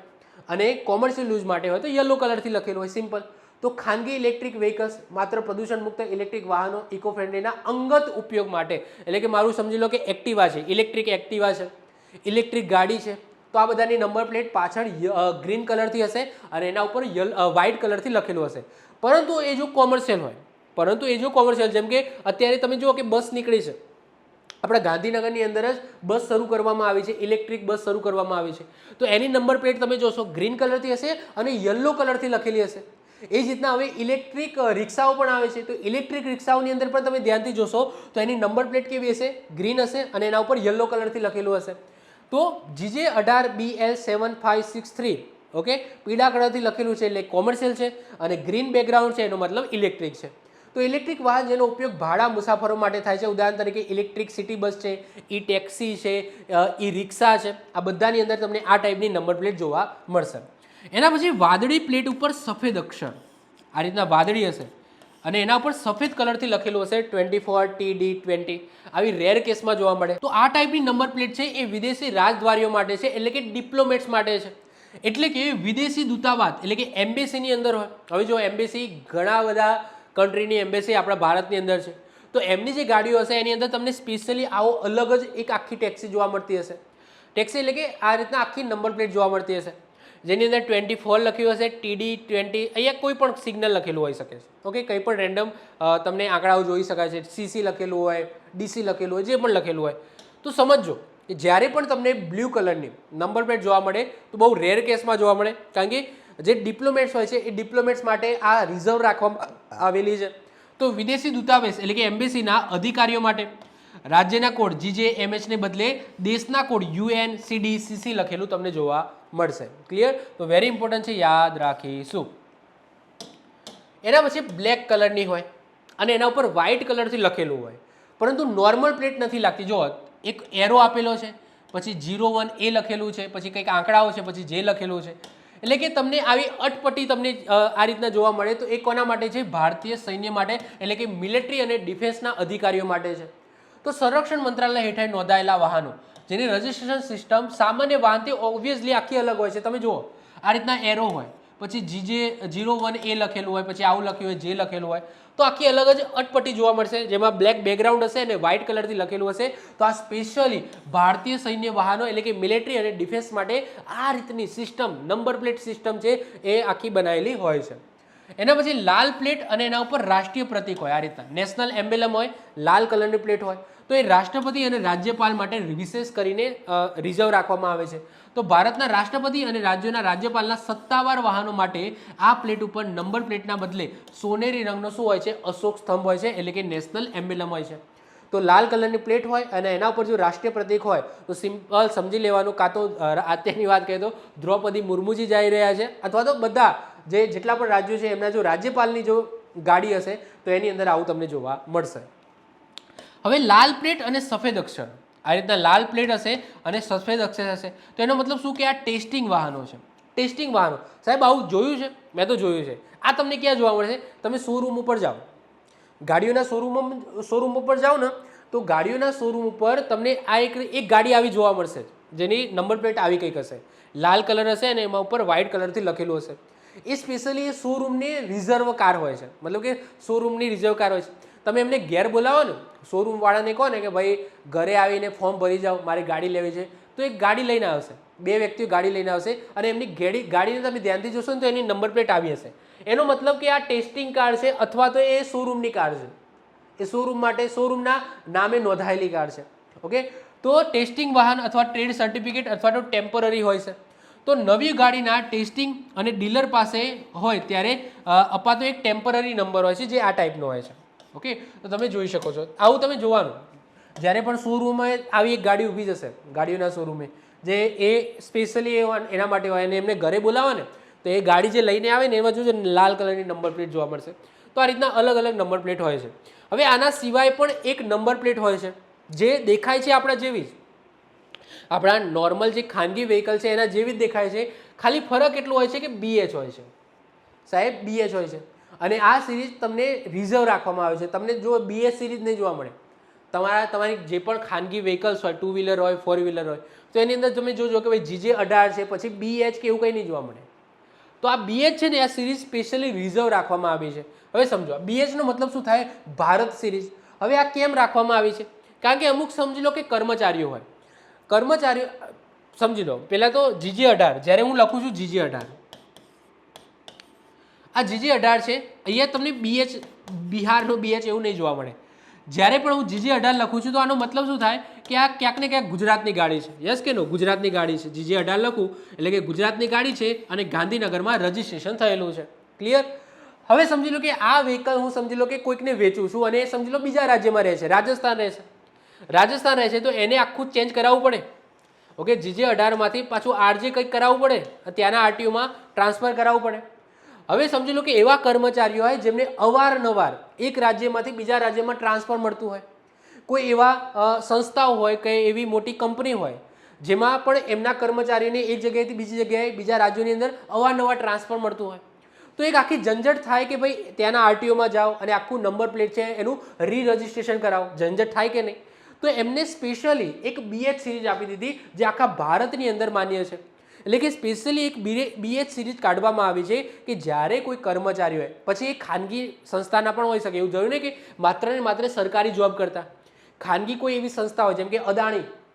અને કોમર્શિયલ યુઝ માટે હોય તો યલો કલરથી લખેલું હોય, સિમ્પલ. તો ખાનગી ઇલેક્ટ્રિક વ્હીકલ્સ માત્ર પ્રદૂષણ મુક્ત ઇલેક્ટ્રિક વાહનો ઇકો ફ્રેન્ડલીના અંગત ઉપયોગ માટે, એટલે કે મારું સમજી લો કે એક્ટિવા છે, ઇલેક્ટ્રિક એક્ટિવા છે, ઇલેક્ટ્રિક ગાડી છે, તો આ બધાની નંબર પ્લેટ પાછળ ગ્રીન કલરથી હશે અને એના ઉપર વ્હાઇટ કલરથી લખેલું હશે. પરંતુ એ જો કોમર્શિયલ હોય, જેમ કે અત્યારે તમે જુઓ કે બસ નીકળી છે, આપણા ગાંધીનગરની અંદર જ બસ શરૂ કરવામાં આવી છે, ઇલેક્ટ્રિક બસ શરૂ કરવામાં આવી છે, તો એની નંબર પ્લેટ તમે જોશો ગ્રીન કલરથી હશે અને યલો કલરથી લખેલી હશે. એ જ રીતના હવે ઇલેક્ટ્રિક રિક્ષાઓ પણ આવે છે, તો ઇલેક્ટ્રિક રિક્ષાઓની અંદર પણ તમે ધ્યાનથી જોશો તો એની નંબર પ્લેટ કેવી હશે, ગ્રીન હશે અને એના ઉપર યલો કલરથી લખેલું હશે. તો GJ18BL7563, ઓકે, પીળા કલરથી લખેલું છે એટલે કોમર્શિયલ છે અને ગ્રીન બેકગ્રાઉન્ડ છે એનો મતલબ ઇલેક્ટ્રિક છે. તો ઇલેક્ટ્રિક વાહન જેનો ઉપયોગ ભાડા મુસાફરો માટે થાય છે, ઉદાહરણ તરીકે ઇલેક્ટ્રિક સિટી બસ છે, ઈ ટેક્સી છે, ઈ રિક્ષા છે, આ બધાની અંદર તમને આ ટાઈપની નંબર પ્લેટ જોવા મળશે. એના પછી વાદળી પ્લેટ ઉપર સફેદ અક્ષર, આ રીતના વાદળી હશે અને એના ઉપર સફેદ કલરથી લખેલું હશે 24TD20, આવી રેર કેસમાં જોવા મળે. તો આ ટાઈપની નંબર પ્લેટ છે એ વિદેશી રાજદ્વારીઓ માટે છે, એટલે કે ડિપ્લોમેટ્સ માટે છે, એટલે કે વિદેશી દૂતાવાસ, એટલે કે એમ્બેસીની અંદર હોય. હવે જો એમ્બેસી ઘણા બધા કન્ટ્રીની એમ્બેસી આપણા ભારતની અંદર છે, તો એમની જે ગાડીઓ હશે એની અંદર તમને સ્પેશિયલી આવો અલગ જ એક આખી ટેક્સી જોવા મળતી હશે. ટેક્સી એટલે કે આ રીતના આખી નંબર પ્લેટ જોવા મળતી હશે, જેની અંદર 24 લખ્યું હશે, TD20, અહીંયા કોઈ પણ સિગ્નલ લખેલું હોઈ શકે છે. ઓકે, કંઈ પણ રેન્ડમ તમને આંકડાઓ જોઈ શકાય છે, CC લખેલું હોય, DC લખેલું હોય, જે પણ લખેલું હોય. તો સમજો કે જ્યારે પણ તમને બ્લુ કલરની નંબર પ્લેટ જોવા મળે તો બહુ રેર કેસમાં જોવા મળે, કારણ કે જે ડિપ્લોમેટ્સ હોય છે એ ડિપ્લોમેટ્સ માટે આ રિઝર્વ રાખવામાં આવેલી છે. તો વિદેશી દૂતાવાસ એટલે કે એમ્બેસીના અધિકારીઓ માટે રાજ્યના કોડ GJMH ને બદલે દેશના કોડ UNCDCC લખેલું તમને જોવા મળશે. ક્લિયર? તો વેરી ઇમ્પોર્ટન્ટ છે, યાદ રાખીશું. એના પછી બ્લેક કલરની હોય અને એના ઉપર વ્હાઇટ કલરથી લખેલું હોય, પરંતુ નોર્મલ પ્લેટ નથી લાગતી. જો એક એરો આપેલો છે, પછી 01A લખેલું છે, પછી કંઈક આંકડાઓ છે, પછી જે લખેલું છે, એટલે કે તમને આવી અટપટી તમને આ રીતના જોવા મળે. તો એ કોના માટે છે? ભારતીય સૈન્ય માટે, એટલે કે મિલિટરી અને ડિફેન્સના અધિકારીઓ માટે છે. તો સંરક્ષણ મંત્રાલય હેઠળ નોંધાયેલા વાહનો જેની રજિસ્ટ્રેશન સિસ્ટમ સામાન્ય વાહનથી ઓબ્વિયસલી આખી અલગ હોય છે. તમે જુઓ આ રીતના એરો હોય, પછી GJ01A લખેલું હોય, પછી આવું લખ્યું હોય, જે લખેલું હોય, તો આખી અલગ જ અટપટી જોવા મળશે, જેમાં બ્લેક બેકગ્રાઉન્ડ હશે અને વ્હાઇટ કલરથી લખેલું હશે. તો આ સ્પેશિયલી ભારતીય સૈન્ય વાહનો એટલે કે મિલિટરી અને ડિફેન્સ માટે આ રીતની સિસ્ટમ, નંબર પ્લેટ સિસ્ટમ છે એ આખી બનાવેલી હોય છે. એના પછી લાલ પ્લેટ અને એના ઉપર રાષ્ટ્રીય પ્રતીક હોય, આ રીતના નેશનલ એમ્બેલમ હોય, લાલ કલરની પ્લેટ હોય, તો એ રાષ્ટ્રપતિ અને રાજ્યપાલ માટે વિશેષ કરીને રિઝર્વ રાખવામાં આવે છે. તો ભારતના રાષ્ટ્રપતિ અને રાજ્યોના રાજ્યપાલના સત્તાવાર વાહનો માટે આ પ્લેટ ઉપર નંબર પ્લેટના બદલે સોનેરી રંગનો શું હોય છે? અશોક સ્તંભ હોય છે, એટલે કે નેશનલ એમ્બેલમ હોય છે. તો લાલ કલરની પ્લેટ હોય અને એના ઉપર જો રાષ્ટ્રીય પ્રતીક હોય તો સિમ્પલ સમજી લેવાનું, કાં તો અત્યારની વાત કરીએ તો દ્રૌપદી મુર્મુજી જઈ રહ્યા છે, અથવા તો બધા જેટલા પણ રાજ્યો છે એમના જો રાજ્યપાલની જો ગાડી હશે તો એની અંદર આવું તમને જોવા મળશે. હવે લાલ પ્લેટ અને સફેદ અક્ષર, આ રીતના લાલ પ્લેટ હશે અને સફેદ અક્ષર હશે તો એનો મતલબ શું કે આ ટેસ્ટિંગ વાહનો છે. ટેસ્ટિંગ વાહનો સાહેબ આવું જોયું છે? મેં તો જોયું છે. આ તમને ક્યાં જોવા મળશે? તમે શોરૂમ ઉપર જાઓ, ગાડીઓના શોરૂમ ઉપર જાઓ ને તો ગાડીઓના શોરૂમ ઉપર તમને આ એક ગાડી આવી જોવા મળશે જેની નંબર પ્લેટ આવી કંઈક હશે, લાલ કલર હશે અને એમાં ઉપર વ્હાઇટ કલરથી લખેલું હશે. એ સ્પેશિયલી એ શોરૂમની રિઝર્વ કાર હોય છે, મતલબ કે શોરૂમની રિઝર્વ કાર હોય છે. તમે એમને ઘેર બોલાવો ને, શોરૂમવાળાને કહો ને કે ભાઈ ઘરે આવીને ફોર્મ ભરી જાઓ, મારી ગાડી લેવી છે, તો એક ગાડી લઈને આવશે, 2 વ્યક્તિઓ ગાડી લઈને આવશે અને એમની ગાડીને તમે ધ્યાનથી જોશો ને તો એની નંબર પ્લેટ આવી હશે. એનો મતલબ કે આ ટેસ્ટિંગ કાર છે અથવા તો એ શોરૂમની કાર છે, એ શોરૂમ માટે શોરૂમના નામે નોંધાયેલી કાર છે. ઓકે, તો ટેસ્ટિંગ વાહન અથવા ટ્રેડ સર્ટિફિકેટ અથવા તો ટેમ્પરરી હોય છે. તો નવી ગાડીના ટેસ્ટિંગ અને ડીલર પાસે હોય ત્યારે અપાતો એક ટેમ્પરરી નંબર હોય છે જે આ ટાઈપનો હોય છે. ઓકે, તો તમે જોઈ શકો છો, આવું તમે જોવાનું જ્યારે પણ શોરૂમમાં આવી એક ગાડી ઊભી જશે, ગાડીઓના શોરૂમે જે એ સ્પેશિયલી એના માટે હોય અને એમને ઘરે બોલાવે ને તો એ ગાડી જે લઈને આવે ને એમાં જો લાલ કલરની નંબર પ્લેટ જોવા મળશે. તો આ રીતના અલગ અલગ નંબર પ્લેટ હોય છે. હવે આના સિવાય પણ એક નંબર પ્લેટ હોય છે જે દેખાય છે આપણા જેવી જ, આપણા નોર્મલ જે ખાનગી વ્હીકલ છે એના જેવી જ દેખાય છે, ખાલી ફરક એટલો હોય છે કે BH હોય છે સાહેબ, BH હોય છે. અને આ સિરીઝ તમને રિઝર્વ રાખવામાં આવે છે. તમને જો BH સિરીઝ નહીં જોવા મળે. તમારી જે પણ ખાનગી વ્હીકલ્સ હોય, 2 વ્હીલર હોય, 4 વ્હીલર હોય, તો એની અંદર તમે જોજો કે ભાઈ GJ18 છે, પછી BH કે એવું કંઈ નહીં જોવા મળે. તો આ BH છે ને આ સિરીઝ સ્પેશિયલી રિઝર્વ રાખવામાં આવી છે. હવે સમજો BH નો મતલબ શું થાય? ભારત સિરીઝ. હવે આ કેમ રાખવામાં આવી છે? કારણ કે અમુક સમજી લો કે કર્મચારીઓ હોય, કર્મચારીઓ સમજી લો, પહેલાં તો GJ18, જ્યારે હું લખું છું GJ18, આ GJ18 છે, અહીંયા તમને BH બિહારનો BH એવું નહીં જોવા મળે. જ્યારે પણ હું GJ18 લખું છું તો આનો મતલબ શું થાય કે આ ક્યાંક ને ક્યાંક ગુજરાતની ગાડી છે. યસ કે નો? ગુજરાતની ગાડી છે. GJ18 લખું એટલે કે ગુજરાતની ગાડી છે અને ગાંધીનગરમાં રજીસ્ટ્રેશન થયેલું છે. ક્લિયર? હવે સમજી લો કે આ વ્હીકલ હું સમજી લો કે કોઈકને વેચું છું અને સમજી લો બીજા રાજ્યમાં રહે છે, રાજસ્થાન રહે છે, તો એને આખું ચેન્જ કરાવવું પડે. ઓકે, GJ18 માંથી પાછું RJ કંઈક કરાવવું પડે, ત્યાંના RTOમાં ટ્રાન્સફર કરાવવું પડે. હવે સમજી લો કે એવા કર્મચારીઓ હોય જેમને અવારનવાર એક રાજ્યમાંથી બીજા રાજ્યમાં ટ્રાન્સફર મળતું હોય, કોઈ એવા સંસ્થાઓ હોય કે એવી મોટી કંપની હોય જેમાં પણ એમના કર્મચારીઓને એક જગ્યાએથી બીજી જગ્યાએ બીજા રાજ્યોની અંદર અવારનવાર ટ્રાન્સફર મળતું હોય, તો એક આખી ઝંઝટ થાય કે ભાઈ ત્યાંના RTOમાં જાઓ અને આખું નંબર પ્લેટ છે એનું રજીસ્ટ્રેશન કરાવો. ઝંઝટ થાય કે નહીં? તો એમને સ્પેશિયલી એક BH સિરીઝ આપી દીધી જે આખા ભારતની અંદર માન્ય છે. એટલે કે સ્પેશિયલી એક BH સિરીઝ કાઢવામાં આવી છે કે જ્યારે કોઈ કર્મચારી હોય, પછી એ ખાનગી સંસ્થાના પણ હોઈ શકે. એવું જોયું ને કે માત્ર ને માત્ર સરકારી જોબ કરતા, ખાનગી કોઈ એવી સંસ્થા હોય જેમ કે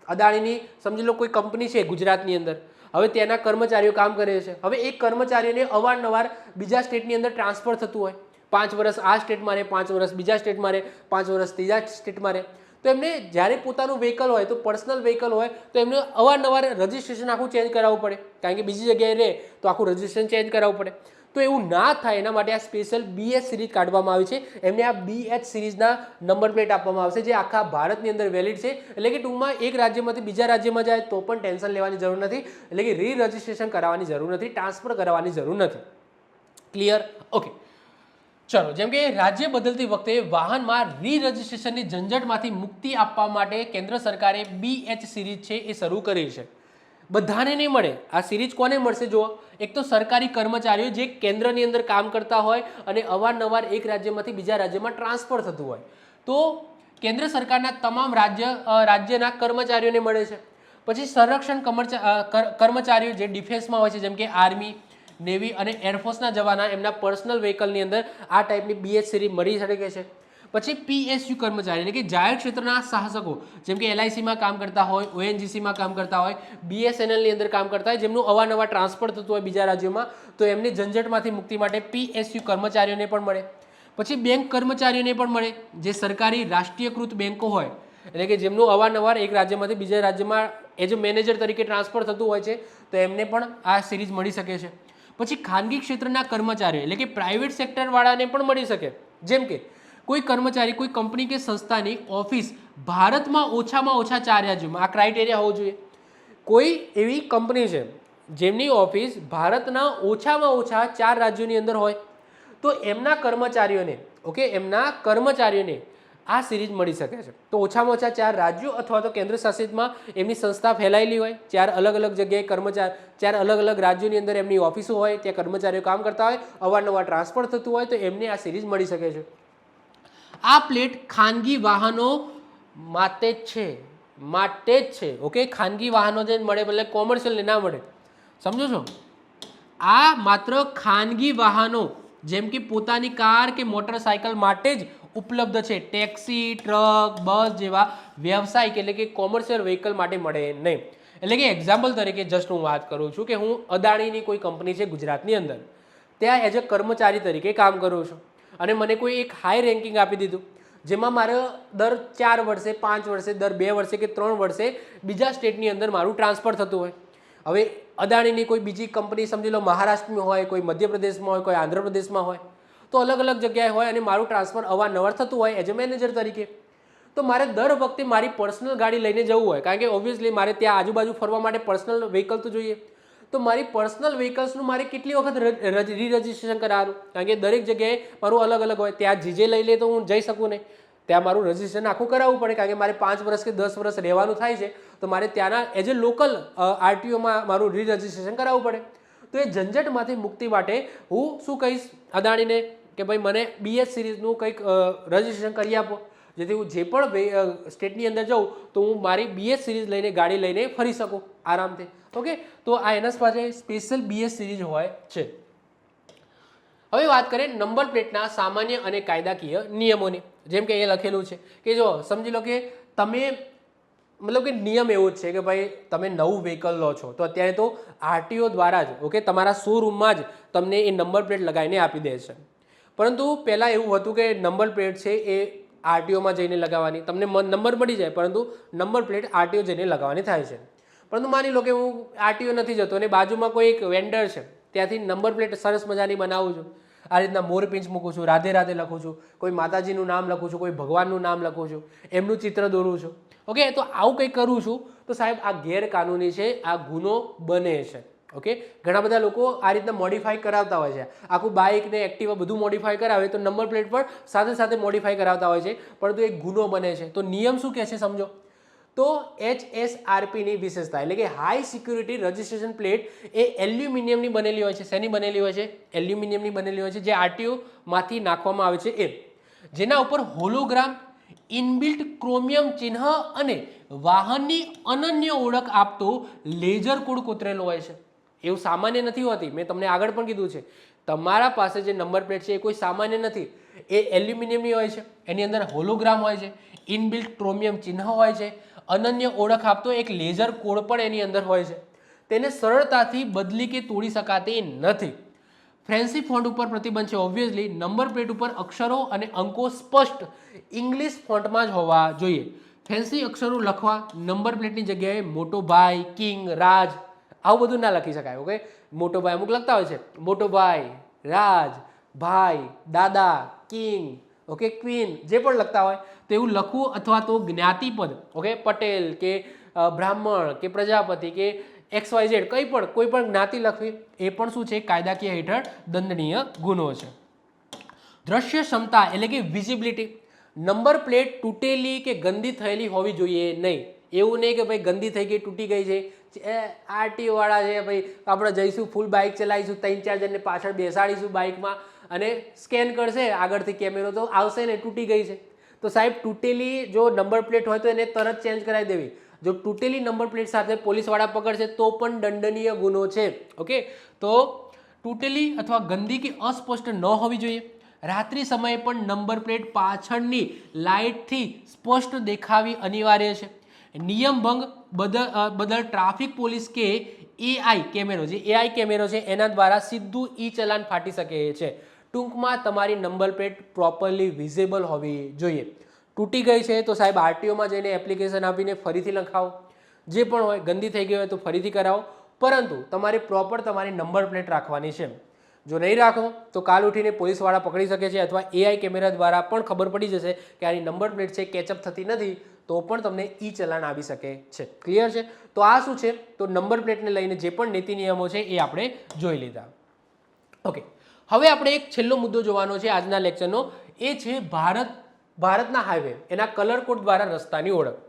અદાણીની સમજી લો કોઈ કંપની છે ગુજરાતની અંદર, હવે ત્યાંના કર્મચારીઓ કામ કરે છે. હવે એક કર્મચારીઓને અવારનવાર બીજા સ્ટેટની અંદર ટ્રાન્સફર થતું હોય, 5 વર્ષ આ સ્ટેટમાં રહે, 5 વર્ષ બીજા સ્ટેટમાં રહે, 5 વર્ષ ત્રીજા સ્ટેટમાં રહે. તો એમને જ્યારે પોતાનું વ્હીકલ હોય, તો પર્સનલ વ્હીકલ હોય, તો એમને અવારનવાર રજીસ્ટ્રેશન આખું ચેન્જ કરાવવું પડે, કારણ કે બીજી જગ્યાએ રહે તો આખું રજીસ્ટ્રેશન ચેન્જ કરાવવું પડે. તો એવું ના થાય એના માટે આ સ્પેશિયલ BH સિરીઝ કાઢવામાં આવી છે. એમને આ BH સિરીઝના નંબર પ્લેટ આપવામાં આવશે જે આખા ભારતની અંદર વેલિડ છે. એટલે કે ટૂંકમાં એક રાજ્યમાંથી બીજા રાજ્યમાં જાય તો પણ ટેન્શન લેવાની જરૂર નથી, એટલે કે રજીસ્ટ્રેશન કરાવવાની જરૂર નથી, ટ્રાન્સફર કરાવવાની જરૂર નથી. ક્લિયર? ઓકે, ચલો, જેમ કે રાજ્ય બદલતી વખતે વાહનમાં રજીસ્ટ્રેશનની ઝંઝટમાંથી મુક્તિ આપવા માટે કેન્દ્ર સરકારે BH સિરીઝ છે એ શરૂ કરી છે. બધાને નહીં મળે આ સિરીઝ. કોને મળશે? જુઓ, એક તો સરકારી કર્મચારીઓ જે કેન્દ્રની અંદર કામ કરતા હોય અને અવારનવાર એક રાજ્યમાંથી બીજા રાજ્યમાં ટ્રાન્સફર થતું હોય, તો કેન્દ્ર સરકારના તમામ રાજ્યના કર્મચારીઓને મળે છે. પછી સંરક્ષણ કર્મચારીઓ જે ડિફેન્સમાં હોય છે જેમ કે આર્મી, નેવી અને એરફોર્સના જવાના એમના પર્સનલ વ્હીકલની અંદર આ ટાઈપની BH સિરીઝ મળી શકે છે. પછી PSU કર્મચારી એટલે કે જાહેર ક્ષેત્રના શાસકો જેમ કે LICમાં કામ કરતા હોય, ONGCમાં કામ કરતા હોય, BSNLની અંદર કામ કરતા હોય, જેમનું અવારનવાર ટ્રાન્સફર થતું હોય બીજા રાજ્યોમાં, તો એમની ઝંઝટમાંથી મુક્તિ માટે PSU કર્મચારીઓને પણ મળે. પછી બેંક કર્મચારીઓને પણ મળે જે સરકારી રાષ્ટ્રીયકૃત બેંકો હોય, એટલે કે જેમનું અવારનવાર એક રાજ્યમાંથી બીજા રાજ્યમાં એઝ અ મેનેજર તરીકે ટ્રાન્સફર થતું હોય છે, તો એમને પણ આ સિરીઝ મળી શકે છે. પછી ખાનગી ક્ષેત્રના કર્મચારીઓ એટલે કે પ્રાઇવેટ સેક્ટરવાળાને પણ મળી શકે, જેમ કે કોઈ કર્મચારી કોઈ કંપની કે સંસ્થાની ઓફિસ ભારતમાં ઓછામાં ઓછા 4 રાજ્યોમાં, આ ક્રાઇટેરિયા હોવો જોઈએ. કોઈ એવી કંપની છે જેમની ઓફિસ ભારતના ઓછામાં ઓછા 4 રાજ્યોની અંદર હોય તો એમના કર્મચારીઓને એમના કર્મચારીઓને આ સિરીઝ મળી શકે છે. તો ઓછામાં ઓછા 4 રાજ્યો અથવા તો કેન્દ્ર શાસિતમાં એમની સંસ્થા ફેલાયેલી હોય, 4 અલગ અલગ જગ્યાએ 4 અલગ અલગ રાજ્યોની અંદર એમની ઓફિસો હોય, ત્યાં કર્મચારીઓ કામ કરતા હોય, અવારનવાર ટ્રાન્સફર થતું હોય તો એમને આ સિરીઝ મળી શકે છે. આ પ્લેટ ખાનગી વાહનો માટે જ છે. ઓકે, ખાનગી વાહનો જે મળે એટલે કોમર્શિયલને ના મળે, સમજો છો? આ માત્ર ખાનગી વાહનો જેમ કે પોતાની કાર કે મોટરસાયકલ માટે જ ઉપલબ્ધ છે. ટેક્સી, ટ્રક, બસ જેવા વ્યવસાયિક એટલે કે કોમર્શિયલ વ્હીકલ માટે મળે નહીં. એટલે કે એક્ઝામ્પલ તરીકે જસ્ટ હું વાત કરું છું કે હું અદાણીની કોઈ કંપની છે ગુજરાતની અંદર, ત્યાં એઝ અ કર્મચારી તરીકે કામ કરું છું અને મને કોઈ એક હાઈ રેન્કિંગ આપી દીધું જેમાં મારે દર 4 વર્ષે, 5 વર્ષે, દર 2 વર્ષે કે 3 વર્ષે બીજા સ્ટેટની અંદર મારું ટ્રાન્સફર થતું હોય. હવે અદાણીની કોઈ બીજી કંપની સમજી લો મહારાષ્ટ્રમાં હોય, કોઈ મધ્યપ્રદેશમાં હોય, કોઈ આંધ્રપ્રદેશમાં હોય, તો અલગ અલગ જગ્યાએ હોય અને મારું ટ્રાન્સફર અવારનવાર થતું હોય એઝ અ મેનેજર તરીકે. તો મારે દર વખતે મારી પર્સનલ ગાડી લઈને જવું હોય, કારણ કે ઓબ્વિયસલી મારે ત્યાં આજુબાજુ ફરવા માટે પર્સનલ વ્હીકલ તો જોઈએ. તો મારી પર્સનલ વ્હીકલ્સનું મારે કેટલી વખત રી રજિસ્ટ્રેશન કરાવવાનું, કારણ કે દરેક જગ્યાએ મારું અલગ અલગ હોય. ત્યાં જીજે લઈ લે તો હું જઈ શકું નહીં, ત્યાં મારું રજિસ્ટ્રેશન આખું કરાવવું પડે, કારણ કે મારે 5 વર્ષ કે 10 વર્ષ રહેવાનું થાય છે. તો મારે ત્યાંના એઝ અ લોકલ આરટીઓમાં મારું રી રજિસ્ટ્રેશન કરાવવું પડે. તો એ ઝંઝટમાંથી મુક્તિ માટે હું શું કહીશ અદાણીને કે ભાઈ મને BS સિરીઝનું કંઈક રજિસ્ટ્રેશન કરી આપો, જેથી હું જે પણ સ્ટેટની અંદર જાઉં તો હું મારી BS સિરીઝ લઈને ગાડી લઈને ફરી શકું આરામથી. ઓકે, તો આ એના પાસે સ્પેશિયલ BS સિરીઝ હોય છે. હવે વાત કરીએ નંબર પ્લેટના સામાન્ય અને કાયદાકીય નિયમોની. જેમ કે એ લખેલું છે કે જો સમજી લો કે તમે મતલબ કે નિયમ એવો જ છે કે ભાઈ તમે નવું વ્હીકલ લો છો તો અત્યારે તો આરટીઓ દ્વારા જ તમારા શોરૂમમાં જ તમને એ નંબર પ્લેટ લગાવીને આપી દે છે. પરંતુ પહેલાં એવું હતું કે નંબર પ્લેટ છે એ આરટીઓમાં જઈને લગાવવાની, તમને નંબર મળી જાય પરંતુ નંબર પ્લેટ આરટીઓ જઈને લગાવવાની થાય છે. પરંતુ માની લો કે હું આરટીઓ નથી જતો અને બાજુમાં કોઈ એક વેન્ડર છે, ત્યાંથી નંબર પ્લેટ સરસ મજાની બનાવું છું, આ રીતના મોરપીંછ મૂકું છું, રાધે રાધે લખું છું, કોઈ માતાજીનું નામ લખું છું, કોઈ ભગવાનનું નામ લખું છું, એમનું ચિત્ર દોરું છું. ઓકે, તો આવું કંઈક કરું છું તો સાહેબ આ ગેરકાનૂની છે, આ ગુનો બને છે. ઓકે, ઘણા બધા લોકો આ રીતના મોડિફાઈ કરાવતા હોય છે, આખું બાઇક ને એક્ટિવા બધું મોડિફાઈ કરાવે તો નંબર પ્લેટ પણ સાથે સાથે મોડિફાઈ કરાવતા હોય છે, પરંતુ એક ગુનો બને છે. તો નિયમ શું કહે છે સમજો તો HSRPની વિશેષતા એટલે કે હાઈ સિક્યુરિટી રજિસ્ટ્રેશન પ્લેટ એ એલ્યુમિનિયમની બનેલી હોય છે. શેની બનેલી હોય છે? એલ્યુમિનિયમની બનેલી હોય છે, જે આરટીઓમાંથી નાખવામાં આવે છે એ, જેના ઉપર હોલોગ્રામ, ઇનબિલ્ટ ક્રોમિયમ ચિહ્ન અને વાહનની અનન્ય ઓળખ આપતો લેઝર કોડ કોતરેલો હોય છે. એવું સામાન્ય નથી હોતી, મેં તમને આગળ પણ કીધું છે. તમારા પાસે જે નંબર પ્લેટ છે એ કોઈ સામાન્ય નથી, એ એલ્યુમિનિયમની હોય છે, એની અંદર હોલોગ્રામ હોય છે, ઇનબિલ્ટ ક્રોમિયમ ચિહ્ન હોય છે, અનન્ય ઓળખ આપતો એક લેઝર કોડ પણ એની અંદર હોય છે. તેને સરળતાથી બદલી કે તોડી શકાતી નથી. ફેન્સી ફોન્ટ ઉપર પ્રતિબંધ છે. ઓબ્વિયસલી નંબર પ્લેટ ઉપર અક્ષરો અને અંકો સ્પષ્ટ ઇંગ્લિશ ફોન્ટમાં જ હોવા જોઈએ. ફેન્સી અક્ષરો લખવા નંબર પ્લેટની જગ્યાએ મોટો ભાઈ, કિંગ, રાજ આવું બધું ના લખી શકાય. ઓકે, મોટો ભાઈ અમુક લખતા હોય છે, મોટો ભાઈ, રાજ, ભાઈ, દાદા, કિંગ, ઓકે, ક્વીન, જે પણ લખતા હોય તો એવું લખવું, અથવા તો જ્ઞાતિપદ ઓકે પટેલ કે બ્રાહ્મણ કે પ્રજાપતિ કે XYZ કોઈ પણ જ્ઞાતિ લખવી એ પણ શું છે? કાયદાકીય હેઠળ દંડનીય ગુનો છે. દ્રશ્ય ક્ષમતા એટલે કે વિઝિબિલિટી. નંબર પ્લેટ તૂટેલી કે ગંદી થયેલી હોવી જોઈએ નહીં. એવું નહીં કે ભાઈ ગંદી થઈ ગઈ, તૂટી ગઈ છે, આરટીઓ વાળા છે ભાઈ આપણે જઈશું, ફૂલ બાઇક ચલાવીશું, 3-4 જણને પાછળ બેસાડીશું બાઇકમાં અને સ્કેન કરશે આગળથી કેમેરો તો આવશે ને તૂટી ગઈ છે. તો સાહેબ તૂટેલી જો નંબર પ્લેટ હોય તો એને તરત ચેન્જ કરાવી દેવી. જો તૂટેલી નંબર પ્લેટ સાથે પોલીસવાળા પકડશે તો પણ દંડનીય ગુનો છે. ઓકે, તો તૂટેલી અથવા ગંદી કે અસ્પષ્ટ ન હોવી જોઈએ. રાત્રિ સમયે પણ નંબર પ્લેટ પાછળની લાઇટથી સ્પષ્ટ દેખાવી અનિવાર્ય છે. નિયમ ભંગ બદલ ટ્રાફિક પોલીસ કે AI કેમેરો, જે AI કેમેરો છે એના દ્વારા સીધું ચલાન ફાટી શકે છે. ટૂંકમાં તમારી નંબર પ્લેટ પ્રોપરલી વિઝિબલ હોવી જોઈએ. તૂટી ગઈ છે તો સાહેબ આરટીઓમાં જઈને એપ્લિકેશન આપીને ફરીથી લખાવો, જે પણ હોય, ગંદી થઈ ગઈ હોય તો ફરીથી કરાવો, પરંતુ તમારે પ્રોપર તમારી નંબર પ્લેટ રાખવાની છે. જો નહીં રાખો તો કાલ ઉઠીને પોલીસવાળા પકડી શકે છે અથવા એઆઈ કેમેરા દ્વારા પણ ખબર પડી જશે કે આની નંબર પ્લેટ છે કેચઅપ થતી નથી, તો પણ તમને ઈ ચલાણ આવી શકે છે. ક્લિયર છે? તો આ શું છે, તો નંબર પ્લેટને લઈને જે પણ નીતિ નિયમો છે એ આપણે જોઈ લીધા. ઓકે, હવે આપણે એક છેલ્લો મુદ્દો જોવાનો છે આજના લેક્ચરનો, એ છે ભારતના હાઈવે, એના કલર કોડ દ્વારા રસ્તાની ઓળખ.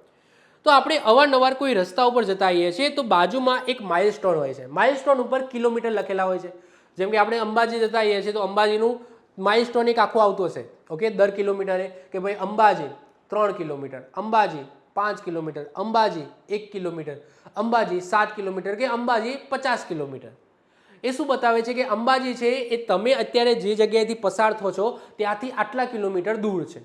તો આપણે અવારનવાર કોઈ રસ્તા ઉપર જતા આવીએ છીએ તો બાજુમાં એક માઇલસ્ટોન હોય છે. માઇલસ્ટોન ઉપર કિલોમીટર લખેલા હોય છે. જેમ કે આપણે અંબાજી જતા આવીએ છીએ તો અંબાજીનું માઇલસ્ટોન એક આખું આવતું હશે. ઓકે, દર કિલોમીટરે કે ભાઈ Ambaji 3 kilometre, Ambaji 5 kilometre, Ambaji 1 kilometre, Ambaji 7 kilometre કે અંબાજી 50 કિલોમીટર. એ શું બતાવે છે કે અંબાજી છે એ તમે અત્યારે જે જગ્યાએથી પસાર થો છો ત્યાંથી આટલા કિલોમીટર દૂર છે.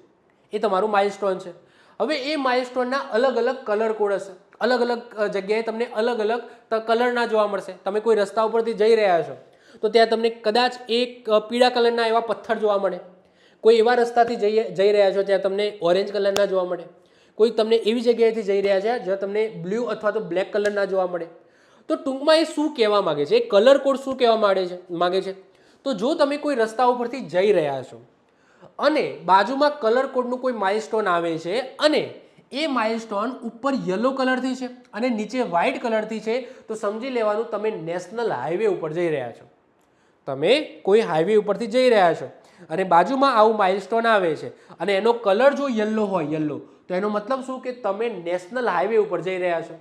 એ તમારું માઇલસ્ટોન છે. હવે એ માઇલસ્ટોનના અલગ અલગ કલર કોડ હશે. અલગ અલગ જગ્યાએ તમને અલગ અલગ કલરના જોવા મળશે. તમે કોઈ રસ્તા ઉપરથી જઈ રહ્યા છો તો ત્યાં તમને કદાચ એક પીળા કલરના એવા પથ્થર જોવા મળે. કોઈ એવા રસ્તાથી જઈ રહ્યા છો ત્યાં તમને ઓરેન્જ કલરના જોવા મળે. કોઈ તમને એવી જગ્યાએથી જઈ રહ્યા છે જ્યાં તમને બ્લુ અથવા તો બ્લેક કલરના જોવા મળે. તો ટૂંકમાં એ શું કહેવા માગે છે, એ કલર કોડ શું કહેવા માગે છે? તો જો તમે કોઈ રસ્તા ઉપરથી જઈ રહ્યા છો અને બાજુમાં કલર કોડનું કોઈ માઇલસ્ટોન આવે છે અને એ માઇલસ્ટોન ઉપર યલો કલરથી છે અને નીચે વ્હાઇટ કલરથી છે, તો સમજી લેવાનું તમે નેશનલ હાઈવે ઉપર જઈ રહ્યા છો. તમે કોઈ હાઈવે ઉપરથી જઈ રહ્યા છો અને બાજુમાં આવું માઇલસ્ટોન આવે છે અને એનો કલર જો યલો હોય, યલો, તો એનો મતલબ શું કે તમે નેશનલ હાઈવે ઉપર જઈ રહ્યા છો.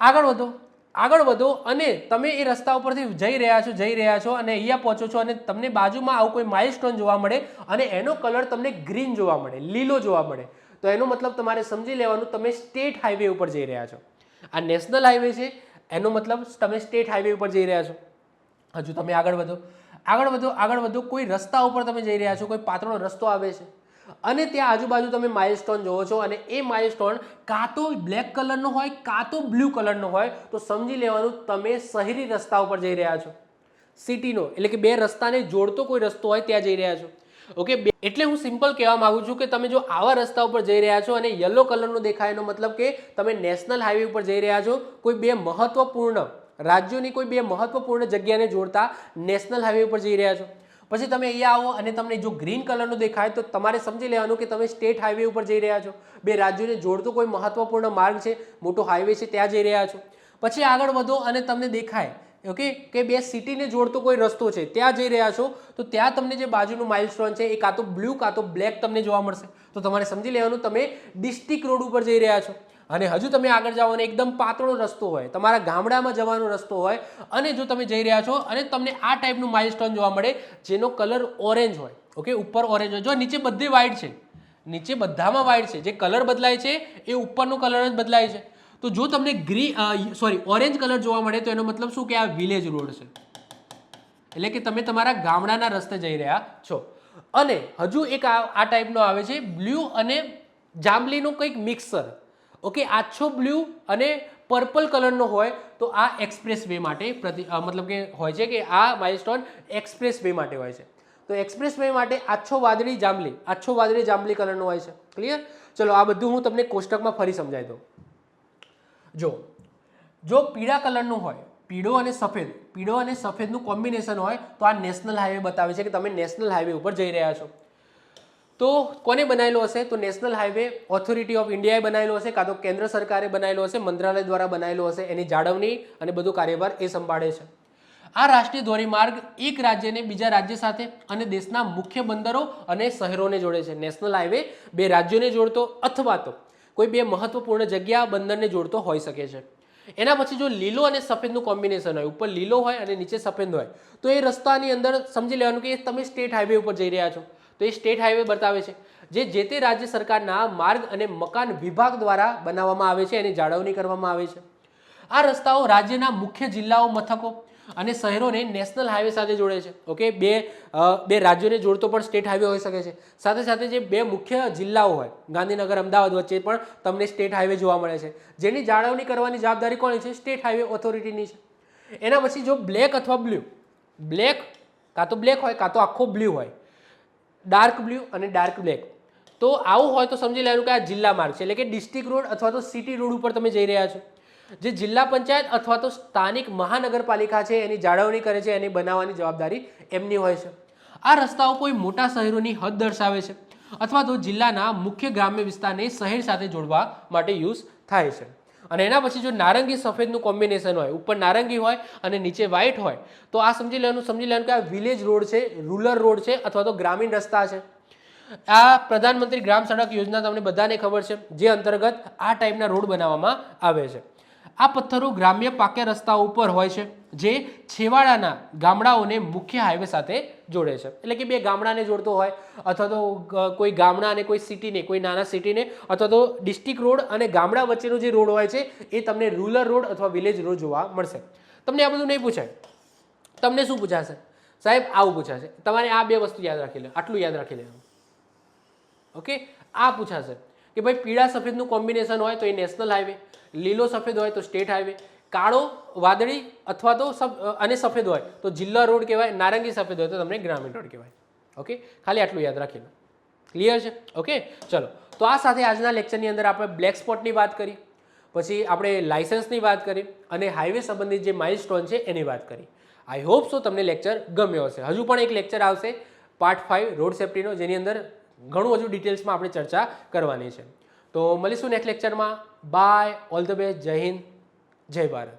આગળ વધો અને તમે એ રસ્તા ઉપરથી જઈ રહ્યા છો અને અહીંયા પહોંચો છો અને તમને બાજુમાં આવું કોઈ માઇલસ્ટોન જોવા મળે અને એનો કલર તમને ગ્રીન જોવા મળે, લીલો જોવા મળે, તો એનો મતલબ તમારે સમજી લેવાનું તમે સ્ટેટ હાઈવે ઉપર જઈ રહ્યા છો. આ નેશનલ હાઈવે છે, એનો મતલબ તમે સ્ટેટ હાઈવે ઉપર જઈ રહ્યા છો. હજુ તમે આગળ વધો કોઈ રસ્તા ઉપર તમે જઈ રહ્યા છો, કોઈ પાતળો રસ્તો આવે છે અને ત્યાં આજુબાજુ તમે માઇલસ્ટોન જોવો છો અને એ માઇલસ્ટોન કાં તો બ્લેક કલરનો હોય કાં તો બ્લુ કલરનો હોય, તો સમજી લેવાનું તમે શહેરી રસ્તા ઉપર જઈ રહ્યા છો. સિટીનો એટલે કે બે રસ્તાને જોડતો કોઈ રસ્તો હોય ત્યાં જઈ રહ્યા છો. ઓકે, એટલે હું સિમ્પલ કહેવા માંગુ છું કે તમે જો આવા રસ્તા ઉપર જઈ રહ્યા છો અને યલો કલરનો દેખાય એનો મતલબ કે તમે નેશનલ હાઈવે ઉપર જઈ રહ્યા છો, કોઈ બે મહત્વપૂર્ણ રાજ્યોની કોઈ બે મહત્વપૂર્ણ જગ્યાને જોડતા નેશનલ હાઈવે ઉપર જઈ રહ્યા છો. પછી તમે અહીંયા આવો અને તમને જો ગ્રીન કલરનું દેખાય તો તમારે સમજી લેવાનું કે તમે સ્ટેટ હાઈવે ઉપર જઈ રહ્યા છો. બે રાજ્યોને જોડતો કોઈ મહત્વપૂર્ણ માર્ગ છે, મોટો હાઈવે છે, ત્યાં જઈ રહ્યા છો. પછી આગળ વધો અને તમને દેખાય ઓકે કે બે સિટીને જોડતો કોઈ રસ્તો છે, ત્યાં જઈ રહ્યા છો, તો ત્યાં તમને જે બાજુનું માઇલસ્ટોન છે એ કાં તો બ્લુ કાં તો બ્લેક તમને જોવા મળશે. તો તમારે સમજી લેવાનું તમે ડિસ્ટ્રિક્ટ રોડ ઉપર જઈ રહ્યા છો. અને હજુ તમે આગળ જાઓ અને એકદમ પાતળો રસ્તો હોય, તમારા ગામડામાં જવાનો રસ્તો હોય અને જો તમે જઈ રહ્યા છો અને તમને આ ટાઈપનું માઇલસ્ટોન જોવા મળે જેનો કલર ઓરેન્જ હોય, ઓકે, ઉપર ઓરેન્જ હોય, જો નીચે બધી વ્હાઇટ છે, નીચે બધામાં વ્હાઇટ છે, જે કલર બદલાય છે એ ઉપરનો કલર જ બદલાય છે. તો જો તમને ઓરેન્જ કલર જોવા મળે તો એનો મતલબ શું કે આ વિલેજ રોડ છે, એટલે કે તમે તમારા ગામડાના રસ્તે જઈ રહ્યા છો. અને હજુ એક આ ટાઈપનો આવે છે બ્લુ અને જાંબલીનું કંઈક મિક્સર. ઓકે, આછો બ્લુ અને પર્પલ કલરનો હોય તો આ એક્સપ્રેસ વે માટે મતલબ કે હોય છે કે આ માઇલસ્ટોન એક્સપ્રેસ વે માટે હોય છે. તો એક્સપ્રેસ વે માટે આછો વાદળી જાંબલી કલરનો હોય છે. ક્લિયર? ચલો આ બધું હું તમને કોષ્ટકમાં ફરી સમજાવી દઉં. જો પીળા કલરનું હોય, પીળો અને સફેદનું કોમ્બિનેશન હોય તો આ નેશનલ હાઈવે બતાવે છે કે તમે નેશનલ હાઈવે ઉપર જઈ રહ્યા છો. તો કોને બનાવેલો હશે? તો નેશનલ હાઈવે ઓથોરિટી ઓફ ઇન્ડિયાએ બનાવેલો હશે, કાં તો કેન્દ્ર સરકારે બનાવેલો હશે, મંત્રાલય દ્વારા બનાવેલો હશે. એની જાળવણી અને બધું કાર્યભાર એ સંભાળે છે. આ રાષ્ટ્રીય ધોરીમાર્ગ એક રાજ્યને બીજા રાજ્ય સાથે અને દેશના મુખ્ય બંદરો અને શહેરોને જોડે છે. નેશનલ હાઈવે બે રાજ્યોને જોડતો અથવા તો કોઈ બે મહત્વપૂર્ણ જગ્યા બંદરને જોડતો હોઈ શકે છે. એના પછી જો લીલો અને સફેદનું કોમ્બિનેશન હોય, ઉપર લીલો હોય અને નીચે સફેદ હોય, તો એ રસ્તાની અંદર સમજી લેવાનું કે તમે સ્ટેટ હાઈવે ઉપર જઈ રહ્યા છો. તો એ સ્ટેટ હાઈવે બતાવે છે જે તે રાજ્ય સરકારના માર્ગ અને મકાન વિભાગ દ્વારા બનાવવામાં આવે છે, એની જાળવણી કરવામાં આવે છે. આ રસ્તાઓ રાજ્યના મુખ્ય જિલ્લાઓ, મથકો અને શહેરોને નેશનલ હાઈવે સાથે જોડે છે. ઓકે, બે રાજ્યોને જોડતો પણ સ્ટેટ હાઈવે હોઈ શકે છે. સાથે સાથે જે બે મુખ્ય જિલ્લાઓ હોય, ગાંધીનગર, અમદાવાદ વચ્ચે પણ તમને સ્ટેટ હાઈવે જોવા મળે છે, જેની જાળવણી કરવાની જવાબદારી કોની છે? સ્ટેટ હાઈવે ઓથોરિટીની છે. એના પછી જો બ્લેક અથવા બ્લુ, કાં તો બ્લેક હોય કાં તો આખો બ્લુ હોય, ડાર્ક બ્લુ અને ડાર્ક બ્લેક, તો આવું હોય તો સમજી લેવાનું કે આ જિલ્લા માર્ગ છે, એટલે કે ડિસ્ટ્રિક્ટ રોડ અથવા તો સિટી રોડ ઉપર તમે જઈ રહ્યા છો. જે જિલ્લા પંચાયત અથવા તો સ્થાનિક મહાનગરપાલિકા છે એની જાળવણી કરે છે, એની બનાવવાની જવાબદારી એમની હોય છે. આ રસ્તાઓ કોઈ મોટા શહેરોની હદ દર્શાવે છે અથવા તો જિલ્લાના મુખ્ય ગ્રામ્ય વિસ્તારને શહેર સાથે જોડવા માટે યુઝ થાય છે. અને એના પછી જો નારંગી સફેદનું કોમ્બિનેશન હોય, ઉપર નારંગી હોય અને નીચે વ્હાઇટ હોય, તો આ સમજી લેવાનું કે આ વિલેજ રોડ છે, રૂરલ રોડ છે અથવા તો ગ્રામીણ રસ્તા છે. આ પ્રધાનમંત્રી ગ્રામ સડક યોજના તમને બધાને ખબર છે, જે અંતર્ગત આ ટાઈપના રોડ બનાવવામાં આવે છે. આ પથ્થરો ગ્રામ્ય પાક્યા રસ્તાઓ ઉપર હોય છે, જે છેવાડાના ગામડાઓને મુખ્ય હાઈવે સાથે જોડે છે. એટલે કે બે ગામડાને જોડતો હોય અથવા તો કોઈ ગામડા અને કોઈ સિટીને, કોઈ નાના સિટીને અથવા તો ડિસ્ટ્રિક્ટ રોડ અને ગામડા વચ્ચેનો જે રોડ હોય છે એ તમને રૂરલ રોડ અથવા વિલેજ રોડ જોવા મળશે. તમને આ બધું નહીં પૂછાય. તમને શું પૂછાશે? સાહેબ આવું પૂછાશે. તમારે આ બે વસ્તુ યાદ રાખી લે, આટલું યાદ રાખી લેવાનું. ઓકે, આ પૂછાશે કે ભાઈ પીળા સફેદનું કોમ્બિનેશન હોય તો એ નેશનલ હાઈવે, લીલો સફેદ હોય તો સ્ટેટ હાઈવે, કાળો વાદળી અથવા તો અને સફેદ હોય તો જિલ્લા રોડ કહેવાય, નારંગી સફેદ હોય તો તમને ગ્રામીણ રોડ કહેવાય. ઓકે, ખાલી આટલું યાદ રાખી લો. ક્લિયર છે? ઓકે, ચલો. તો આ સાથે આજના લેક્ચરની અંદર આપણે બ્લેક સ્પોટની વાત કરી, પછી આપણે લાયસન્સની વાત કરી અને હાઈવે સંબંધિત જે માઇલસ્ટોન છે એની વાત કરી. આઈ હોપ સો તમને લેક્ચર ગમ્યો હશે. હજુ પણ એક લેક્ચર આવશે પાર્ટ 5 રોડ સેફ્ટીનો, જેની અંદર ઘણું હજુ ડિટેલ્સમાં આપણે ચર્ચા કરવાની છે. તો મળીશું નેક્સ્ટ લેક્ચરમાં. બાય, ઓલ ધ બેસ્ટ, જય હિન્દ, જય ભારત.